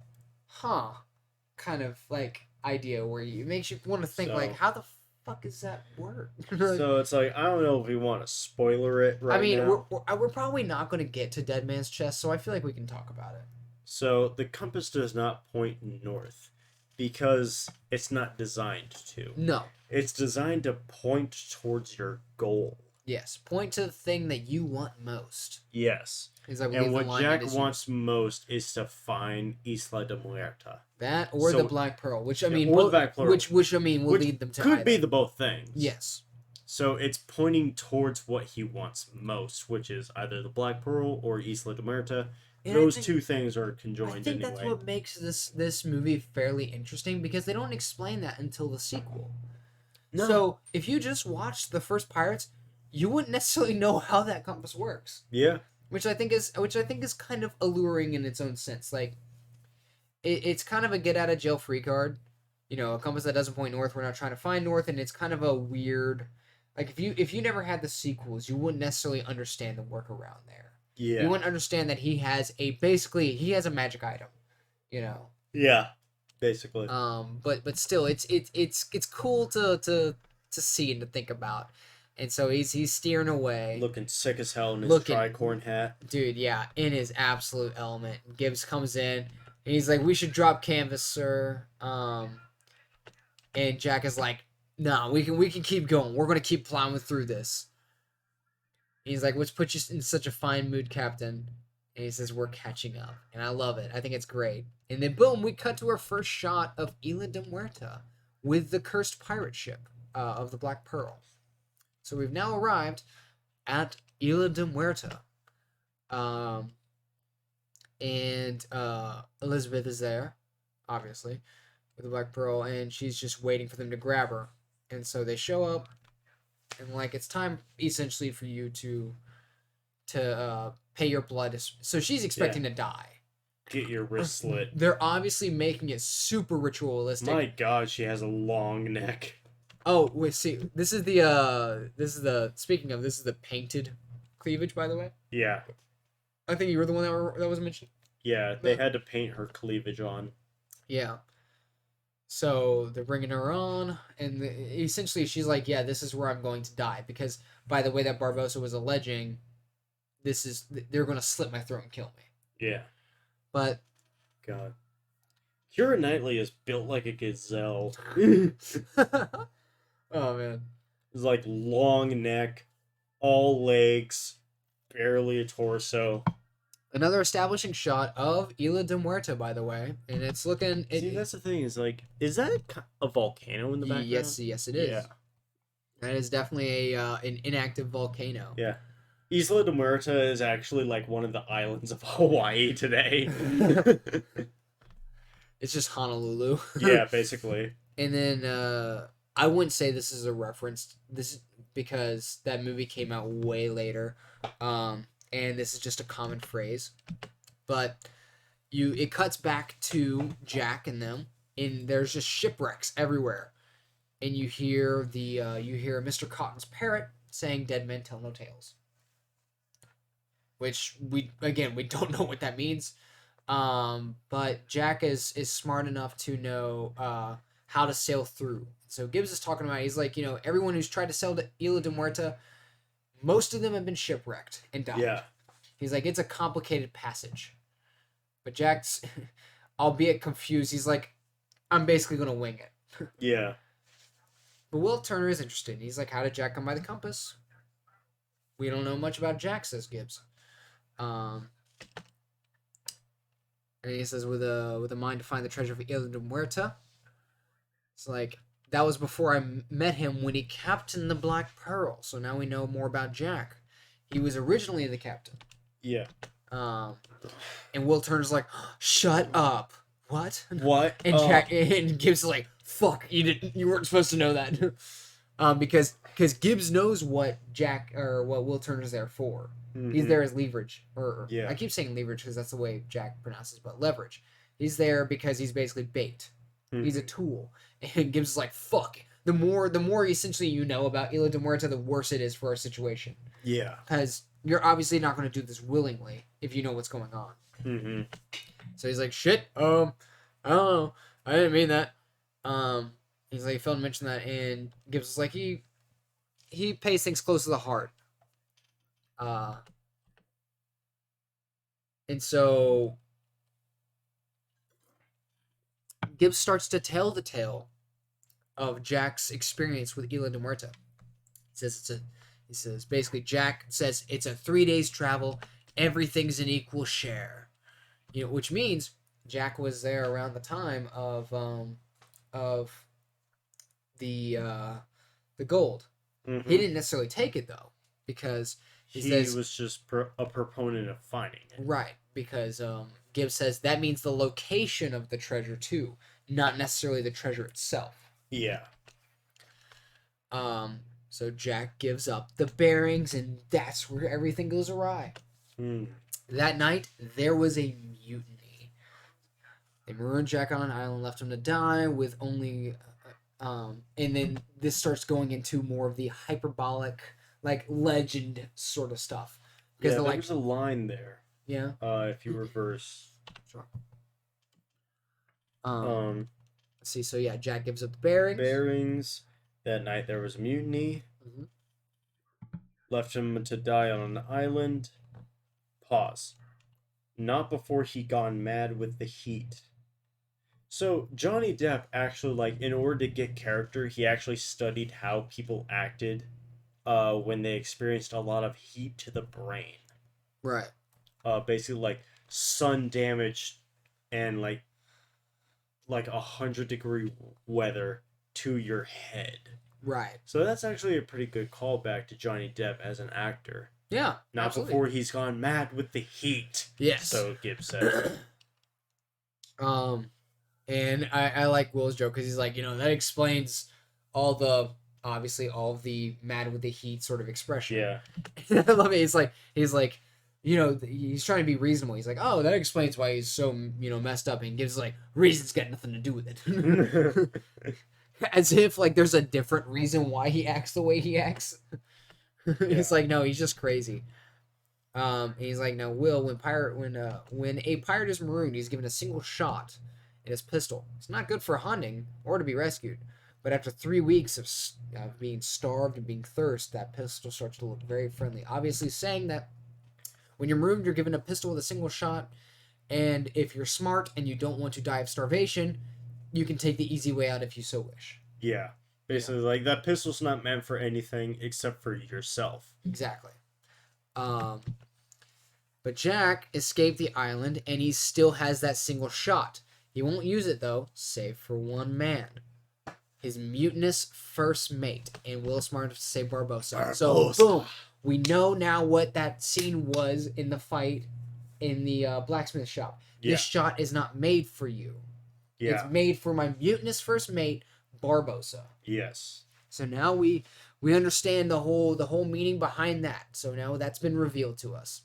kind of like, idea where it makes you want to think So- like, how the fuck does that work? So it's like, I don't know if we want to spoiler it right I mean, now. we're probably not going to get to Dead Man's Chest, so I feel like we can talk about it. So the compass does not point north because it's not designed to. No. It's designed to point towards your goal. Yes. Point to the thing that you want most. Yes. Is I believe And the what line Jack that is wants most is to find Isla de Muerta. that or So- the Black Pearl, which I Yeah, mean, or the Black Pearl. which I mean will Which lead them to could be either. the both things. Yes. So it's pointing towards what he wants most, which is either the Black Pearl or Isla de Muerta. And I Those think- two things are I conjoined think anyway. that's what makes this movie fairly interesting because they don't explain that until the sequel. No. So if you just watched the first Pirates, you wouldn't necessarily know how that compass works, Yeah. which I think is kind of alluring in its own sense. Like it's kind of a get out of jail free card. You know, a compass that doesn't point north. We're not trying to find north, and it's kind of a weird. Like if you never had the sequels, you wouldn't necessarily understand the workaround there. Yeah. You wouldn't understand that he has a magic item, you know. Yeah. Basically. But still, it's cool to see and to think about, and so he's steering away. Looking sick as hell in his Looking- tricorn hat. Dude, yeah, in his absolute element. Gibbs comes in and he's like, "We should drop canvas, sir." And Jack is like, "No, we can keep going. We're gonna keep plowing through this." He's like, "What's put you in such a fine mood, Captain?" And he says, "We're catching up." And I love it. I think it's great. And then, boom, we cut to our first shot of Isla de Muerta with the cursed pirate ship of the Black Pearl. So we've now arrived at Isla de Muerta. And Elizabeth is there, obviously, with the Black Pearl, and she's just waiting for them to grab her. And so they show up, and like it's time essentially for you to pay your blood. So she's expecting to die. Get your wrist slit. They're obviously making it super ritualistic. My god, she has a long neck. Oh wait, see, this is the painted cleavage, by the way. Yeah. I think you were the one that was mentioned. Yeah, they had to paint her cleavage on. Yeah. So they're bringing her on, and essentially she's like, "Yeah, this is where I'm going to die," because by the way that Barbosa was alleging, they're going to slit my throat and kill me. Yeah. But God. Keira Knightley is built like a gazelle. oh man, It's like long neck, all legs, barely a torso. another establishing shot of Isla de Muerta, by the way, and it's looking. See, that's the thing. Is like, is that a volcano in the background? yes, it is. Yeah. That is definitely an inactive volcano. Yeah. Isla de Muerta is actually like one of the islands of Hawaii today. It's just Honolulu. Yeah, basically. And then I wouldn't say this is a reference. This because that movie came out way later, and this is just a common phrase. But it cuts back to Jack and them, and there's just shipwrecks everywhere, and you hear Mr. Cotton's parrot saying, "Dead men tell no tales," which we don't know what that means. But Jack is smart enough to know how to sail through. So Gibbs is talking about, he's like, everyone who's tried to sail to Isla de Muerta, most of them have been shipwrecked and died. Yeah. He's like, it's a complicated passage. But Jack's, albeit confused, he's like, I'm basically going to wing it. Yeah. But Will Turner is interested. He's like, how did Jack come by the compass? We don't know much about Jack, says Gibbs. And he says, with a mind to find the treasure of Isla de Muerta. It's like, that was before I met him when he captained the Black Pearl. So now we know more about Jack. He was originally the captain. Yeah. And Will Turner's like, shut up. What? What? And Jack and Gibbs is like, fuck, you weren't supposed to know that. Because Gibbs knows what Will Turner's there for. Mm-hmm. He's there as leverage, or Yeah. I keep saying leverage because that's the way Jack pronounces, but leverage. He's there because he's basically bait. Mm-hmm. He's a tool, and Gibbs is like, "Fuck." The more essentially you know about Isla de Muerta, the worse it is for our situation. Yeah. Because you're obviously not going to do this willingly if you know what's going on. Mm-hmm. So he's like, "Shit, I don't know, I didn't mean that." He's like, Phil mentioned that, and Gibbs is like, he pays things close to the heart. And so Gibbs starts to tell the tale of Jack's experience with Isla de Muerta. He says basically Jack says it's a 3 days travel. Everything's an equal share. Which means Jack was there around the time of the gold. Mm-hmm. He didn't necessarily take it though, because he was just a proponent of finding it. Right, because Gibbs says that means the location of the treasure too, not necessarily the treasure itself. Yeah. So Jack gives up the bearings, and that's where everything goes awry. That night, there was a mutiny. They marooned Jack on an island, left him to die with only... and then this starts going into more of the hyperbolic, like, legend sort of stuff. Because there's a line there. Yeah? If you reverse... Sure. Let's see, so yeah, Jack gives up the bearings. That night there was a mutiny. Mm-hmm. Left him to die on an island. Pause. Not before he gone mad with the heat. So Johnny Depp actually, like, in order to get character, he actually studied how people acted when they experienced a lot of heat to the brain. Right. Basically, like, sun damage and, like 100-degree weather to your head. Right. So that's actually a pretty good callback to Johnny Depp as an actor. Yeah, Not absolutely. before he's gone mad with the heat. Yes. So Gibbs said. And I like Will's joke because he's like, that explains all of the mad with the heat sort of expression. Yeah. I love it. He's like, he's trying to be reasonable. He's like, oh, that explains why he's so, messed up. And Gibbs like, reason's got nothing to do with it. As if like there's a different reason why he acts the way he acts. It's like, no, he's just crazy. And he's like, now Will, when a pirate is marooned, he's given a single shot in his pistol. It's not good for hunting or to be rescued. But after 3 weeks of being starved and being thirst, that pistol starts to look very friendly. Obviously saying that when you're marooned, you're given a pistol with a single shot. And if you're smart and you don't want to die of starvation, you can take the easy way out if you so wish. Yeah. Basically, like, that pistol's not meant for anything except for yourself. Exactly. But Jack escaped the island, and he still has that single shot. He won't use it, though, save for one man. His mutinous first mate. And Will Smart to say Barbossa. So, boom. We know now what that scene was in the fight in the blacksmith shop. Yeah. This shot is not made for you. Yeah. It's made for my mutinous first mate, Barbossa. Yes. So now we understand the whole meaning behind that. So now that's been revealed to us.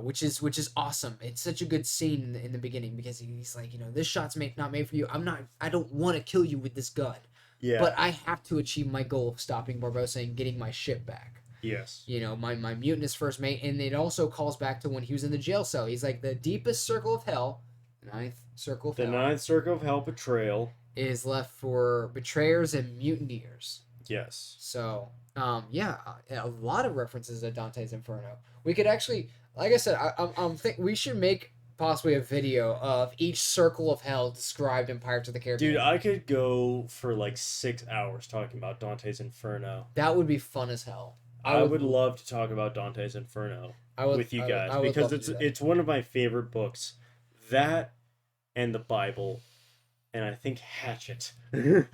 Which is awesome. It's such a good scene in the beginning because he's like, this shot's not made for you. I don't want to kill you with this gun. Yeah. But I have to achieve my goal of stopping Barbossa and getting my ship back. Yes. My mutinous first mate, and it also calls back to when he was in the jail cell. He's like, the deepest circle of hell, ninth circle of hell. The ninth circle of hell betrayal is left for betrayers and mutineers. Yes. So, a lot of references to Dante's Inferno. We could actually, like I said, I'm think we should make possibly a video of each circle of hell described in Pirates of the Caribbean. Dude, I could go for like 6 hours talking about Dante's Inferno. That would be fun as hell. I would love to talk about Dante's Inferno with you guys because it's one of my favorite books. That and the Bible, and I think Hatchet. I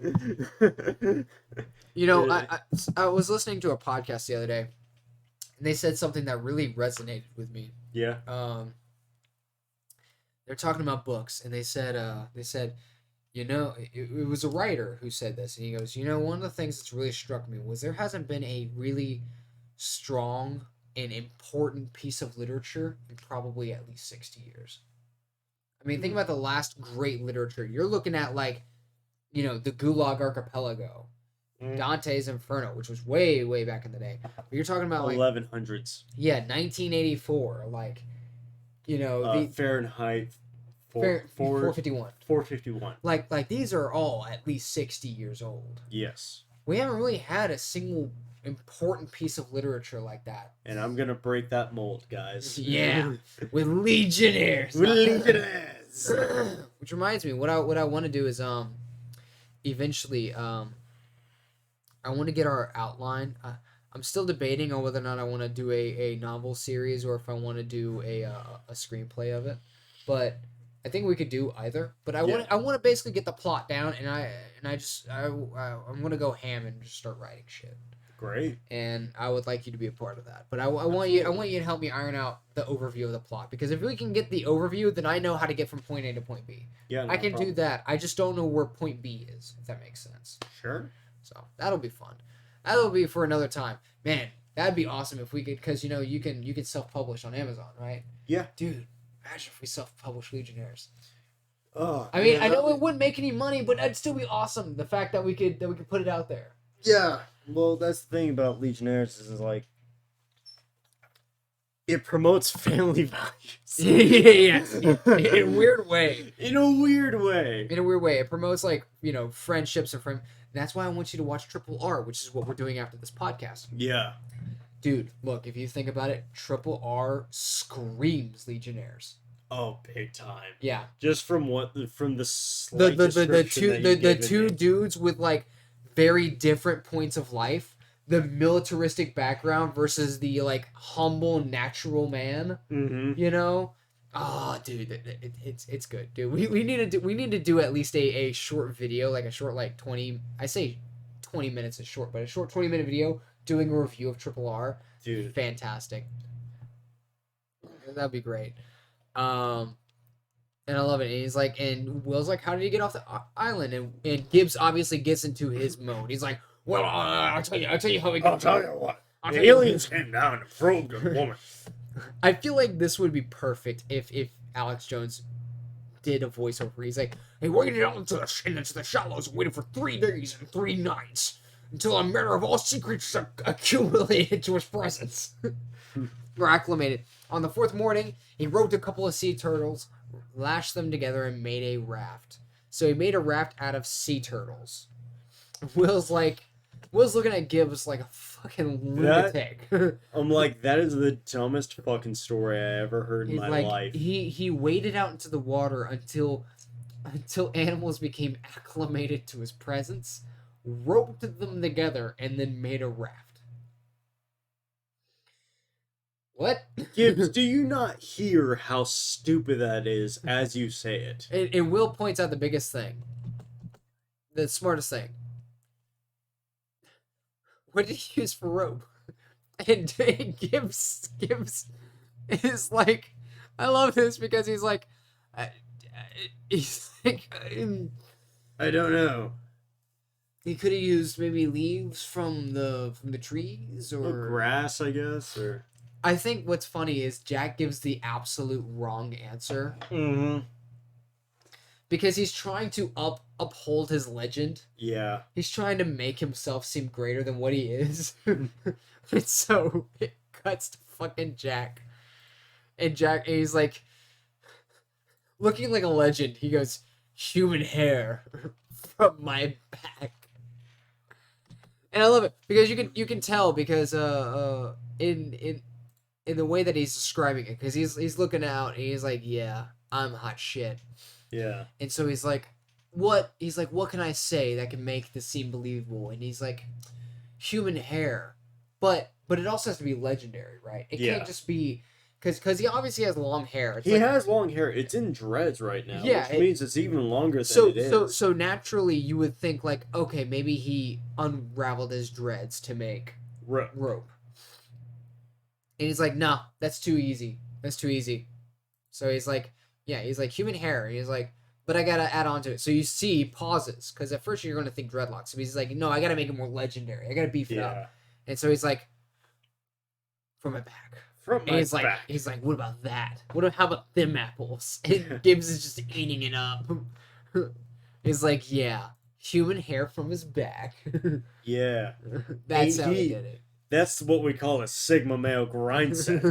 was listening to a podcast the other day, and they said something that really resonated with me. Yeah. They're talking about books, and they said it was a writer who said this, and he goes, one of the things that's really struck me was there hasn't been a really strong and important piece of literature in probably at least 60 years. I mean, think about the last great literature. You're looking at, like, the Gulag Archipelago, Dante's Inferno, which was way, way back in the day. But you're talking about, like... 1100s. Yeah, 1984. Like, Fahrenheit 451. 451. Like these are all at least 60 years old. Yes. We haven't really had a single important piece of literature like that. And I'm gonna break that mold, guys. Yeah, with Legionnaires. With Legionnaires. Which reminds me, what I want to do is eventually I want to get our outline. I'm still debating on whether or not I want to do a novel series or if I want to do a screenplay of it. But I think we could do either. But I want to basically get the plot down, and I'm gonna go ham and just start writing shit. Great. And I would like you to be a part of that. But I want you to help me iron out the overview of the plot, because if we can get the overview, then I know how to get from point A to point B. Yeah, I can do that. I just don't know where point B is, if that makes sense. Sure. So that'll be fun. That'll be for another time. Man, that'd be awesome if we could, because you can self-publish on Amazon, right? Yeah. Dude, imagine if we self-publish Legionnaires. Oh. I mean, I know it wouldn't make any money, but it'd still be awesome. The fact that we could put it out there. Yeah. Well, that's the thing about Legionnaires is like it promotes family values. Yeah. In a weird way. In a weird way. It promotes friendships and that's why I want you to watch Triple R, which is what we're doing after this podcast. Yeah. Dude, look, if you think about it, Triple R screams Legionnaires. Oh, big time. Yeah. Just from the slight the two dudes with like very different points of life, the militaristic background versus the like humble natural man. Mm-hmm. You know? Oh, dude, it's good, dude. We need to do at least a short video, like a short 20. I say 20 minutes is short, but a short 20-minute video doing a review of Triple R. Dude, fantastic. That'd be great. And I love it. And he's like, and Will's like, how did he get off the island? And Gibbs obviously gets into his mode. He's like, well, I'll tell you how he got. I'll tell you what. The aliens came down and probed a woman. I feel like this would be perfect if Alex Jones did a voiceover. He's like, he waded out into the shallows and waited for 3 days and 3 nights until a matter of all secrets accumulated to his presence. Or acclimated. On the 4th morning, he roped a couple of sea turtles, lashed them together, and made a raft. So he made a raft out of sea turtles. Will's looking at Gibbs like a fucking lunatic. I'm like, that is the dumbest fucking story I ever heard in my life. He waded out into the water until animals became acclimated to his presence, roped them together, and then made a raft. What? Gibbs, do you not hear how stupid that is as you say it? And Will points out the biggest thing. The smartest thing. What did he use for rope? And Gibbs is like, I love this because he's like, I don't know. He could have used maybe leaves from the trees or grass, I guess, or. I think what's funny is Jack gives the absolute wrong answer. Mm-hmm. Because he's trying to uphold his legend. Yeah. He's trying to make himself seem greater than what he is. And so it cuts to fucking Jack. And he's like, looking like a legend. He goes, human hair from my back. And I love it because you can tell because in the way that he's describing it, because he's looking out and he's like, yeah, I'm hot shit. Yeah. And so he's like, what can I say that can make this seem believable? And he's like, human hair. But it also has to be legendary, right? It can't just be because he obviously has long hair. He has long hair. It's in dreads right now, which means it's even longer than it is. So naturally you would think like, okay, maybe he unraveled his dreads to make rope. And he's like, no, that's too easy. So he's like, human hair. And he's like, but I gotta add on to it. So you see pauses, because at first you're going to think dreadlocks. So he's like, no, I gotta make it more legendary. I gotta beef it up. And so he's like, from my back. He's like, what about that? How about them apples? And Gibbs is just eating it up. He's like, yeah, human hair from his back. Yeah. That's how he did it. That's what we call a Sigma male grind set.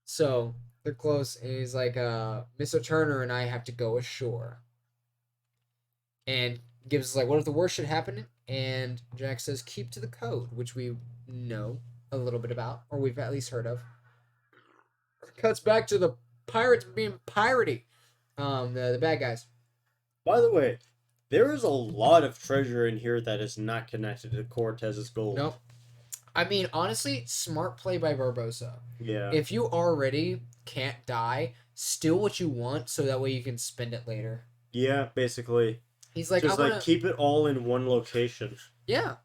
So They're close, and he's like, Mr. Turner and I have to go ashore. And Gibbs is like, what if the worst should happen? And Jack says, keep to the code, which we know a little bit about, or we've at least heard of. Cuts back to the pirates being piratey. The bad guys. By the way, there is a lot of treasure in here that is not connected to Cortez's gold. Nope. I mean, honestly, smart play by Barbosa. Yeah. If you already can't die, steal what you want so that way you can spend it later. Yeah, basically. He's like, just like keep it all in one location. Yeah.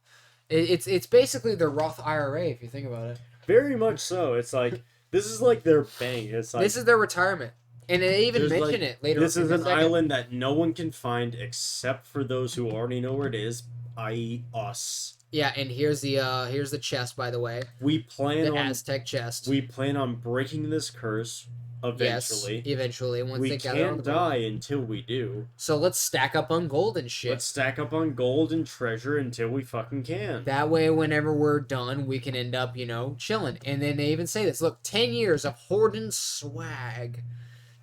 It's basically their Roth IRA if you think about it. Very much so. It's like this is like their bank. It's like this is their retirement. And they even mention it later. This is an island that no one can find except for those who already know where it is, i.e. us. Yeah, and here's the chest, by the way. We plan on Aztec chest. We plan on breaking this curse eventually. Yes, eventually. Once we they can't die until we do. So let's stack up on gold and shit. Let's stack up on gold and treasure until we fucking can. That way, whenever we're done, we can end up, chilling. And then they even say this. Look, 10 years of hoarding swag.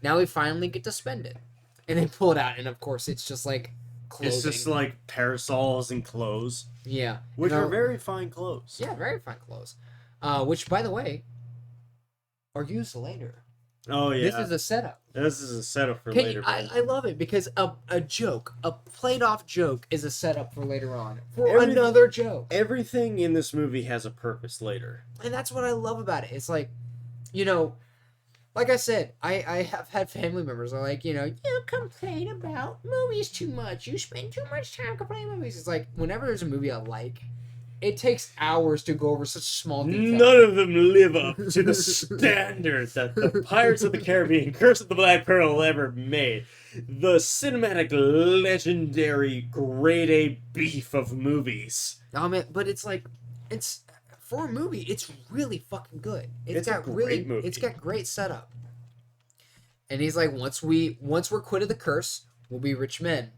Now we finally get to spend it. And they pull it out, and of course, it's just like clothing. It's just like parasols and clothes. Yeah. Which are very fine clothes. Yeah, very fine clothes. Which, by the way, are used later. Oh, yeah. This is a setup. This is a setup for later. I love it because a joke, a played off joke is a setup for later on. For another joke. Everything in this movie has a purpose later. And that's what I love about it. It's like, like I said, I have had family members are like, you complain about movies too much. You spend too much time complaining about movies. It's like, whenever there's a movie I like, it takes hours to go over such small details. None of them live up to the standard that the Pirates of the Caribbean, Curse of the Black Pearl ever made. The cinematic, legendary, grade A beef of movies. Oh, man, but it's like, for a movie, it's really fucking good. It's got a great movie. It's got great setup. And he's like, once we're quit of the curse, we'll be rich men.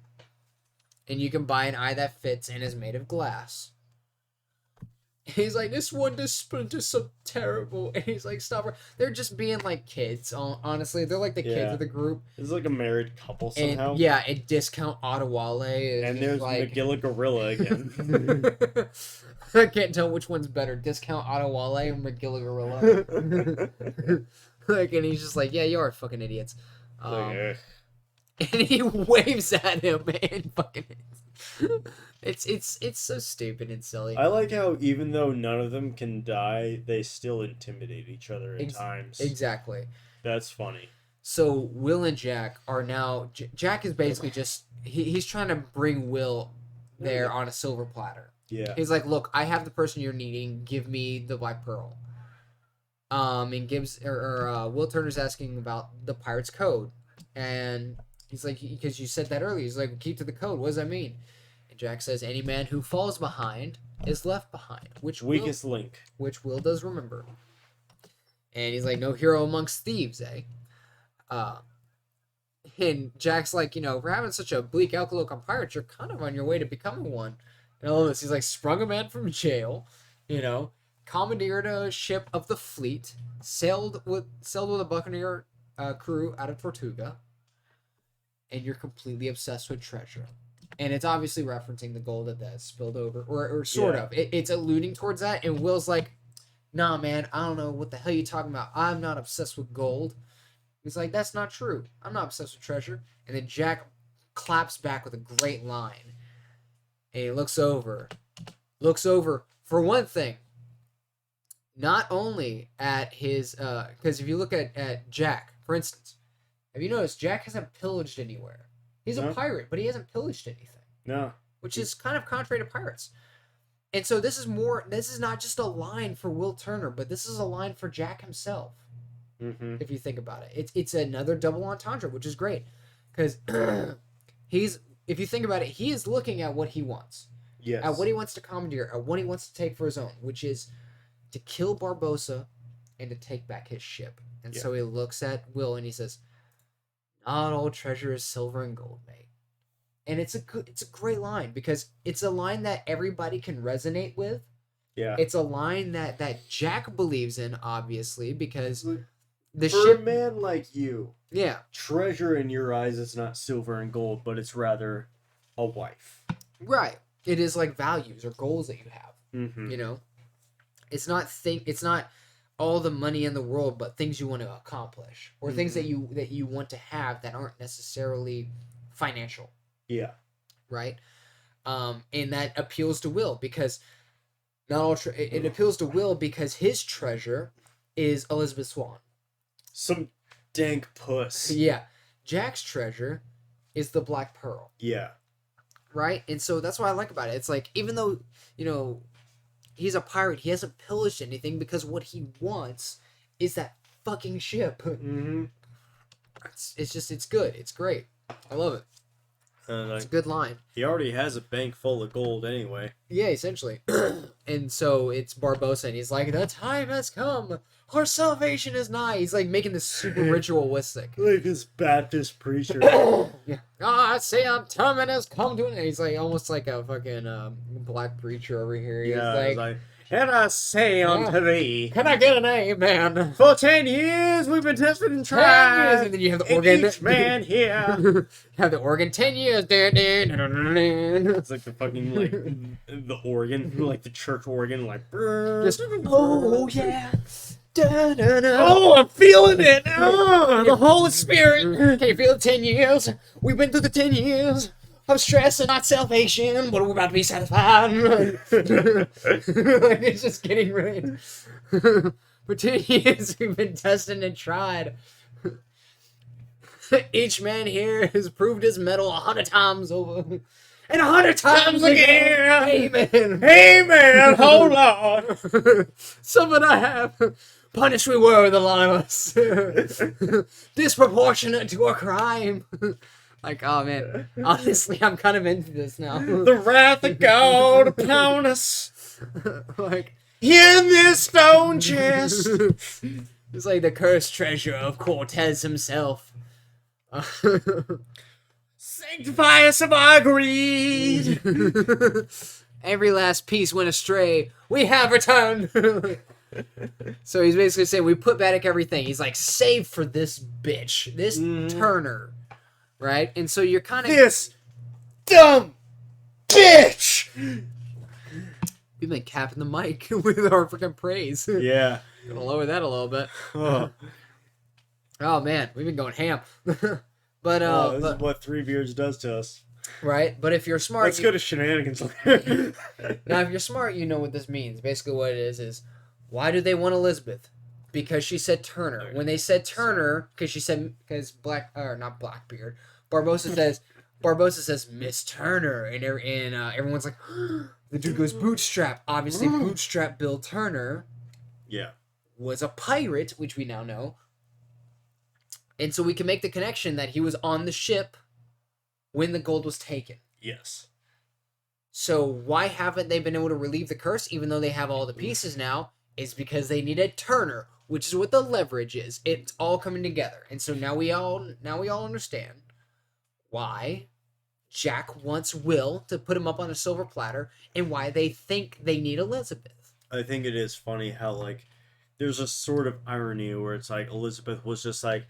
And you can buy an eye that fits and is made of glass. He's like, this one discipline is so terrible. And he's like, stop her. They're just being like kids, honestly. They're like the kids of the group. It's like a married couple somehow. And Discount Adewale. And there's like... Magilla Gorilla again. I can't tell which one's better, Discount Adewale or Magilla Gorilla. And he's just like, yeah, you are fucking idiots. And he waves at him, man. Fucking it's so stupid and silly. I like how even though none of them can die, they still intimidate each other at times. Exactly. That's funny. So Will and Jack are now... Jack is basically just... He's trying to bring Will there on a silver platter. Yeah. He's like, look, I have the person you're needing. Give me the Black Pearl. And Gibbs or Will Turner's asking about the Pirate's Code. And he's like, because you said that earlier. He's like, keep to the code. What does that mean? And Jack says, any man who falls behind is left behind. Weakest link. Which Will does remember. And he's like, no hero amongst thieves, eh? And Jack's like, for having such a bleak outlook on pirates, you're kind of on your way to becoming one. And all this, he's like, sprung a man from jail, commandeered a ship of the fleet, sailed with a buccaneer crew out of Tortuga, and you're completely obsessed with treasure. And it's obviously referencing the gold that spilled over, or sort of. It's alluding towards that, and Will's like, nah, man, I don't know what the hell you're talking about. I'm not obsessed with gold. He's like, that's not true. I'm not obsessed with treasure. And then Jack claps back with a great line. And he looks over. For one thing, not only at his... Because if you look at Jack, for instance, have you noticed Jack hasn't pillaged anywhere? He's a pirate, but he hasn't pillaged anything. No. Which is kind of contrary to pirates. And so this is not just a line for Will Turner, but this is a line for Jack himself. Mm-hmm. If you think about it. It's another double entendre, which is great. Because if you think about it, he is looking at what he wants. Yes. At what he wants to commandeer, at what he wants to take for his own, which is to kill Barbosa and to take back his ship. And so he looks at Will and he says, not all treasure is silver and gold, mate. And it's a great line because it's a line that everybody can resonate with. Yeah. It's a line that Jack believes in, obviously, because the For ship. a man like you, Yeah, treasure in your eyes is not silver and gold, but it's rather a wife. right. It is like values or goals that you have. Mm-hmm. You know, it's not It's not all the money in the world, but things you want to accomplish or things that you want to have that aren't necessarily financial. Yeah. Right. And that appeals to Will because not all it appeals to Will because his treasure is Elizabeth Swann. Some dank puss. Yeah. Jack's treasure is the Black Pearl. Yeah. Right? And so that's what I like about it. It's like, even though, he's a pirate, he hasn't pillaged anything because what he wants is that fucking ship. Mm-hmm. It's good. It's great. I love it. It's a good line. He already has a bank full of gold anyway. Yeah, essentially. And so it's Barbossa, and he's like, the time has come. Our salvation is nigh. He's like making this super ritualistic. Like this Baptist preacher. Yeah. I say time has come to an end. He's like almost like a fucking black preacher over here. He's like, and I say unto thee, can I get an amen? for 10 years we've been tested and 10 years, tried. and then you have the organ. Each man here. You have the organ. 10 years. It's like the fucking the organ, like the church organ, like. Just, oh yeah. Da, da, da. Oh, I'm feeling it. Oh, the Holy Spirit. Can you feel the 10 years? We've been through the 10 years of stress and not salvation, but we're about to be satisfied. Like, it's just getting right. For 10 years, we've been tested and tried. Each man here has proved his mettle 100 times over. And 100 times again. Amen. Amen. Hold on. Something I have. Punished we were, the lot of us. Disproportionate to our crime. Like, oh man. Honestly, I'm kind of into this now. The wrath of God upon us. Like, In this stone chest. it's like the cursed treasure of Cortez himself. Sanctify us of our greed. Every last piece went astray. We have returned. So he's basically saying we put back everything. He's like, save for this bitch, this Turner, right? And so you're kind of This dumb bitch. we've been capping the mic with our freaking praise. Yeah. Gonna lower that a little bit. Oh, Oh man, we've been going ham. But this but is what 3 beers does to us. right. But if you're smart, Let's go to shenanigans later. now if you're smart, you know what this means. Basically, what it is why do they want Elizabeth? Because she said Turner. When they said Turner, because not Blackbeard. Barbossa says Miss Turner, and everyone's like, the dude goes Bootstrap. Obviously, Bootstrap Bill Turner Yeah. was a pirate, which we now know. And so we can make the connection that he was on the ship when the gold was taken. Yes. So why haven't they been able to relieve the curse, even though they have all the pieces now? Is because they need a Turner, which is what the leverage is. It's all coming together, and so now we all understand why Jack wants Will to put him up on a silver platter, and why they think they need Elizabeth. I think it is funny how, like, there's a sort of irony where it's like Elizabeth was just like,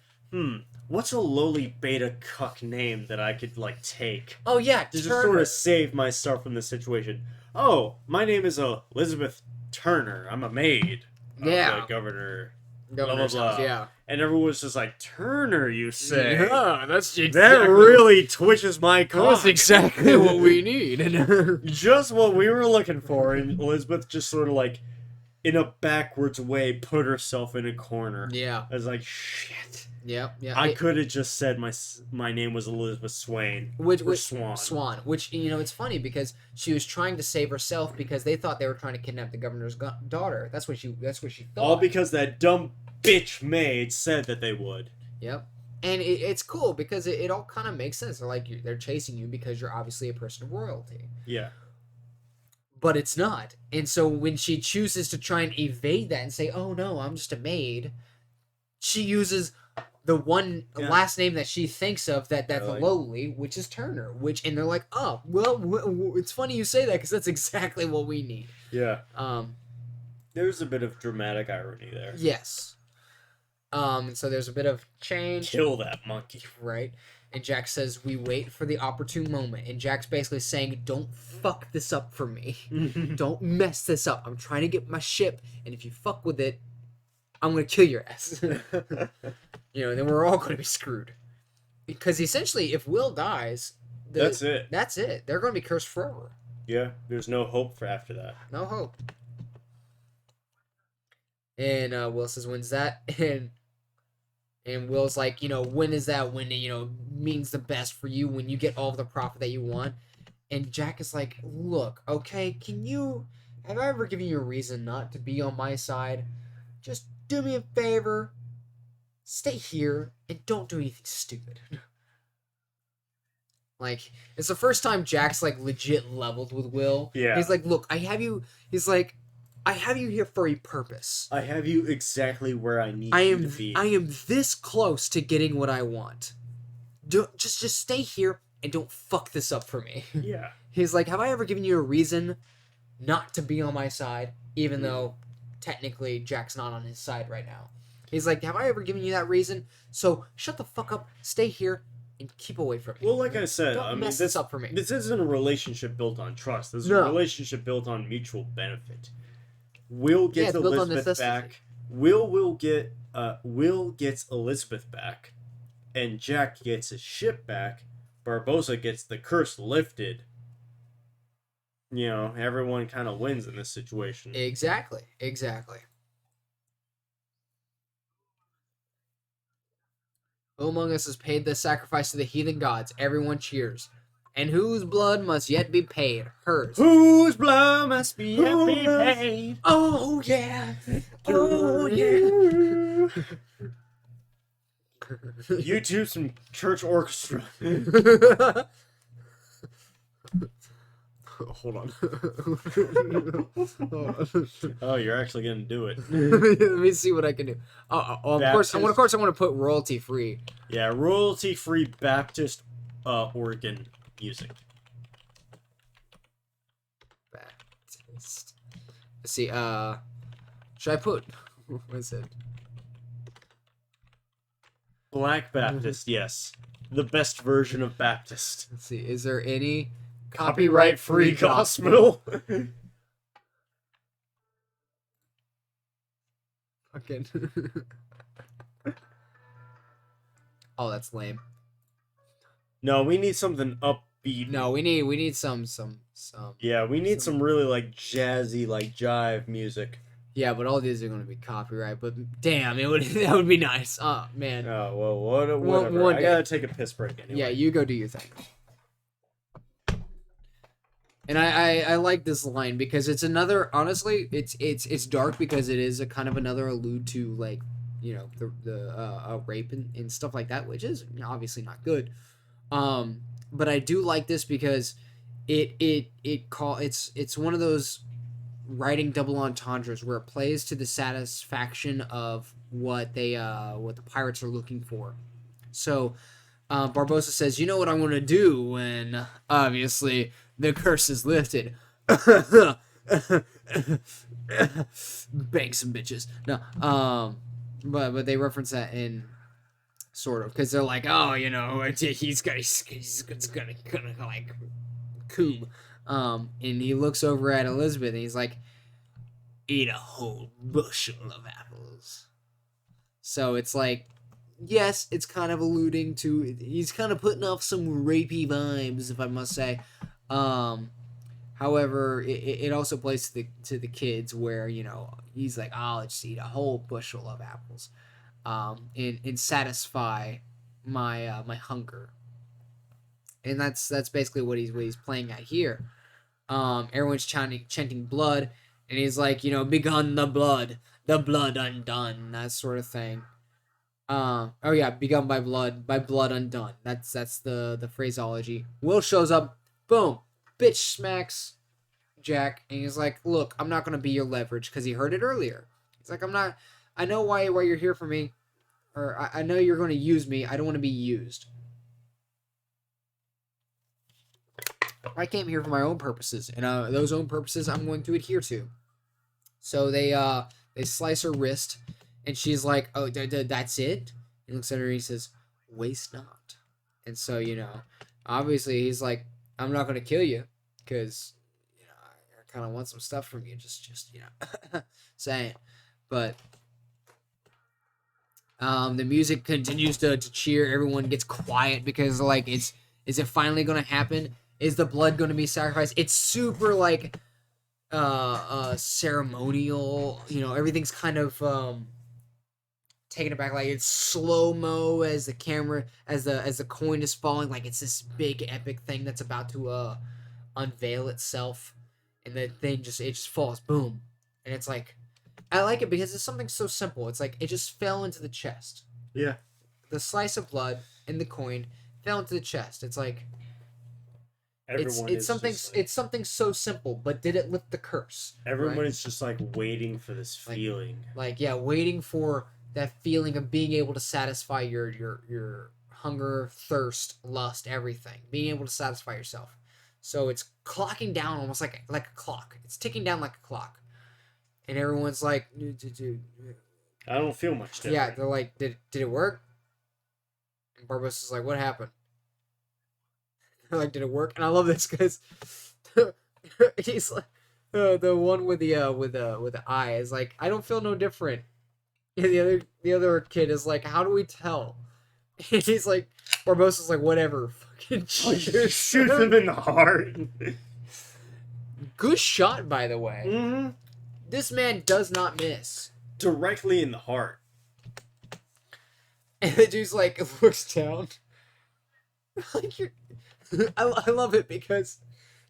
what's a lowly beta cuck name that I could, like, take? Oh yeah, To just sort of save myself from this situation. Oh, my name is Elizabeth Turner. I'm a maid. Yeah. Of the governor. Governor's blah, blah, house, blah. yeah. And everyone's just like, Turner, you say? Yeah, that's That really twitches my cock. That's exactly what we need. Just what we were looking for. And Elizabeth just sort of like, in a backwards way, put herself in a corner. Yeah. I was like, shit. Yeah. I could have just said my name was Elizabeth Swain. Which Swan. Swan. Which, it's funny because she was trying to save herself because they thought they were trying to kidnap the governor's daughter. That's what she thought. All because that dumb bitch maid said that they would. Yep. And it's cool because it all kind of makes sense. They're like, they're chasing you because you're obviously a person of royalty. Yeah. But it's not. And so when she chooses to try and evade that and say, oh no, I'm just a maid, she uses the one last name that she thinks of that's lowly, which is Turner. And they're like, oh, well, it's funny you say that because that's exactly what we need. Yeah. There's a bit of dramatic irony there. Yes. So there's a bit of change. Kill that monkey. Right? And Jack says, we wait for the opportune moment. And Jack's basically saying, don't fuck this up for me. Don't mess this up. I'm trying to get my ship, and if you fuck with it, I'm going to kill your ass. Then we're all going to be screwed. Because essentially, if Will dies... That's it. That's it. They're going to be cursed forever. Yeah, there's no hope for after that. No hope. And Will says, when's that? And Will's like, when is that? When it, means the best for you, when you get all of the profit that you want. And Jack is like, look, okay, have I ever given you a reason not to be on my side? Just do me a favor, stay here, and don't do anything stupid. Like, it's the first time Jack's, like, legit leveled with Will. Yeah. He's like, look, I have you here for a purpose. I have you exactly where I need you to be. I am this close to getting what I want. Just stay here and don't fuck this up for me. Yeah. He's like, have I ever given you a reason not to be on my side, even though technically Jack's not on his side right now? He's like, have I ever given you that reason? So shut the fuck up, stay here, and keep away from me. Well, like I said, don't mess this up for me. This isn't a relationship built on trust. This is a relationship built on mutual benefit. Will gets Elizabeth back. Will gets Elizabeth back, and Jack gets his ship back. Barbossa gets the curse lifted. Everyone kind of wins in this situation. Exactly. Who among us has paid the sacrifice to the heathen gods? Everyone cheers. And whose blood must yet be paid? Hers. Whose blood must be yet be paid? Oh, yeah. Oh, yeah. YouTube some church orchestra. Hold on. Oh, you're actually gonna do it. Let me see what I can do. Of course, I want to put royalty free. Yeah, royalty free Baptist organ music. Baptist. Let's see. Should I put? What is it? Black Baptist, yes. The best version of Baptist. Let's see. Is there any copyright free gospel? Fucking. Oh, that's lame. No, we need something upbeat. No, we need some. Yeah, we need some really like jazzy, like jive music. Yeah, but all these are going to be copyright. But damn, that would be nice. Oh man. Oh well, whatever. I gotta take a piss break anyway. Yeah, you go do your thing. And I like this line because it's another. Honestly, it's dark because it is a kind of another allude to like the rape and stuff like that, which is obviously not good. But I do like this because it's one of those writing double entendres where it plays to the satisfaction of what the pirates are looking for. So Barbossa says, "You know what I'm going to do when obviously the curse is lifted." Bang some bitches. No, but they reference that in sort of because they're like, oh, he's gonna like coom. And he looks over at Elizabeth and he's like, eat a whole bushel of apples. So it's like, yes, it's kind of alluding to, he's kind of putting off some rapey vibes, if I must say. However, it also plays to the kids where, he's like, I'll just eat a whole bushel of apples, and satisfy my my hunger. And that's basically what he's playing at here. Everyone's chanting blood, and he's like, begun the blood undone, that sort of thing. Oh yeah, begun by blood undone. That's the phraseology. Will shows up, boom, bitch smacks Jack, and he's like, look, I'm not gonna be your leverage, because he heard it earlier. He's like, I know why you're here for me, or I know you're gonna use me. I don't want to be used. I came here for my own purposes, and those own purposes I'm going to adhere to. So they slice her wrist, And she's like, "Oh, that's it." He looks at her and he says, "Waste not." And so, obviously he's like, "I'm not gonna kill you, because I kind of want some stuff from you." Just saying. But the music continues to cheer. Everyone gets quiet because like, is it finally gonna happen? Is the blood gonna be sacrificed? It's super like ceremonial. Everything's kind of taken aback. Like, it's slow mo as the camera, as the coin is falling. Like, it's this big epic thing that's about to unveil itself, and the thing just falls, boom, and it's like, I like it because it's something so simple. It's like it just fell into the chest. Yeah. The slice of blood and the coin fell into the chest. It's like it's something like, it's something so simple, but did it lift the curse? everyone right? is just like waiting for this feeling. Like, yeah, waiting for that feeling of being able to satisfy your hunger, thirst, lust, everything. Being able to satisfy yourself. So it's clocking down almost like a clock. It's ticking down like a clock. And everyone's like, I don't feel much different. yeah, they're like, did it work? And Barbossa's like, what happened? They're like, did it work? And I love this because he's like, the one with the eye is like, I don't feel no different. And the other kid is like, how do we tell? And he's like, Barbossa's like, whatever, fucking shoot him in the heart. Good shot, by the way. Mm-hmm. This man does not miss. Directly in the heart. And the dude's like, looks down. Like, I love it because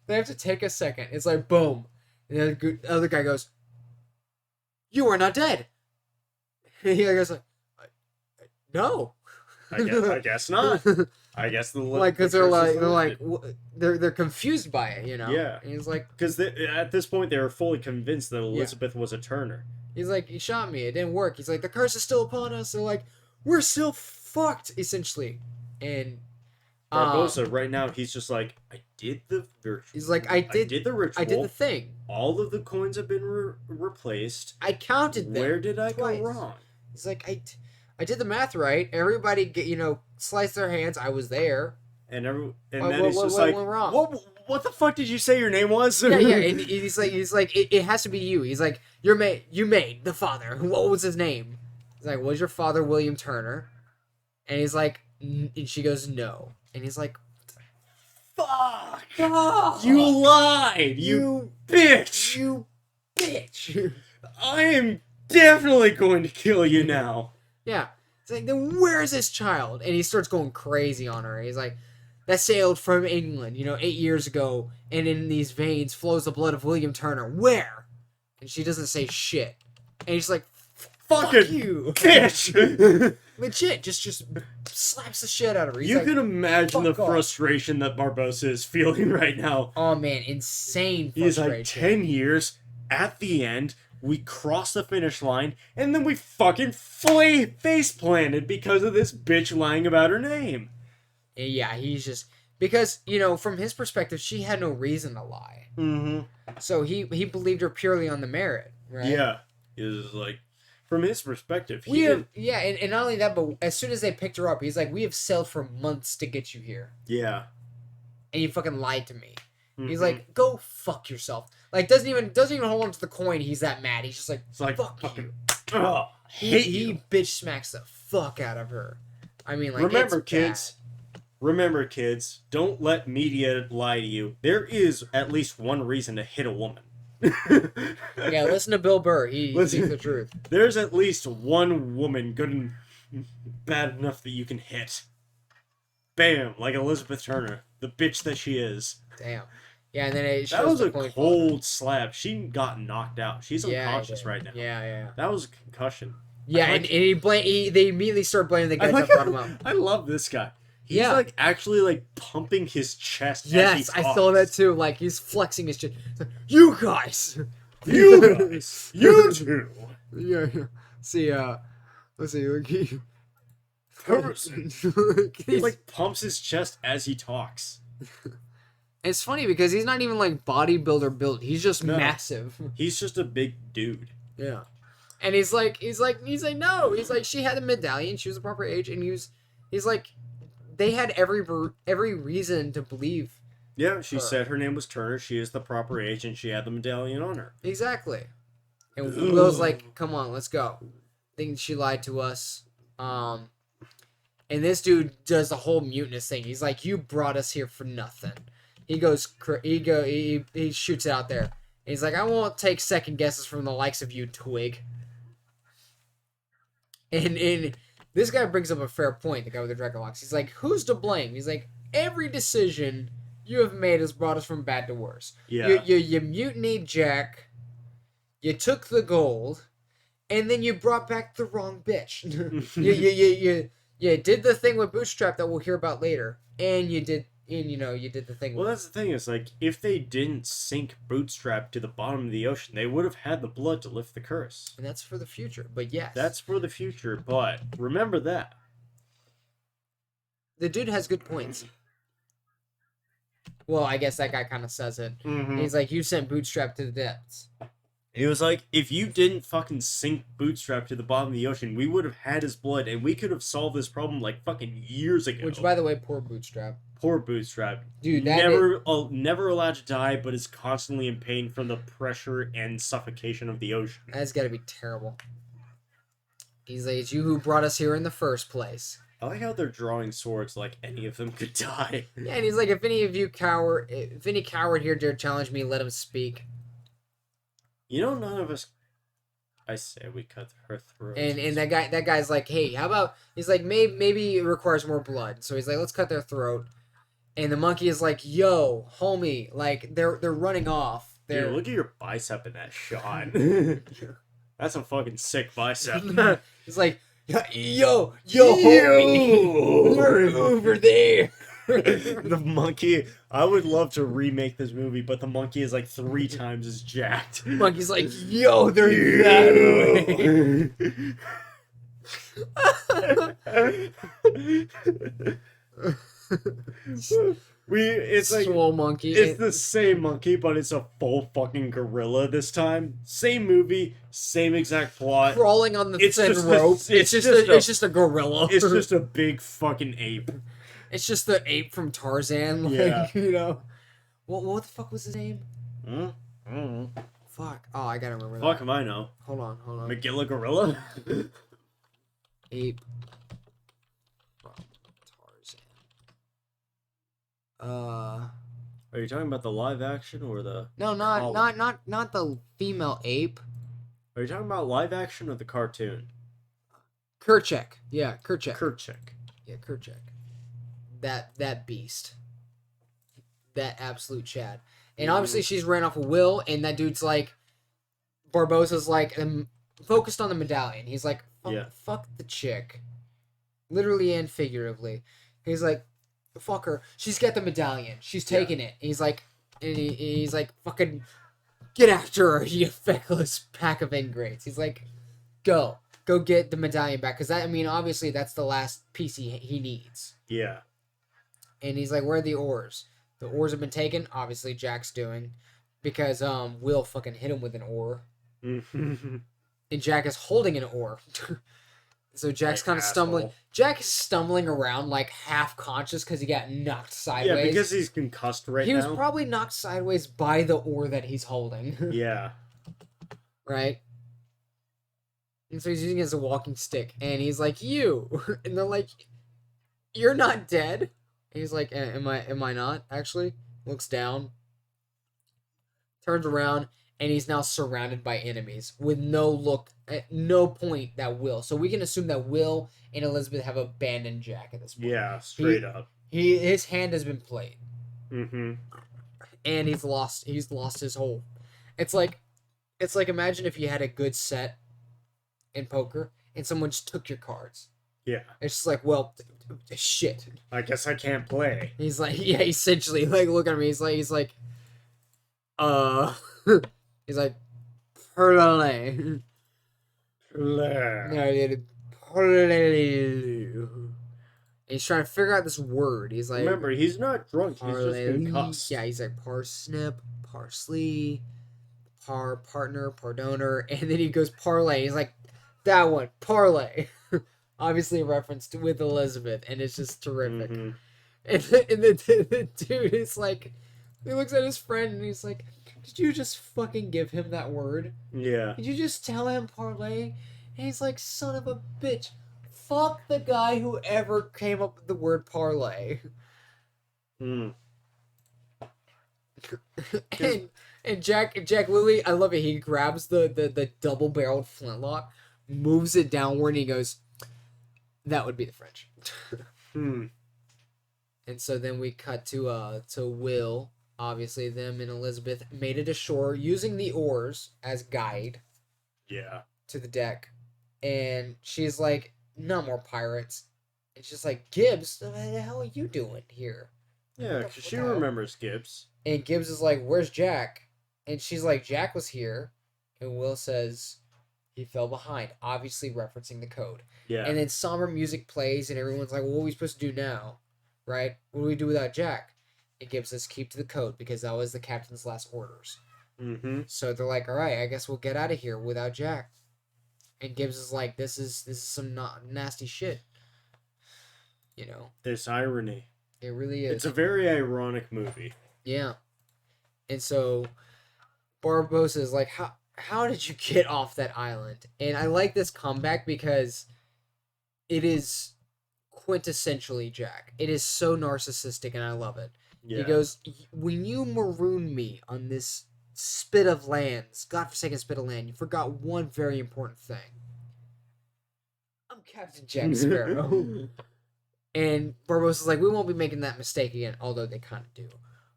they have to take a second. It's like, boom. And the other guy goes, "You are not dead." And the other guy's like, "No." I guess not. I guess because they're confused by it, Yeah. And he's like, because at this point they were fully convinced that Elizabeth was a Turner. He's like, "You shot me. It didn't work." He's like, "The curse is still upon us." They're like, "We're still fucked," essentially. And Barbossa right now, he's just like, I did the virtue. He's like, I did the ritual. I did the thing. All of the coins have been replaced. I counted them. Where did I twice. go wrong? He's like, I did the math right. Everybody sliced their hands. I was there. And then he's just like, went wrong? What the fuck did you say your name was? Yeah. And he's like, it has to be you. He's like, you made the father. What was his name? He's like, was your father William Turner? And he's like, and she goes, no. And he's like, fuck! Oh, you lied! You bitch! You bitch! I am definitely going to kill you now. Yeah. It's like, then where is this child? And he starts going crazy on her. He's like, that sailed from England, 8 years ago, and in these veins flows the blood of William Turner. Where? And she doesn't say shit. And he's like, fuck you, bitch! Legit, just slaps the shit out of her. He's you like, can imagine the fuck off. frustration that Barbossa is feeling right now. Oh man, insane frustration. He's like, 10 years, at the end, we crossed the finish line, and then we fucking face planted because of this bitch lying about her name. Yeah, he's just, because, from his perspective, she had no reason to lie. Mm-hmm. So he believed her purely on the merit, right? Yeah. It was like, from his perspective, and not only that, but as soon as they picked her up, he's like, we have sailed for months to get you here. Yeah. And you fucking lied to me. Mm-hmm. He's like, go fuck yourself. Like, doesn't even hold on to the coin. He's that mad. He's just like, it's like fuck fucking, you. Oh, He bitch smacks the fuck out of her. I mean, like, remember, it's kids. bad. Remember, kids. Don't let media lie to you. There is at least one reason to hit a woman. Yeah, listen to Bill Burr. He speaks the truth. There's at least one woman good and bad enough that you can hit. Bam, like Elizabeth Turner, the bitch that she is. Damn. Yeah, and then it that shows was a cold slap. She got knocked out. She's unconscious right now. Yeah. That was a concussion. Yeah, and they immediately start blaming the guys that brought him up. I love this guy. He's like actually like pumping his chest. Yes, I saw that too. Like, he's flexing his chest. Like, you guys, you two. Yeah. See, let's see. He like pumps his chest as he talks. It's funny because he's not even like bodybuilder built. He's just massive. He's just a big dude. Yeah. And he's like, no. He's like, she had a medallion. She was the proper age. And he's like, they had every reason to believe. Yeah, she said her name was Turner. She is the proper age, and she had the medallion on her. Exactly. And Will's like, come on, let's go. Think she lied to us. And this dude does the whole mutinous thing. He's like, you brought us here for nothing. He shoots it out there. He's like, I won't take second guesses from the likes of you, Twig. And this guy brings up a fair point, the guy with the Dragon Locks. He's like, who's to blame? He's like, every decision you have made has brought us from bad to worse. Yeah. You mutinied Jack. You took the gold, and then you brought back the wrong bitch. you did the thing with Bootstrap that we'll hear about later, and you did the thing. Well, that's the thing is like if they didn't sink Bootstrap to the bottom of the ocean, they would have had the blood to lift the curse. And that's for the future. But yes, that's for the future. But remember that the dude has good points. Well, I guess that guy kind of says it. Mm-hmm. He's like, you sent Bootstrap to the depths. It was like, if you didn't fucking sink Bootstrap to the bottom of the ocean, we would have had his blood, and we could have solved this problem, like, fucking years ago. Which, by the way, poor Bootstrap. Poor Bootstrap. Dude, never allowed to die, but is constantly in pain from the pressure and suffocation of the ocean. That's gotta be terrible. He's like, it's you who brought us here in the first place. I like how they're drawing swords like any of them could die. Yeah, and he's like, if any coward here dare challenge me, let him speak. You know, none of us. I say we cut her throat. And that guy's like, hey, how about? He's like, maybe it requires more blood. So he's like, let's cut their throat. And the monkey is like, yo, homie, like they're running off. Dude, look at your bicep in that shot. That's a fucking sick bicep. He's like, yo, homie, we're over there. The monkey, I would love to remake this movie, but the monkey is like 3 times as jacked. Monkey's like, yo, they're that way. It's like swole monkey. It's the same monkey, but it's a full fucking gorilla this time. Same movie, same exact plot. Crawling on the thin rope. It's just a gorilla. It's just a big fucking ape. It's just the ape from Tarzan, like, yeah. You know. What the fuck was his name? Mm-hmm. Fuck. Oh, I gotta remember that. Fuck if I know. Hold on. Magilla Gorilla? Ape from Tarzan. Are you talking about the live action or the... No, not the female ape. Are you talking about live action or the cartoon? Kerchak. Yeah, Kerchak. Yeah, Kerchak. That beast. That absolute Chad. And obviously she's ran off with Will, and that dude's like, Barbossa's like, focused on the medallion. He's like, fuck the chick. Literally and figuratively. He's like, fuck her. She's got the medallion. She's taking it. He's like, he's like, fucking get after her, you feckless pack of ingrates. He's like, go get the medallion back. Because obviously that's the last piece he needs. Yeah. And he's like, where are the oars? The oars have been taken. Obviously, Jack's doing. Because Will fucking hit him with an oar. And Jack is holding an oar. So Jack's kind of stumbling. Jack is stumbling around like half conscious because he got knocked sideways. Yeah, because he's concussed right now. He was probably knocked sideways by the oar that he's holding. Yeah. Right? And so he's using it as a walking stick. And he's like, you. And they're like, you're not dead. And he's like, am I not, actually? Looks down. Turns around. And he's now surrounded by enemies. With at no point that Will. So we can assume that Will and Elizabeth have abandoned Jack at this point. Yeah, straight up. His hand has been played. Mm-hmm. And he's lost his whole... It's like imagine if you had a good set in poker and someone just took your cards. Yeah. It's just like, well, shit. I guess I can't play. He's like, yeah, essentially, like, look at me. He's like, he's like, Perle. He's trying to figure out this word. He's like, remember, he's not drunk. He's just concussed. Yeah, he's like parsnip, parsley, partner, pardoner, and then he goes parlay. He's like, that one, parlay. Obviously a reference to with Elizabeth, and it's just terrific. Mm-hmm. And the dude is like, he looks at his friend and he's like, did you just fucking give him that word? Yeah. Did you just tell him parlay? And he's like, son of a bitch. Fuck the guy who ever came up with the word parlay. Mm. and Jack Lilly, I love it. He grabs the double barreled flintlock, moves it downward, and he goes, that would be the French. Hmm. And so then we cut to Will. Obviously, them and Elizabeth made it ashore using the oars as guide Yeah. to the deck. And she's like, no more pirates. And she's like, Gibbs, what the hell are you doing here? Yeah, because she remembers Gibbs. And Gibbs is like, where's Jack? And she's like, Jack was here. And Will says he fell behind, obviously referencing the code. Yeah. And then somber music plays, and everyone's like, well, what are we supposed to do now? Right? What do we do without Jack? And Gibbs says, keep to the code, because that was the captain's last orders. Mm-hmm. So they're like, all right, I guess we'll get out of here without Jack. And Gibbs is like, this is some nasty shit. You know? It's irony. It really is. It's a very ironic movie. Yeah. And so Barbossa is like, how did you get off that island? And I like this comeback because it is quintessentially Jack. It is so narcissistic, and I love it. Yeah. He goes, when you marooned me on this spit of lands, godforsaken spit of land, you forgot one very important thing. I'm Captain Jack Sparrow. And Barbossa's like, we won't be making that mistake again, although they kind of do.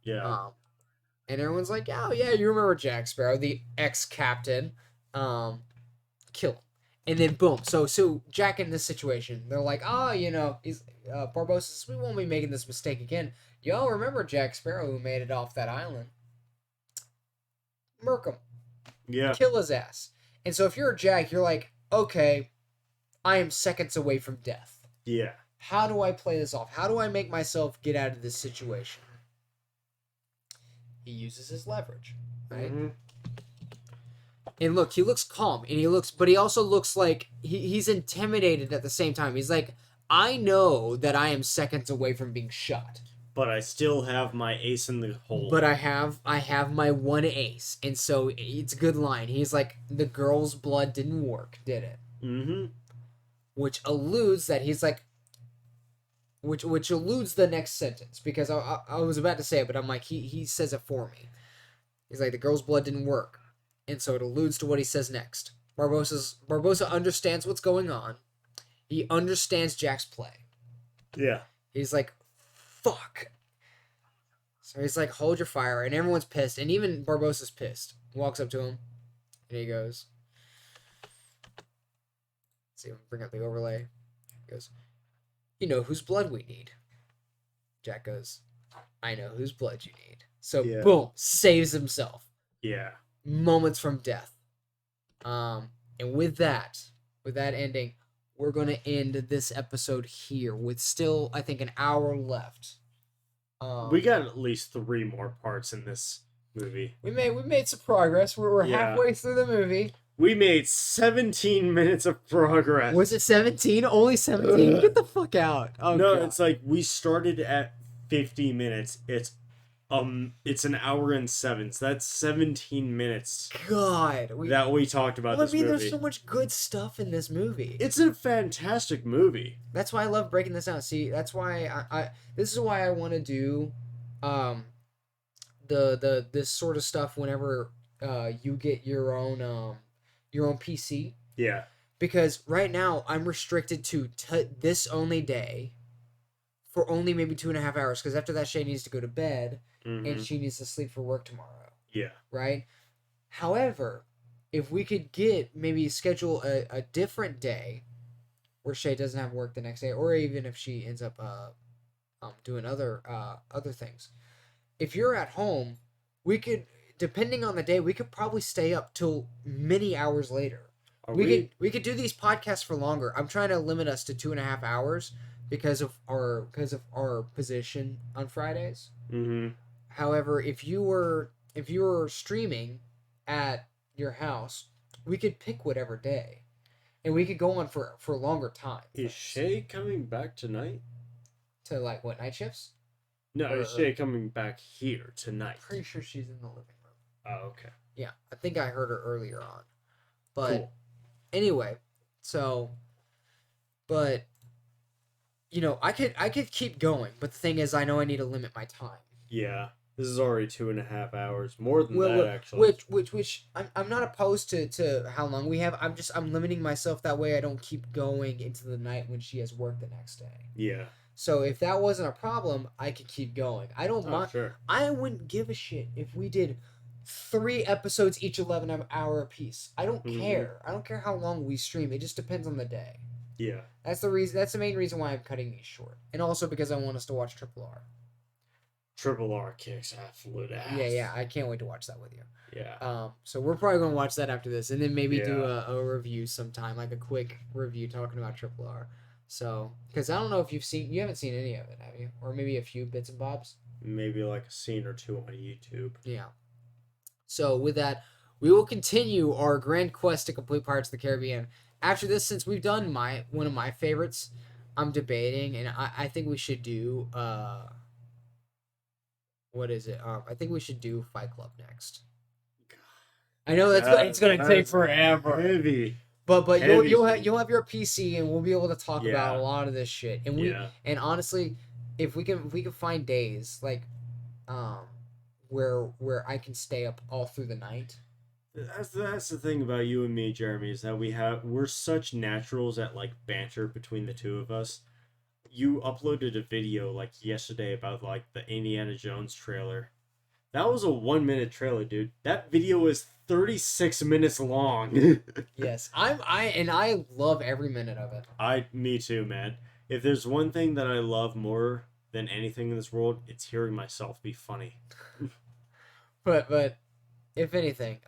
Yeah. And everyone's like, oh, yeah, you remember Jack Sparrow, the ex-captain. Kill him. And then, boom. So Jack in this situation, they're like, he's Barbossa says, we won't be making this mistake again. Y'all remember Jack Sparrow who made it off that island. Murk him. Yeah. Kill his ass. And so if you're a Jack, you're like, okay, I am seconds away from death. Yeah. How do I play this off? How do I make myself get out of this situation? He uses his leverage, right? Mm-hmm. And look, he looks calm, and but he also looks like he's intimidated at the same time. He's like, I know that I am seconds away from being shot, but I still have my ace in the hole. But I have my one ace, and so it's a good line. He's like, the girl's blood didn't work, did it? Mm-hmm. Which alludes that he's like, which alludes the next sentence, because I was about to say it, but I'm like, he says it for me. He's like, the girl's blood didn't work. And so it alludes to what he says next. Barbossa understands what's going on. He understands Jack's play. Yeah. He's like, fuck. So he's like, hold your fire. And everyone's pissed. And even Barbossa's pissed. He walks up to him. And he goes, let's see, bring up the overlay. He goes, you know whose blood we need. Jack goes, I know whose blood you need. So boom, saves himself. Yeah. Moments from death. And with that ending, we're going to end this episode here with still, I think, an hour left. We got at least 3 more parts in this movie. We made some progress. We're halfway through the movie. We made 17 minutes of progress. Was it 17? Only 17? Get the fuck out. Oh, no, God. It's like we started at 50 minutes. It's an hour and 7, so that's 17 minutes. God, that we talked about this movie. There's so much good stuff in this movie. It's a fantastic movie. That's why I love breaking this down. See, that's why this is why I want to do, this sort of stuff whenever you get your own PC. Yeah. Because right now I'm restricted to this only day. For only maybe 2.5 hours, because after that Shay needs to go to bed, and she needs to sleep for work tomorrow. Yeah. Right? However, if we could maybe schedule a different day where Shay doesn't have work the next day, or even if she ends up doing other things. If you're at home, we could, depending on the day, we could probably stay up till many hours later. We could do these podcasts for longer. I'm trying to limit us to 2.5 hours. Because of our position on Fridays. Mm-hmm. However, if you were streaming, at your house, we could pick whatever day, and we could go on for a longer time. Is Shay coming back tonight? To like what, night shifts? No, is Shay coming back here tonight? Pretty sure she's in the living room. Oh, okay. Yeah, I think I heard her earlier on. But Cool. anyway, so, but you know, I could keep going, but the thing is, I know I need to limit my time. Yeah, this is already 2.5 hours, more than that actually. Which I'm not opposed to how long we have. I'm limiting myself that way I don't keep going into the night when she has work the next day. Yeah. So if that wasn't a problem, I could keep going. I don't mind. Sure. I wouldn't give a shit if we did 3 episodes each 11-hour apiece. I don't care. I don't care how long we stream. It just depends on the day. Yeah. That's the reason. That's the main reason why I'm cutting these short, and also because I want us to watch Triple R. Triple R kicks absolute ass. Yeah. I can't wait to watch that with you. Yeah. So we're probably gonna watch that after this, and then maybe do a review sometime, like a quick review talking about Triple R. So, because I don't know if you haven't seen any of it, have you? Or maybe a few bits and bobs. Maybe like a scene or two on YouTube. Yeah. So with that, we will continue our grand quest to complete Pirates of the Caribbean. After this, since we've done one of my favorites, I'm debating, and I think we should do what is it? I think we should do Fight Club next. I know it's gonna take forever. Heavy. But you'll have your PC, and we'll be able to talk about a lot of this shit. And honestly, if we can find days like where I can stay up all through the night. That's the thing about you and me, Jeremy, is that we're such naturals at like banter between the two of us. You uploaded a video like yesterday about like the Indiana Jones trailer. That was a 1-minute trailer, dude. That video is 36 minutes long. Yes, I love every minute of it. Me too, man. If there's one thing that I love more than anything in this world, it's hearing myself be funny. But if anything,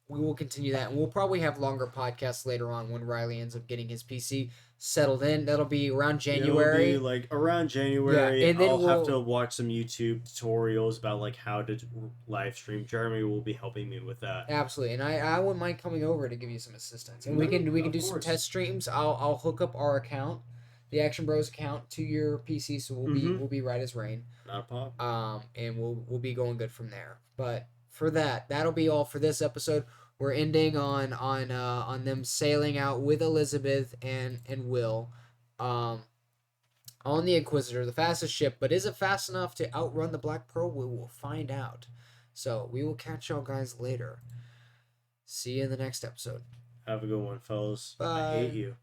we will continue that, and we'll probably have longer podcasts later on when Riley ends up getting his PC settled in. That'll be around January. It'll be like around January. Yeah, and then I'll have to watch some YouTube tutorials about like how to live stream. Jeremy will be helping me with that. Absolutely, and I wouldn't mind coming over to give you some assistance, and we can do some test streams. I'll hook up our account, the Action Bros account, to your PC, so we'll be right as rain. Not a problem. And we'll be going good from there. But for that'll be all for this episode. We're ending on them sailing out with Elizabeth and Will, on the Inquisitor, the fastest ship. But is it fast enough to outrun the Black Pearl? We will find out. So we will catch y'all guys later. See you in the next episode. Have a good one, fellas. Bye. I hate you.